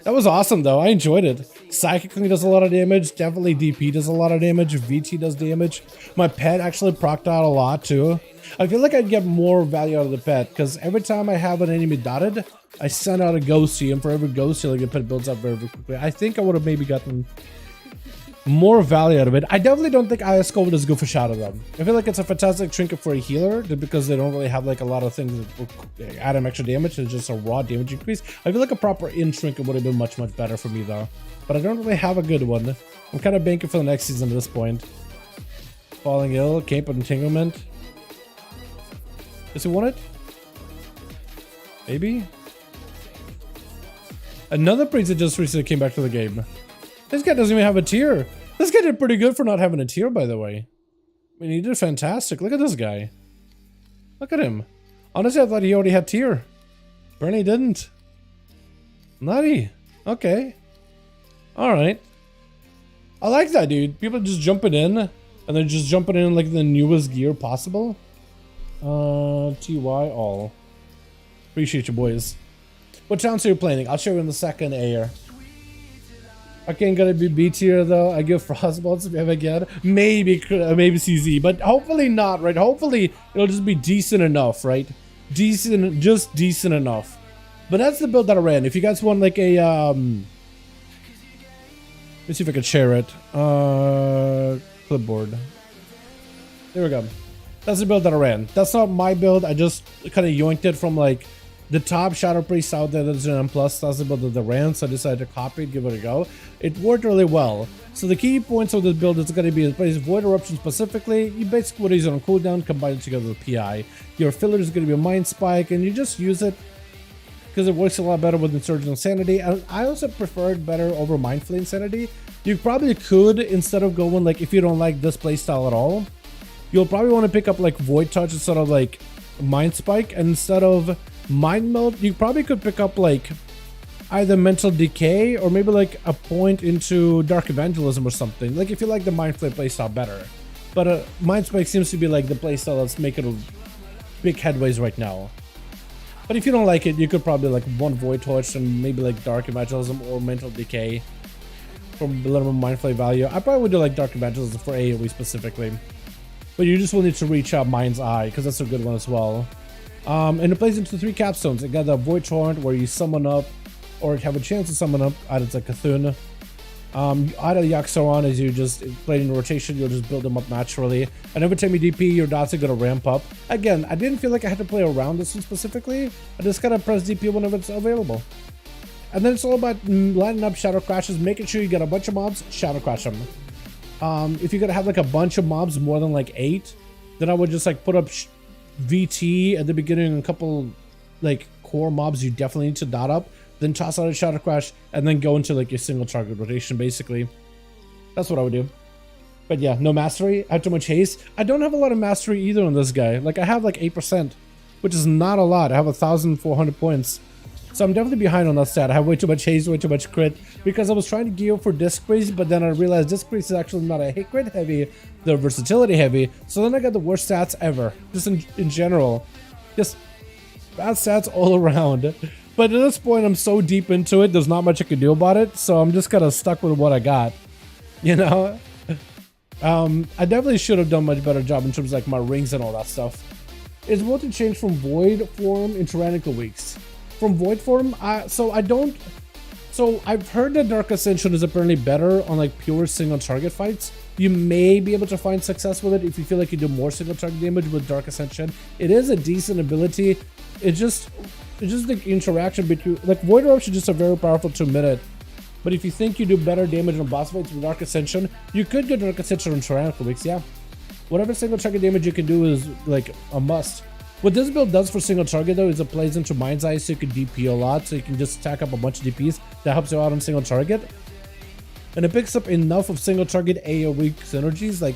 That was awesome though. I enjoyed it. Psychically does a lot of damage. Definitely DP does a lot of damage. VT does damage. My pet actually procced out a lot too. I feel like I'd get more value out of the pet because every time I have an enemy dotted, I send out a ghosty, and for every ghosty, like the pet builds up very, very quickly. I think I would have maybe gotten more value out of it. I definitely don't think IS Gold is good for Shadow Realm. I feel like it's a fantastic trinket for a healer because they don't really have like a lot of things that add them extra damage. It's just a raw damage increase. I feel like a proper in trinket would have been much, much better for me though. But I don't really have a good one. I'm kind of banking for the next season at this point. Falling Ill, Cape of Entanglement. Does he want it? Maybe? Another priest that just recently came back to the game. This guy doesn't even have a tier. This guy did pretty good for not having a tier, by the way. I mean, he did fantastic. Look at this guy. Look at him. Honestly, I thought he already had tier. Apparently he didn't. Nutty. Okay. Alright. I like that, dude. People just jumping in, and they're just jumping in like the newest gear possible. TY all. Appreciate you, boys. What towns are you playing? I'll show you in the second air. Okay, gonna be B tier though. I give Frostbolts if ever again. Maybe CZ, but hopefully not, right? Hopefully it'll just be decent enough, right? Decent, just decent enough. But that's the build that I ran. If you guys want like a let me see if I can share it. Clipboard. There we go. That's the build that I ran. That's not my build. I just kind of yoinked it from like the top Shadow Priest out there that's an M+. That's the build that I ran, so I decided to copy it, give it a go. It worked really well. So the key points of this build is going to be Void Eruption specifically. You basically want to use it on cooldown, combine it together with PI. Your filler is going to be a Mind Spike, and you just use it because it works a lot better with Insurgent Insanity. And I also prefer it better over Mindflay Insanity. You probably could, instead of going like, if you don't like this playstyle at all, you'll probably want to pick up like Void Touch instead of like Mind Spike, and instead of Mind Meld, you probably could pick up like either Mental Decay or maybe like a point into Dark Evangelism or something. Like if you like the Mindflay playstyle better. But Mind Spike seems to be like the playstyle that's making a big headways right now. But if you don't like it, you could probably like one Void Torch and maybe like Dark Evangelism or Mental Decay from a little bit Mindflay value. I probably would do like Dark Evangelism for AoE specifically. But you just will need to reach out Mind's Eye because that's a good one as well. And it plays into 3 capstones. It got the Void Torrent where you summon up or have a chance to summon up items like Cthulhu. Either Yaxaron as you just play in rotation, you'll just build them up naturally. And every time you DP, your dots are going to ramp up. Again, I didn't feel like I had to play around this one specifically. I just gotta press DP whenever it's available. And then it's all about lining up Shadow Crashes, making sure you get a bunch of mobs, Shadow Crash them. If you're gonna have like a bunch of mobs, more than like 8, then I would just like put up VT at the beginning, a couple like core mobs you definitely need to dot up, then toss out a Shadow Crash, and then go into like your single target rotation. Basically, that's what I would do. But yeah, no mastery. I have too much haste. I don't have a lot of mastery either on this guy. Like I have like 8%, which is not a lot. I have 1,400 points, so I'm definitely behind on that stat. I have way too much haste, way too much crit, because I was trying to gear for Disc Breeze, but then I realized Disc Breeze is actually not a hit crit heavy, they're versatility heavy. So then I got the worst stats ever, just in general. Just bad stats all around. But at this point, I'm so deep into it, there's not much I can do about it, so I'm just kind of stuck with what I got, you know? I definitely should have done a much better job in terms of like my rings and all that stuff. It's about to change from Void form in Tyrannical Weeks. From Void form, so So I've heard that Dark Ascension is apparently better on like pure single target fights. You may be able to find success with it if you feel like you do more single target damage with Dark Ascension. It is a decent ability. It's just the interaction between, like, Void Eruption is just a very powerful 2-minute. But if you think you do better damage on boss fights with Dark Ascension, you could get Dark Ascension on Tyrannical Weeks, yeah. Whatever single target damage you can do is like a must. What this build does for single target though is it plays into Mind's Eye, so you can DP a lot, so you can just stack up a bunch of DPs. That helps you out on single target. And it picks up enough of single target AoE synergies. Like,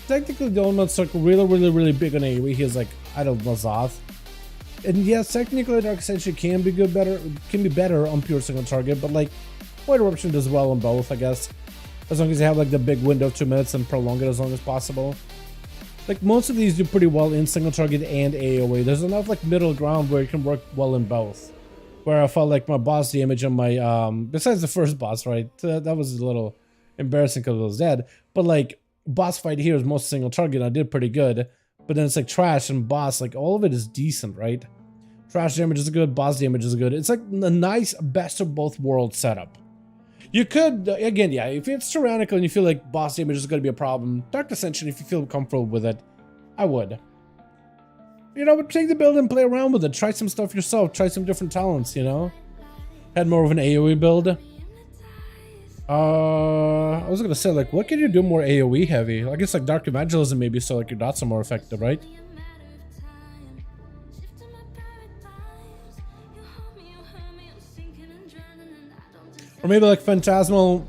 technically the only one's like really big on AoE here is like, I don't know, Zoth. And yes, technically Dark Ascension can be better on pure single target, but like Void Eruption does well on both, I guess. As long as you have like the big window of 2 minutes and prolong it as long as possible. Like, most of these do pretty well in single target and AoE. There's enough like middle ground where you can work well in both. Where I felt like my boss damage on my, besides the first boss, right? That was a little embarrassing because I was dead. But like, boss fight here is most single target. I did pretty good. But then it's like trash and boss, like all of it is decent, right? Trash damage is good, boss damage is good. It's like a nice best of both worlds setup. You could, again, yeah, if it's tyrannical and you feel like boss damage is going to be a problem, Dark Ascension, if you feel comfortable with it, I would. You know, but take the build and play around with it. Try some stuff yourself. Try some different talents, you know? Had more of an AoE build. I was going to say, like, what can you do more AoE heavy? I guess, like, Dark Evangelism maybe, so, like, your dots are more effective, right? Or maybe like Phantasmal,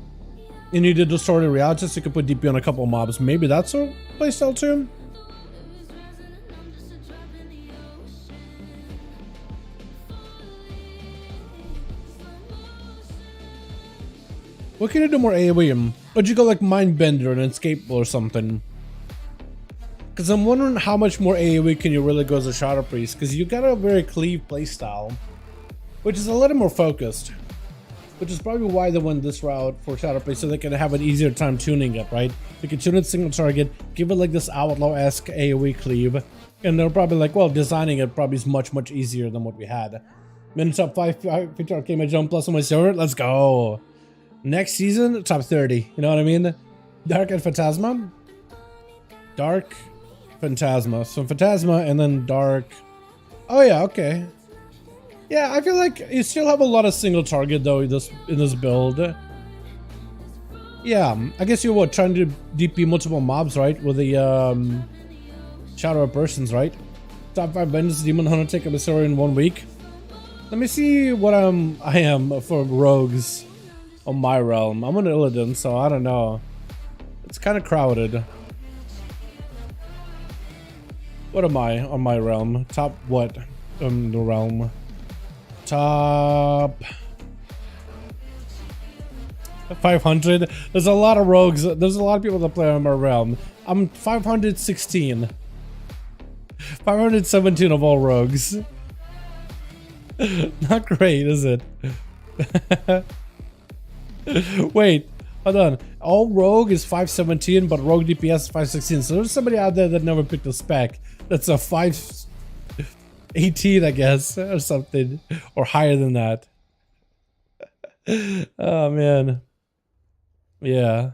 and you did Distorted Reality, so you could put DP on a couple of mobs. Maybe that's a playstyle too. What can you do more AoE? Would you go like Mindbender and Escape or something? Because I'm wondering how much more AoE can you really go as a Shadow Priest, because you got a very cleave playstyle, which is a little more focused. Which is probably why they went this route for Shadow Priest, so they can have an easier time tuning it, right? They can tune it single target, give it like this Outlaw-esque AoE cleave, and they're probably like, well, designing it probably is much easier than what we had. Minute top 5, 50 arcade jump plus on my server, let's go! Next season, top 30, you know what I mean? Dark and Phantasma? Dark, Phantasma. So Phantasma and then Dark. Oh yeah, okay. Yeah, I feel like you still have a lot of single target though in this build. Yeah, I guess you're trying to DP multiple mobs, right? With the Shadow of Persons, right? Top 5 Vengeance Demon Hunter take up a server in 1 week. Let me see what I am for rogues on my realm. I'm an Illidan, so I don't know. It's kind of crowded. What am I on my realm? Top what? The realm. Top 500. There's a lot of rogues. There's a lot of people that play on my realm. I'm 516. 517 of all rogues. Not great, is it? Wait, hold on. All rogue is 517, but rogue DPS is 516. So there's somebody out there that never picked a spec. That's a 518, I guess, or something, or higher than that. Oh man, yeah.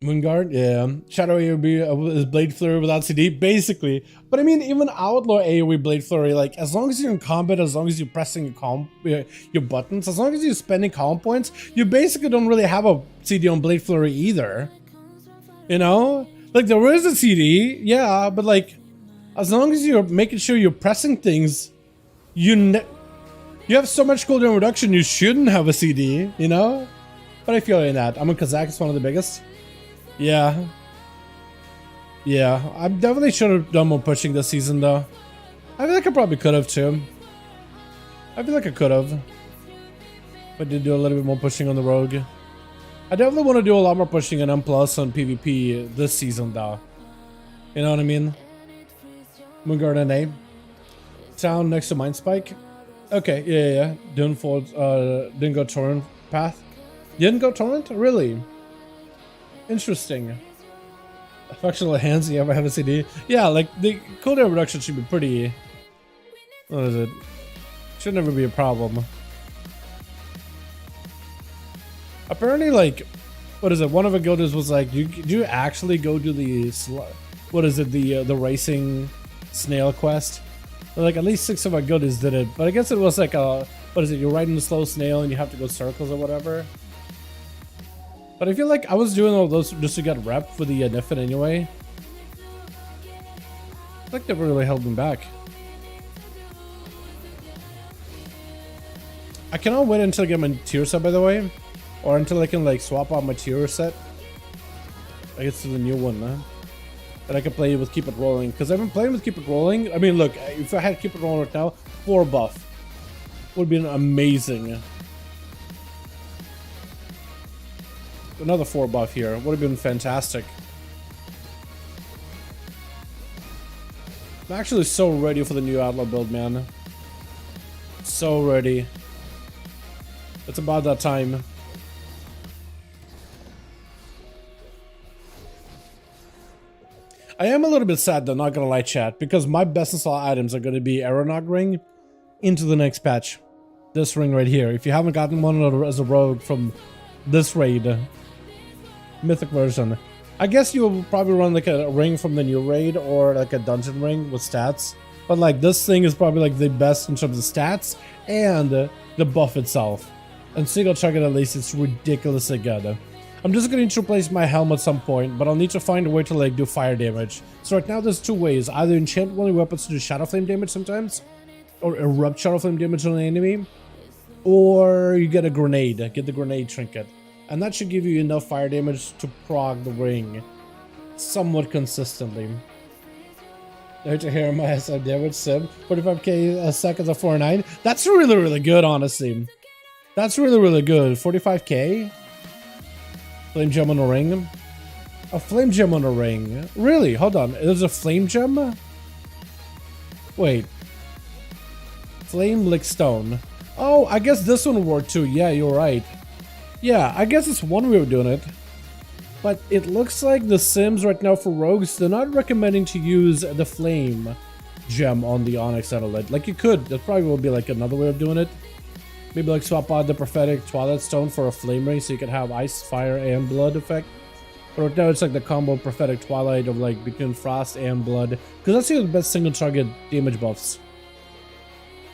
Moonguard, yeah. Shadow AoE is Blade Flurry without CD, basically. But I mean, even Outlaw AoE Blade Flurry, like, as long as you're in combat, as long as you're pressing your buttons, as long as you're spending comp points, you basically don't really have a CD on Blade Flurry either. You know? Like, there is a CD, yeah, but like, as long as you're making sure you're pressing things, you have so much cooldown reduction, you shouldn't have a CD, you know? But I feel in that. I'm in Kazakh, it's one of the biggest. Yeah. Yeah, I definitely should have done more pushing this season though. I feel like I probably could have too. I feel like I could have. But I did do a little bit more pushing on the rogue. I definitely want to do a lot more pushing on M+ on PvP this season though. You know what I mean? Moonguard NA. Town next to Mindspike. Okay, yeah. Didn't go torrent path. Didn't go torrent? Really? Interesting. Functional hands, you ever have a CD? Yeah, like the cooldown reduction should be pretty. What is it? Should never be a problem. Apparently, like, what is it? One of the guilds was like, do you actually go do the what is it? The racing snail quest? Like at least 6 of our guilds did it, but I guess it was like a, what is it? You're riding the slow snail and you have to go circles or whatever. But I feel like I was doing all those just to get rep for the Nifid anyway. I think that really held me back. I cannot wait until I get my tier set, by the way, or until I can like swap out my tier set. I guess to the new one, huh? That I can play with Keep It Rolling, because I've been playing with Keep It Rolling. I mean, look, if I had Keep It Rolling right now, 4 buff would be amazing. Another 4 buff here would have been fantastic. I'm actually so ready for the new Outlaw build, man. So ready. It's about that time. I am a little bit sad though, not gonna lie, chat, because my best install items are gonna be Aeronaut ring into the next patch. This ring right here. If you haven't gotten one as a rogue from this raid, Mythic version, I guess you will probably run like a ring from the new raid or like a dungeon ring with stats. But like this thing is probably like the best in terms of stats and the buff itself. And single target at least, it's ridiculously good. I'm just going to replace my helm at some point, but I'll need to find a way to like do fire damage. So right now there's 2 ways. Either enchant one of your weapons to do shadow flame damage sometimes, or erupt shadow flame damage on an enemy, or you get a grenade, get the grenade trinket. And that should give you enough fire damage to prog the ring somewhat consistently. There to hear my SM damage sim, 45k seconds of 4.9. That's really, really good, honestly. That's really, really good. 45k? Flame gem on a ring? A flame gem on a ring? Really? Hold on. There's a flame gem? Wait. Flame lick stone. Oh, I guess this one worked too. Yeah, you're right. Yeah, I guess it's one way of doing it. But it looks like the sims right now for rogues, they're not recommending to use the flame gem on the Onyx Satellite. Like you could. That probably will be like another way of doing it. Maybe like swap out the prophetic Twilight Stone for a flame ring so you can have ice, fire, and blood effect. But right now it's like the combo prophetic Twilight of like between frost and blood. Because that's the best single target damage buffs.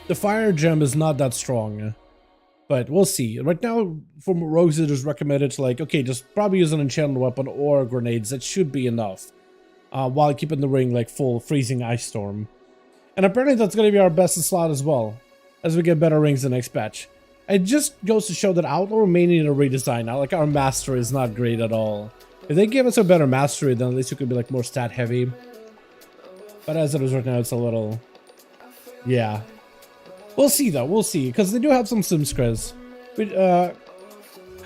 The fire gem is not that strong. But we'll see. Right now, for rogues, it is recommended to like, okay, just probably use an enchanted weapon or grenades. That should be enough. While keeping the ring like full freezing ice storm. And apparently that's going to be our best in slot as well, as we get better rings the next patch. It just goes to show that Outlaw may need a redesign now. Like our mastery is not great at all. If they give us a better mastery, then at least it could be like more stat heavy. But as it is right now, it's a little, yeah. We'll see though, we'll see, because they do have some sim scriz. But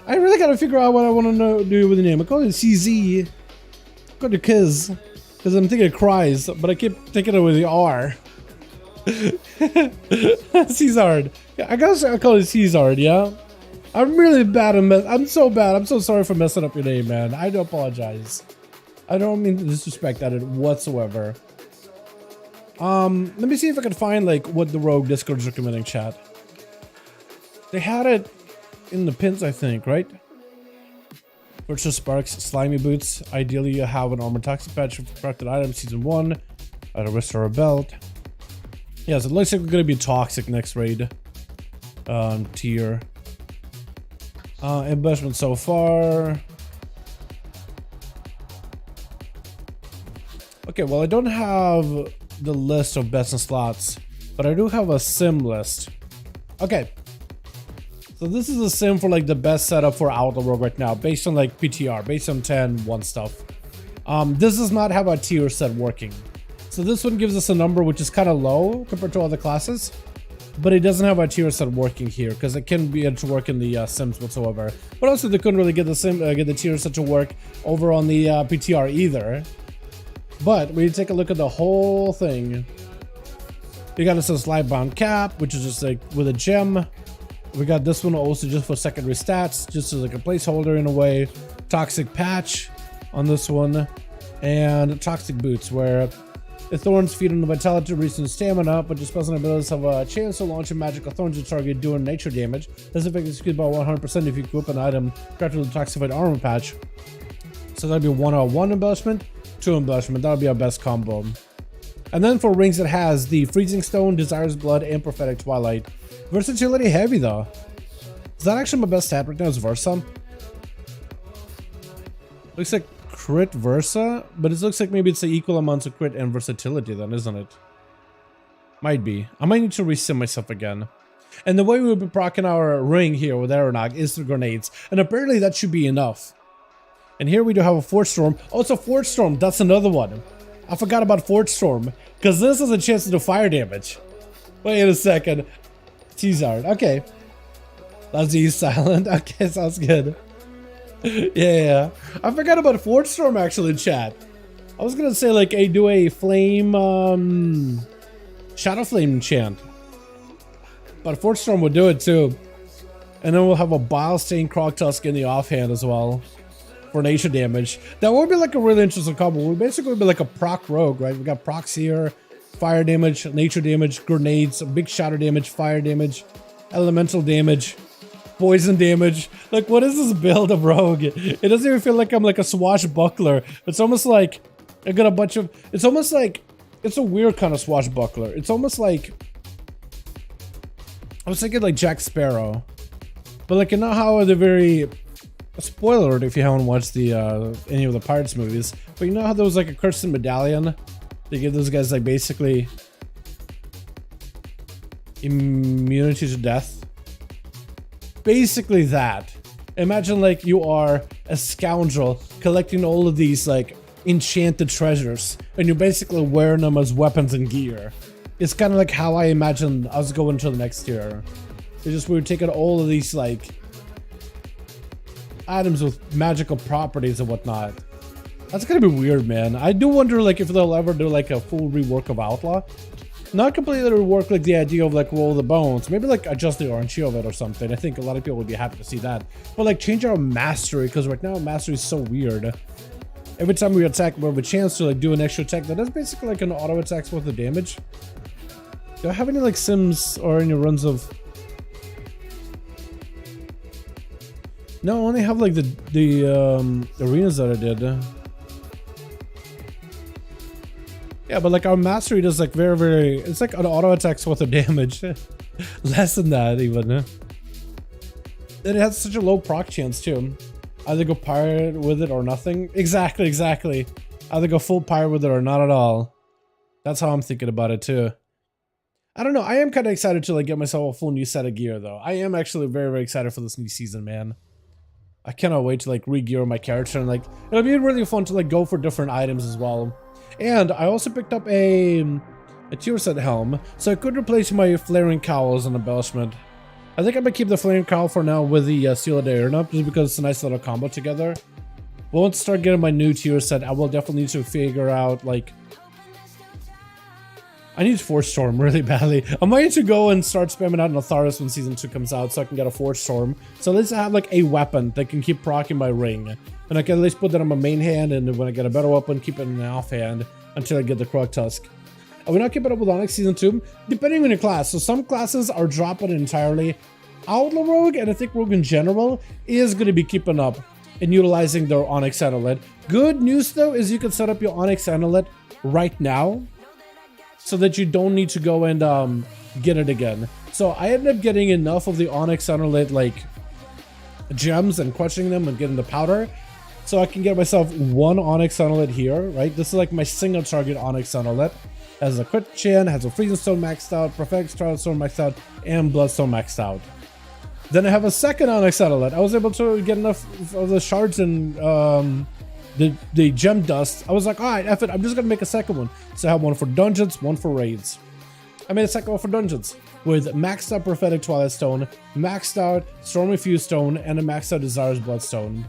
I really gotta figure out what I want to do with the name. I call it CZ. I call it Kiz, because I'm thinking it cries, but I keep thinking it with the R. Caesard. I guess I call it Caesard, yeah? I'm really bad at I'm so bad. I'm so sorry for messing up your name, man. I do apologize. I don't mean to disrespect that whatsoever. Let me see if I can find like what the Rogue Discord is recommending, chat. They had it in the pins, I think, right? Virtual Sparks, Slimy Boots. Ideally, you have an Armor Toxic patch of corrected items, Season 1. A Restore a Belt. Yeah, so it looks like we're gonna be Toxic next raid. Tier. Embellishment so far. Okay, well, I don't have the list of best in slots, but I do have a sim list. Okay. So this is a sim for like the best setup for Outlaw Rogue right now, based on like PTR, based on 10-1 stuff. This does not have a tier set working. So this one gives us a number which is kind of low compared to other classes, but it doesn't have a tier set working here because it can't be able to work in the sims whatsoever. But also they couldn't really get the tier set to work over on the PTR either. But when you take a look at the whole thing, we got this slide bound cap, which is just like with a gem. We got this one also just for secondary stats, just as like a placeholder in a way. Toxic patch on this one, and toxic boots, where The thorns feed on the vitality, reason stamina, but your spells and abilities have a chance to launch a magical thorn to target doing nature damage. This effect is executed by 100% if you equip an item cracked with a toxified armor patch. So that'd be 1 embellishment, 2 embellishment. That would be our best combo. And then for rings, it has the Freezing Stone, Desires Blood, and Prophetic Twilight. Versatility heavy though. Is that actually my best stat right now? Is Versa? Looks like crit Versa, but it looks like maybe it's the equal amounts of crit and versatility then, isn't it? Might be. I might need to resim myself again. And the way we'll be proccing our ring here with Aeronog is the grenades, and apparently that should be enough. And here we do have a Forge Storm. Oh, it's a Forge Storm. That's another one. I forgot about Forge Storm, because this has a chance to do fire damage. Wait a second. T-Zard. Okay. Let's use silent. Okay, sounds good. Yeah. I forgot about Forge Storm actually, chat. I was gonna say like do a flame, Shadow Flame chant. But Forge Storm would do it too. And then we'll have a Bile Stain Krog Tusk in the offhand as well. For nature damage. That would be like a really interesting combo. We'll basically be like a proc rogue, right? We got procs here, fire damage, nature damage, grenades, big shatter damage, fire damage, elemental damage, poison damage. Like, what is this build of rogue? It doesn't even feel like I'm like a swashbuckler. It's almost like I got a bunch of. It's almost like it's a weird kind of swashbuckler. It's almost like I was thinking like Jack Sparrow, but like you know how they're very. A spoiler alert if you haven't watched the any of the Pirates movies, but you know how there was like a cursed medallion? They give those guys like basically immunity to death. Basically that. Imagine like you are a scoundrel collecting all of these like enchanted treasures, and you're basically wearing them as weapons and gear. It's kind of like how I imagine us going to the next year. It's just we were taking all of these like items with magical properties and whatnot. That's gonna be weird, man. I do wonder like if they'll ever do like a full rework of Outlaw. Not completely rework like the idea of like roll the bones. Maybe like adjust the RNG of it or something. I think a lot of people would be happy to see that. But like change our mastery, because right now mastery is so weird. Every time we attack, we have a chance to like do an extra attack that is basically like an auto attack worth of damage. Do I have any like sims or any runs of? No, I only have like the arenas that I did. Yeah, but like our mastery does like very, it's like an auto attacks worth of damage. Less than that even. And it has such a low proc chance too. Either go pirate with it or nothing. Exactly. Either go full pirate with it or not at all. That's how I'm thinking about it too. I don't know. I am kind of excited to like get myself a full new set of gear though. I am actually very excited for this new season, man. I cannot wait to like re-gear my character, and like it'll be really fun to like go for different items as well. And I also picked up a tier set helm, so I could replace my flaring cowl as an embellishment. I think I'm gonna keep the flaring cowl for now with the seal of the Arena, just because it's a nice little combo together. But once I start getting my new tier set, I will definitely need to figure out like I need Forge Storm really badly. I might need to go and start spamming out Natharis when Season 2 comes out so I can get a Forge Storm. So at least I have like a weapon that can keep proccing my ring. And I can at least put that on my main hand, and when I get a better weapon, keep it in the offhand until I get the Krog Tusk. I will not keep it up with Onyx Season 2, depending on your class. So some classes are dropping entirely. Outlaw Rogue, and I think Rogue in general, is going to be keeping up and utilizing their Onyx Amulet. Good news though is you can set up your Onyx Amulet right now, so that you don't need to go and get it again. So I ended up getting enough of the Onyx Amulet like gems and crushing them and getting the powder, so I can get myself one Onyx Amulet here, right? This is like my single target Onyx Amulet. Has a crit chin, has a Freezing Stone maxed out, Prophetic Stone maxed out, and Bloodstone maxed out. Then I have a second Onyx Amulet. I was able to get enough of the shards and the gem dust. I was like, alright, F it, I'm just gonna make a second one. So I have one for dungeons, one for raids. I made a second one for dungeons with maxed out Prophetic Twilight Stone, maxed out Stormy Fuse Stone, and a maxed out Desires Bloodstone.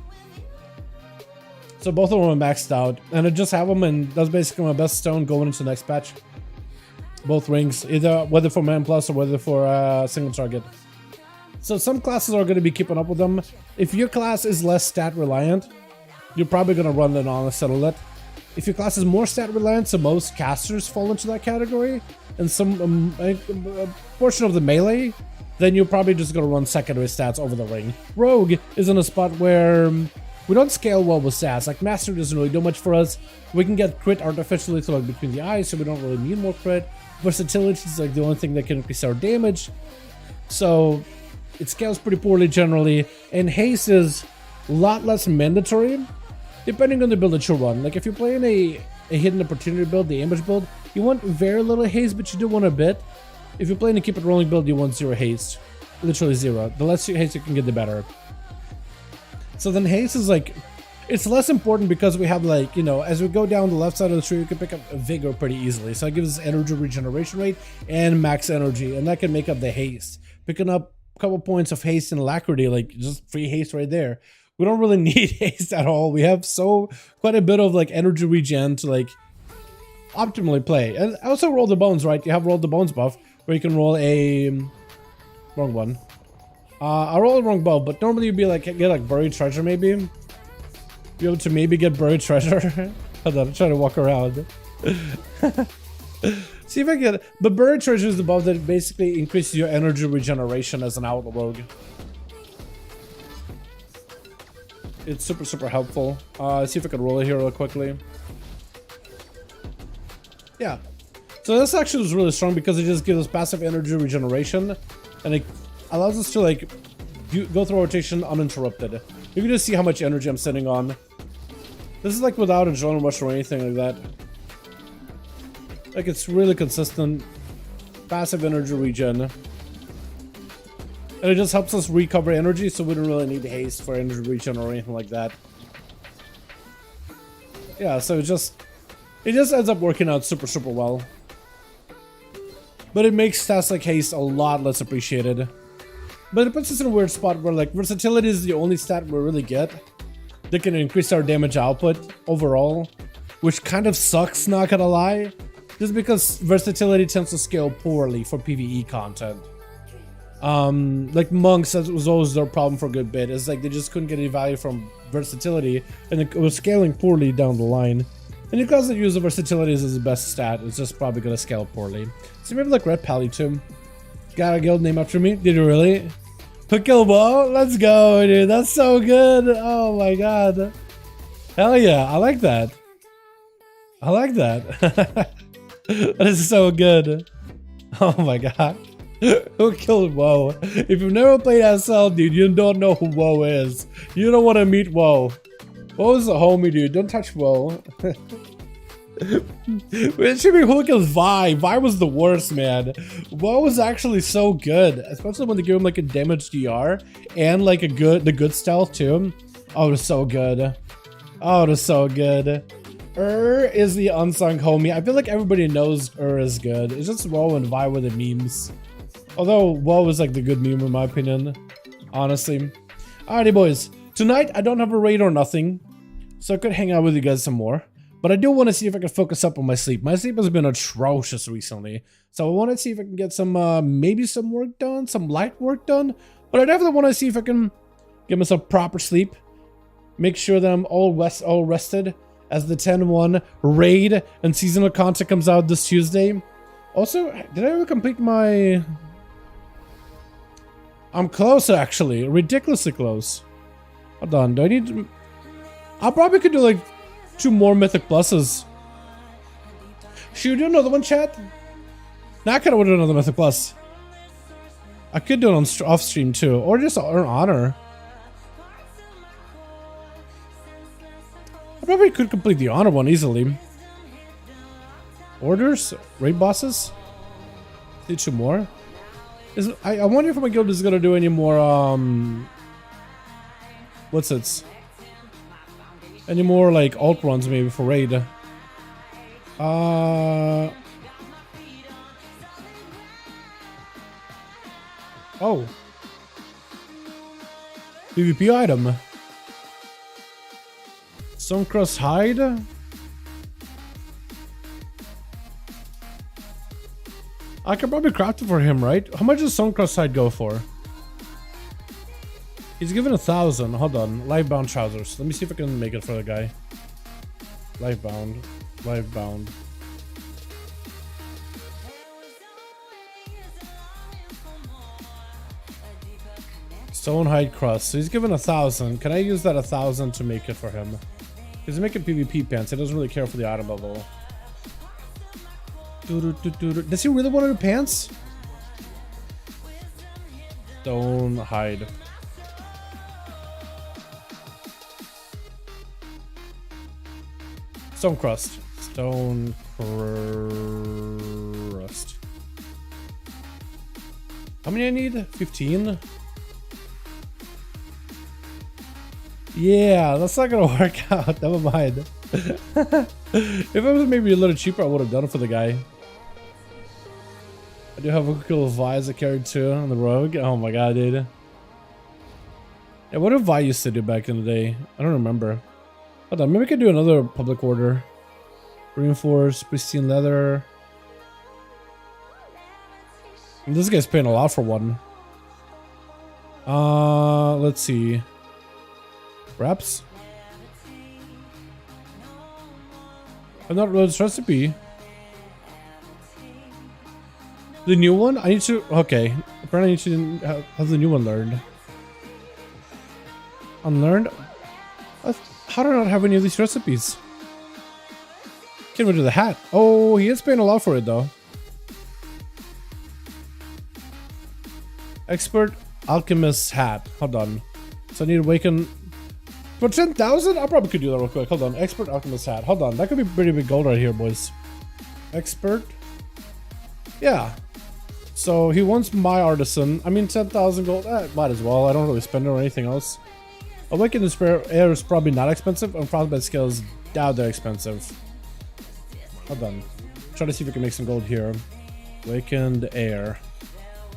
So both of them are maxed out, and I just have them, and that's basically my best stone going into the next patch. Both rings, either whether for Man Plus or whether for single target. So some classes are going to be keeping up with them. If your class is less stat reliant, you're probably going to run an Onyx Amulet. If your class is more stat reliant, so most casters fall into that category, and some a portion of the melee, then you're probably just gonna run secondary stats over the ring. Rogue is in a spot where we don't scale well with stats. Like Master doesn't really do much for us. We can get crit artificially to like between the eyes, so we don't really need more crit. Versatility is like the only thing that can increase our damage, so it scales pretty poorly generally. And haste is a lot less mandatory, depending on the build that you run. Like if you're playing a hidden opportunity build, the ambush build, you want very little haste, but you do want a bit. If you're playing a keep it rolling build, you want 0 haste. Literally 0. The less haste you can get, the better. So then haste is like, it's less important because we have like, you know, as we go down the left side of the tree, we can pick up a vigor pretty easily. So it gives us energy regeneration rate and max energy, and that can make up the haste. Picking up a couple points of haste and alacrity, like just free haste right there. We don't really need haste at all. We have quite a bit of like energy regen to like optimally play. And also roll the bones, right? You have roll the bones buff where you can roll a wrong one. I roll the wrong bow, but normally you'd be like get like buried treasure maybe. Be able to maybe get buried treasure. Hold on, I'm trying to walk around. See if I get it. But buried treasure is the buff that basically increases your energy regeneration as an outlaw rogue. It's super helpful. See if I can roll it here real quickly. Yeah. So this actually is really strong because it just gives us passive energy regeneration, and it allows us to like go through rotation uninterrupted. You can just see how much energy I'm sitting on. This is like without a drone rush or anything like that. Like it's really consistent, passive energy regen. And it just helps us recover energy, so we don't really need haste for energy regen or anything like that. Yeah, so it just ends up working out super well. But it makes stats like haste a lot less appreciated. But it puts us in a weird spot where like versatility is the only stat we really get that can increase our damage output overall, which kind of sucks, not gonna lie. Just because versatility tends to scale poorly for PvE content. Like monks, that was always their problem for a good bit. It's like they just couldn't get any value from versatility, and it was scaling poorly down the line. And because the use of versatility is the best stat, it's just probably gonna scale poorly. So maybe like Red Pally too. Got a guild name after me? Did you really? Pickleball? Let's go, dude. That's so good. Oh my god. Hell yeah. I like that. I like that. That is so good. Oh my god. Who killed WoW? If you've never played SL, dude, you don't know who WoW is. You don't want to meet WoW. WoW is a homie, dude. Don't touch WoW. It should be who kills Vi. Vi was the worst, man. WoW was actually so good, especially when they give him like a damage DR and like the good stealth too. Oh, it was so good. Oh, it was so good. Is the unsung homie. I feel like everybody knows is good. It's just WoW and Vi with the memes. Although WoW is like the good meme in my opinion, honestly. Alrighty, boys. Tonight I don't have a raid or nothing, so I could hang out with you guys some more. But I do want to see if I can focus up on my sleep. My sleep has been atrocious recently. So I want to see if I can get some, maybe some work done, some light work done. But I definitely want to see if I can get myself proper sleep. Make sure that I'm all rested as the 10-1 raid and seasonal content comes out this Tuesday. Also, did I ever complete my... I'm close, actually. Ridiculously close. Hold on, do I need to... I probably could do like 2 more Mythic Pluses. Should we do another one, chat? Nah, I kind of want to do another Mythic Plus. I could do it on off stream too, or just earn honor. I probably could complete the honor one easily. Orders, raid bosses. Need 2 more. I wonder if my guild is gonna do any more. What's it? Any more like alt runs maybe for raid? Oh. PvP item. Suncrust hide. I could probably craft it for him, right? How much does Suncrust hide go for? He's given 1,000. Hold on. Live bound trousers. Let me see if I can make it for the guy. Life bound. Life bound. Stone hide crust. So he's given 1,000. Can I use that 1,000 to make it for him? He's making PvP pants. He doesn't really care for the item level. Does he really want to do pants? Stone hide. Stone crust. Stone crust. How many I need? 15? Yeah, that's not gonna work out. Never mind. If it was maybe a little cheaper, I would have done it for the guy. I do have a cool Vi as a character too on the rogue. Oh my god, dude. Yeah, what did Vi used to do back in the day? I don't remember. Hold on, maybe we could do another public order. Reinforced, pristine leather. And this guy's paying a lot for one. Let's see. Wraps? I'm not really this recipe. The new one? I need to. Okay. Apparently, I need to have the new one learned. Unlearned? How do I not have any of these recipes? Can't we do the hat? Oh, he is paying a lot for it though. Expert alchemist hat. Hold on. So I need to awaken. For 10,000? I probably could do that real quick. Hold on. Expert alchemist hat. Hold on. That could be pretty big gold right here, boys. Expert. Yeah. So he wants my artisan. I mean, 10,000 gold. Might as well. I don't really spend it on anything else. Awakened Despair Air is probably not expensive, and Frostbite Scales doubt they're expensive. Hold on. Try to see if we can make some gold here. Awakened Air.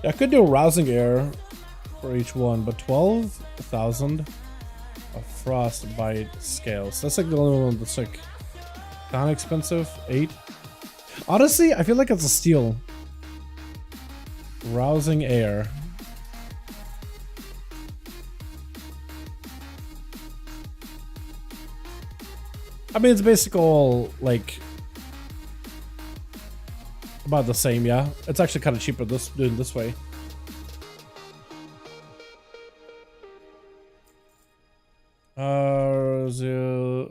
Yeah, I could do a Rousing Air for each one, but 12,000 of Frostbite Scales. That's like the only one that's like kind of expensive. 8. Honestly, I feel like it's a steal. Rousing Air. I mean, it's basically all like about the same, yeah. It's actually kind of cheaper doing this way.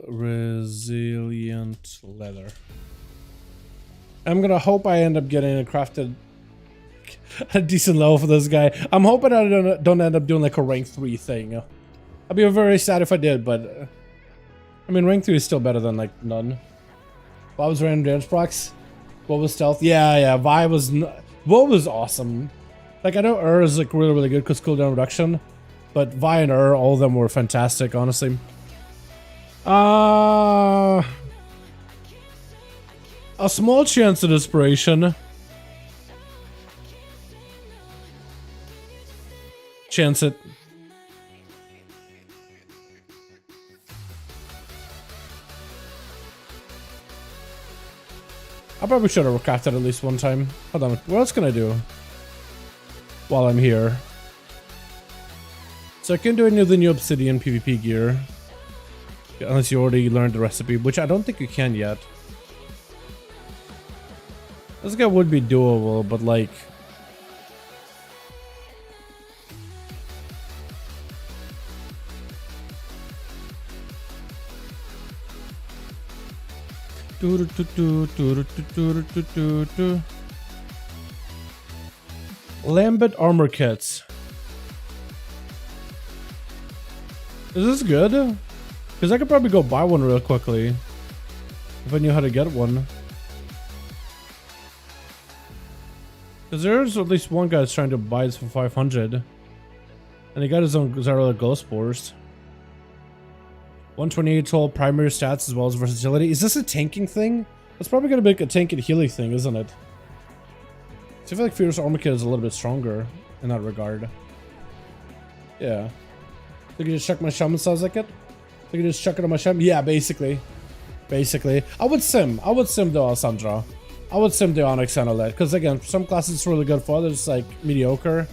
Resilient leather. I'm gonna hope I end up getting a crafted a decent level for this guy. I'm hoping I don't end up doing like a rank 3 thing. I'd be very sad if I did, but I mean, rank 3 is still better than like none. What was random damage procs? What was stealth? Yeah. Vi was what was awesome. Like I know is like really good because cooldown reduction, but Vi and all of them were fantastic, honestly. A small chance of inspiration. Chance it. I probably should have crafted at least one time. Hold on, what else can I do while I'm here? So I can do any of the new obsidian PvP gear. Unless you already learned the recipe, which I don't think you can yet. This guy would be doable, but like... Lambent armor kits. Is this good? Because I could probably go buy one real quickly if I knew how to get one. Because there's at least one guy that's trying to buy this for 500. And he got his own Zarla Ghost Spores. 128 total primary stats as well as versatility. Is this a tanking thing? That's probably going to make a tank and healing thing, isn't it? So I feel like Fierce Armor Kit is a little bit stronger in that regard. Yeah. Look, you just chuck my shaman, sounds like it? Look, you just chuck it on my shaman? Yeah, basically. Basically. I would sim the Alessandra. I would sim the Onyx and all that. Because again, some classes it's really good for, others it's like mediocre.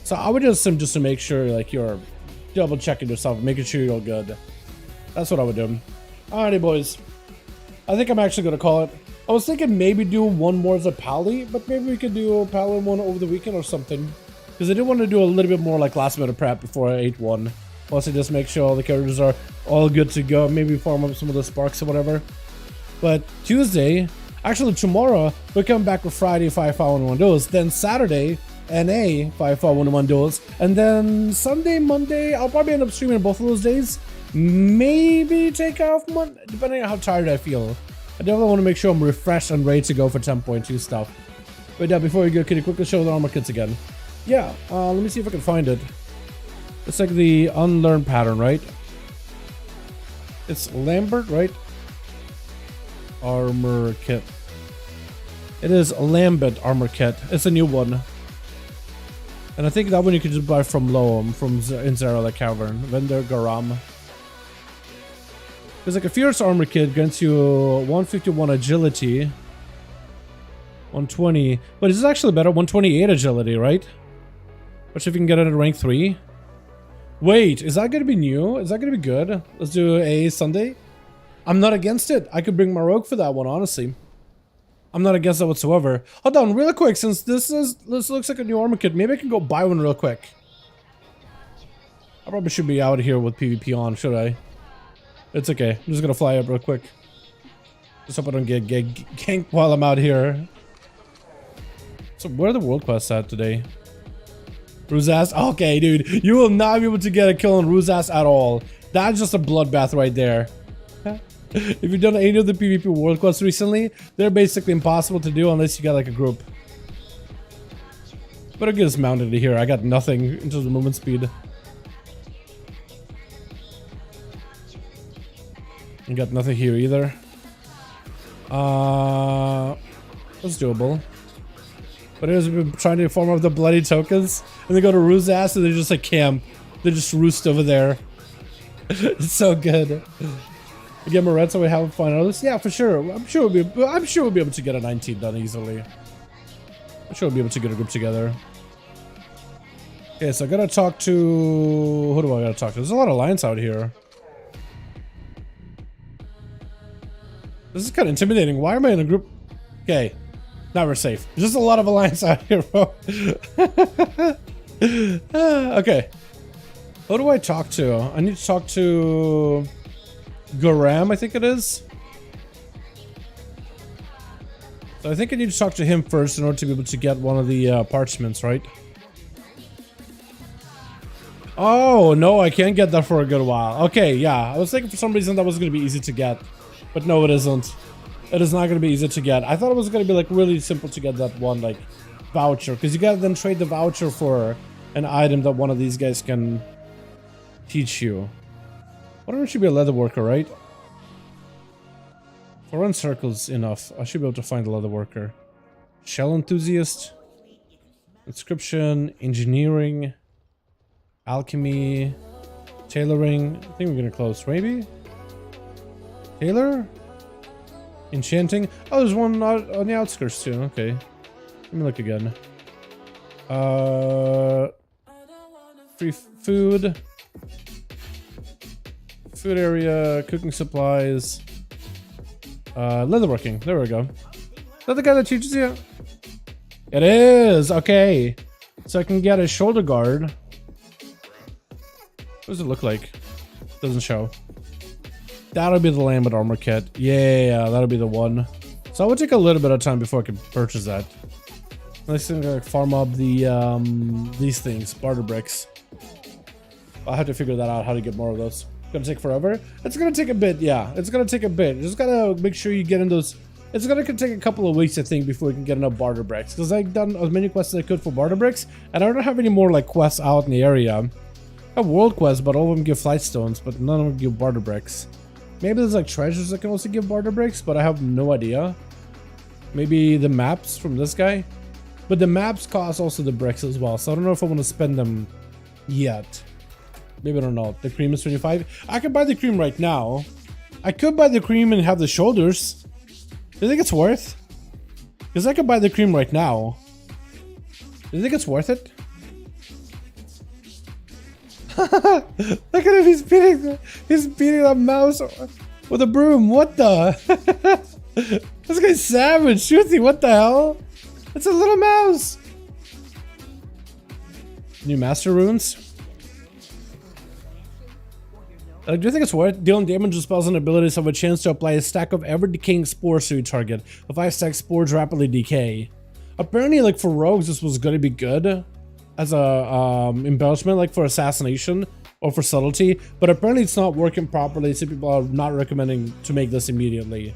So I would just sim just to make sure like you're double checking yourself, making sure you're all good. That's what I would do. Alrighty, boys. I think I'm actually gonna call it. I was thinking maybe do one more as a pally, but maybe we could do a pally one over the weekend or something. Because I did want to do a little bit more like last minute prep before I ate one. Plus I just make sure all the characters are all good to go. Maybe farm up some of the sparks or whatever. But Tuesday, actually tomorrow, we're coming back with Friday 5-5-1-1 duels. Then Saturday, NA 5-5-1-1 duels. And then Sunday, Monday, I'll probably end up streaming both of those days. Maybe take off Monday, depending on how tired I feel. I definitely want to make sure I'm refreshed and ready to go for 10.2 stuff. But yeah, before we go, can you quickly show the armor kits again? Yeah, let me see if I can find it. It's like the unlearned pattern, right? It's Lambert, right? Armor kit. It is Lambert armor kit. It's a new one. And I think that one you can just buy from Loam, from in Zerala Cavern. Vendor Garam. There's like a fierce armor kit, grants you 151 agility. 120. But this is actually better, 128 agility, right? Which if you can get it at rank 3. Wait, is that gonna be new? Is that gonna be good? Let's do a Sunday. I'm not against it. I could bring my rogue for that one, honestly. I'm not against that whatsoever. Hold on, real quick, since this looks like a new armor kit, maybe I can go buy one real quick. I probably should be out here with PvP on, should I? It's okay. I'm just gonna fly up real quick. Just hope I don't get ganked while I'm out here. So where are the world quests at today? Ruzas? Okay, dude. You will not be able to get a kill on Ruzas at all. That's just a bloodbath right there. If you've done any of the PvP world quests recently, they're basically impossible to do unless you got like a group. But I'll get us mounted here. I got nothing in terms of movement speed. I got nothing here either. That's doable. But it was trying to form up the bloody tokens, and they go to Ruzas and they just like camp. They just roost over there. It's so good. Get more red so we have fun on this. Yeah, for sure. I'm sure we'll be able to get a 19 done easily. I'm sure we'll be able to get a group together. Okay, so I gotta talk to... Who do I gotta talk to? There's a lot of alliance out here. This is kind of intimidating. Why am I in a group? Okay. Now we're safe. There's just a lot of alliance out here, bro. Okay. Who do I talk to? I need to talk to... Garam, I think it is. So I think I need to talk to him first in order to be able to get one of the parchments, right? Oh, no, I can't get that for a good while. Okay, yeah. I was thinking for some reason that was going to be easy to get. But no, it isn't. It is not going to be easy to get. I thought it was going to be like really simple to get that one like voucher. Because you got to then trade the voucher for an item that one of these guys can teach you. Why don't you be a leather worker, right? If I run circles enough, I should be able to find a leather worker. Shell enthusiast. Inscription. Engineering. Alchemy. Tailoring. I think we're gonna close, maybe? Tailor? Enchanting. Oh, there's one on the outskirts too. Okay. Let me look again. Free food. Food area, cooking supplies, leatherworking. There we go. Is that the guy that teaches you? It is. Okay. So I can get a shoulder guard. What does it look like? Doesn't show. That'll be the Lambert armor kit. Yeah, that'll be the one. So I would take a little bit of time before I can purchase that. Next thing, like farm up the these things, barter bricks. I'll have to figure that out, how to get more of those. Gonna take forever? It's gonna take a bit, yeah. It's gonna take a bit. You just gotta make sure you get in those. It's gonna take a couple of weeks, I think, before we can get enough barter bricks. Because I've done as many quests as I could for barter bricks, and I don't have any more like quests out in the area. I have world quests, but all of them give flight stones, but none of them give barter bricks. Maybe there's like treasures that can also give barter bricks, but I have no idea. Maybe the maps from this guy, but the maps cost also the bricks as well. So I don't know if I want to spend them yet. Maybe I don't know. The cream is 25. I could buy the cream right now. I could buy the cream and have the shoulders. Do you think it's worth? Because I could buy the cream right now. Do you think it's worth it? Look at him. He's beating the mouse. With a broom, what the? This guy's savage, Shooty, what the hell? It's a little mouse. New master runes. Do you think it's worth dealing damage with spells and abilities have a chance to apply a stack of ever-decaying spores to your target? A 5-stack spores rapidly decay. Apparently, like for rogues, this was going to be good as a embellishment, like for assassination or for subtlety. But apparently, it's not working properly. So people are not recommending to make this immediately.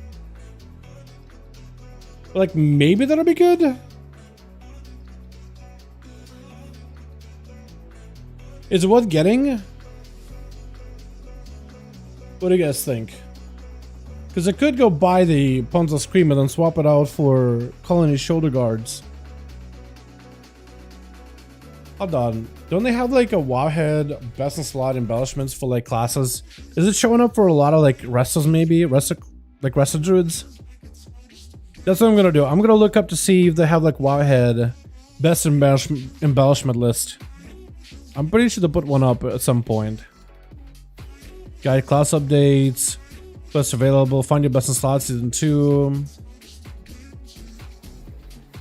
But like maybe that'll be good. Is it worth getting? What do you guys think? Because I could go buy the Ponza Scream and then swap it out for Colony Shoulder Guards. Hold on. Don't they have like a Wowhead best in slot embellishments for like classes? Is it showing up for a lot of like Restas maybe? Resta Druids? That's what I'm gonna do. I'm gonna look up to see if they have like Wowhead best embellishment list. I'm pretty sure they put one up at some point. Guide class updates. Best available. Find your best in slot season 2.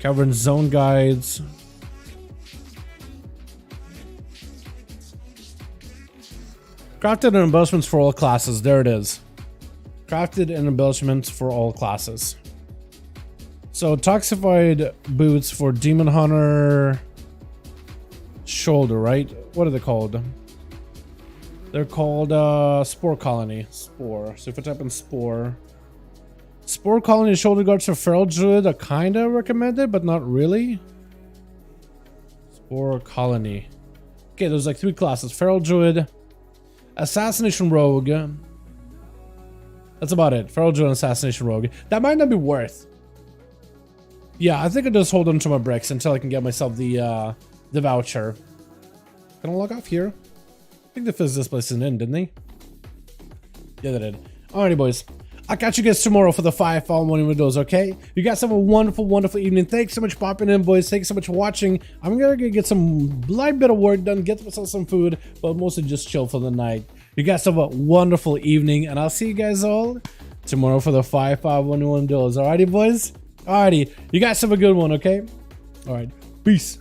Cavern zone guides. Crafted and embellishments for all classes. There it is. Crafted and embellishments for all classes. So toxified boots for Demon Hunter. Shoulder, right? What are they called? They're called Spore Colony. Spore. So if I type in Spore. Spore Colony shoulder guards for Feral Druid are kinda recommended, but not really. Spore Colony. Okay, there's like 3 classes. Feral Druid, Assassination Rogue. That's about it. Feral Druid and Assassination Rogue. That might not be worth. Yeah, I think I just hold on to my bricks until I can get myself the voucher. Can I log off here? I think the fizz display is in, didn't they? Yeah, they did. Alrighty, boys. I'll catch you guys tomorrow for the 5 following windows, okay? You guys have a wonderful, wonderful evening. Thanks so much for popping in, boys. Thanks so much for watching. I'm gonna get some light bit of work done, get myself some food, but mostly just chill for the night. You guys have a wonderful evening, and I'll see you guys all tomorrow for the 5-5-1 windows. Alrighty, boys? Alrighty. You guys have a good one, okay? Alright. Peace.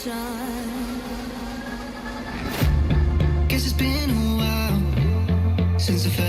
Guess it's been a while since I felt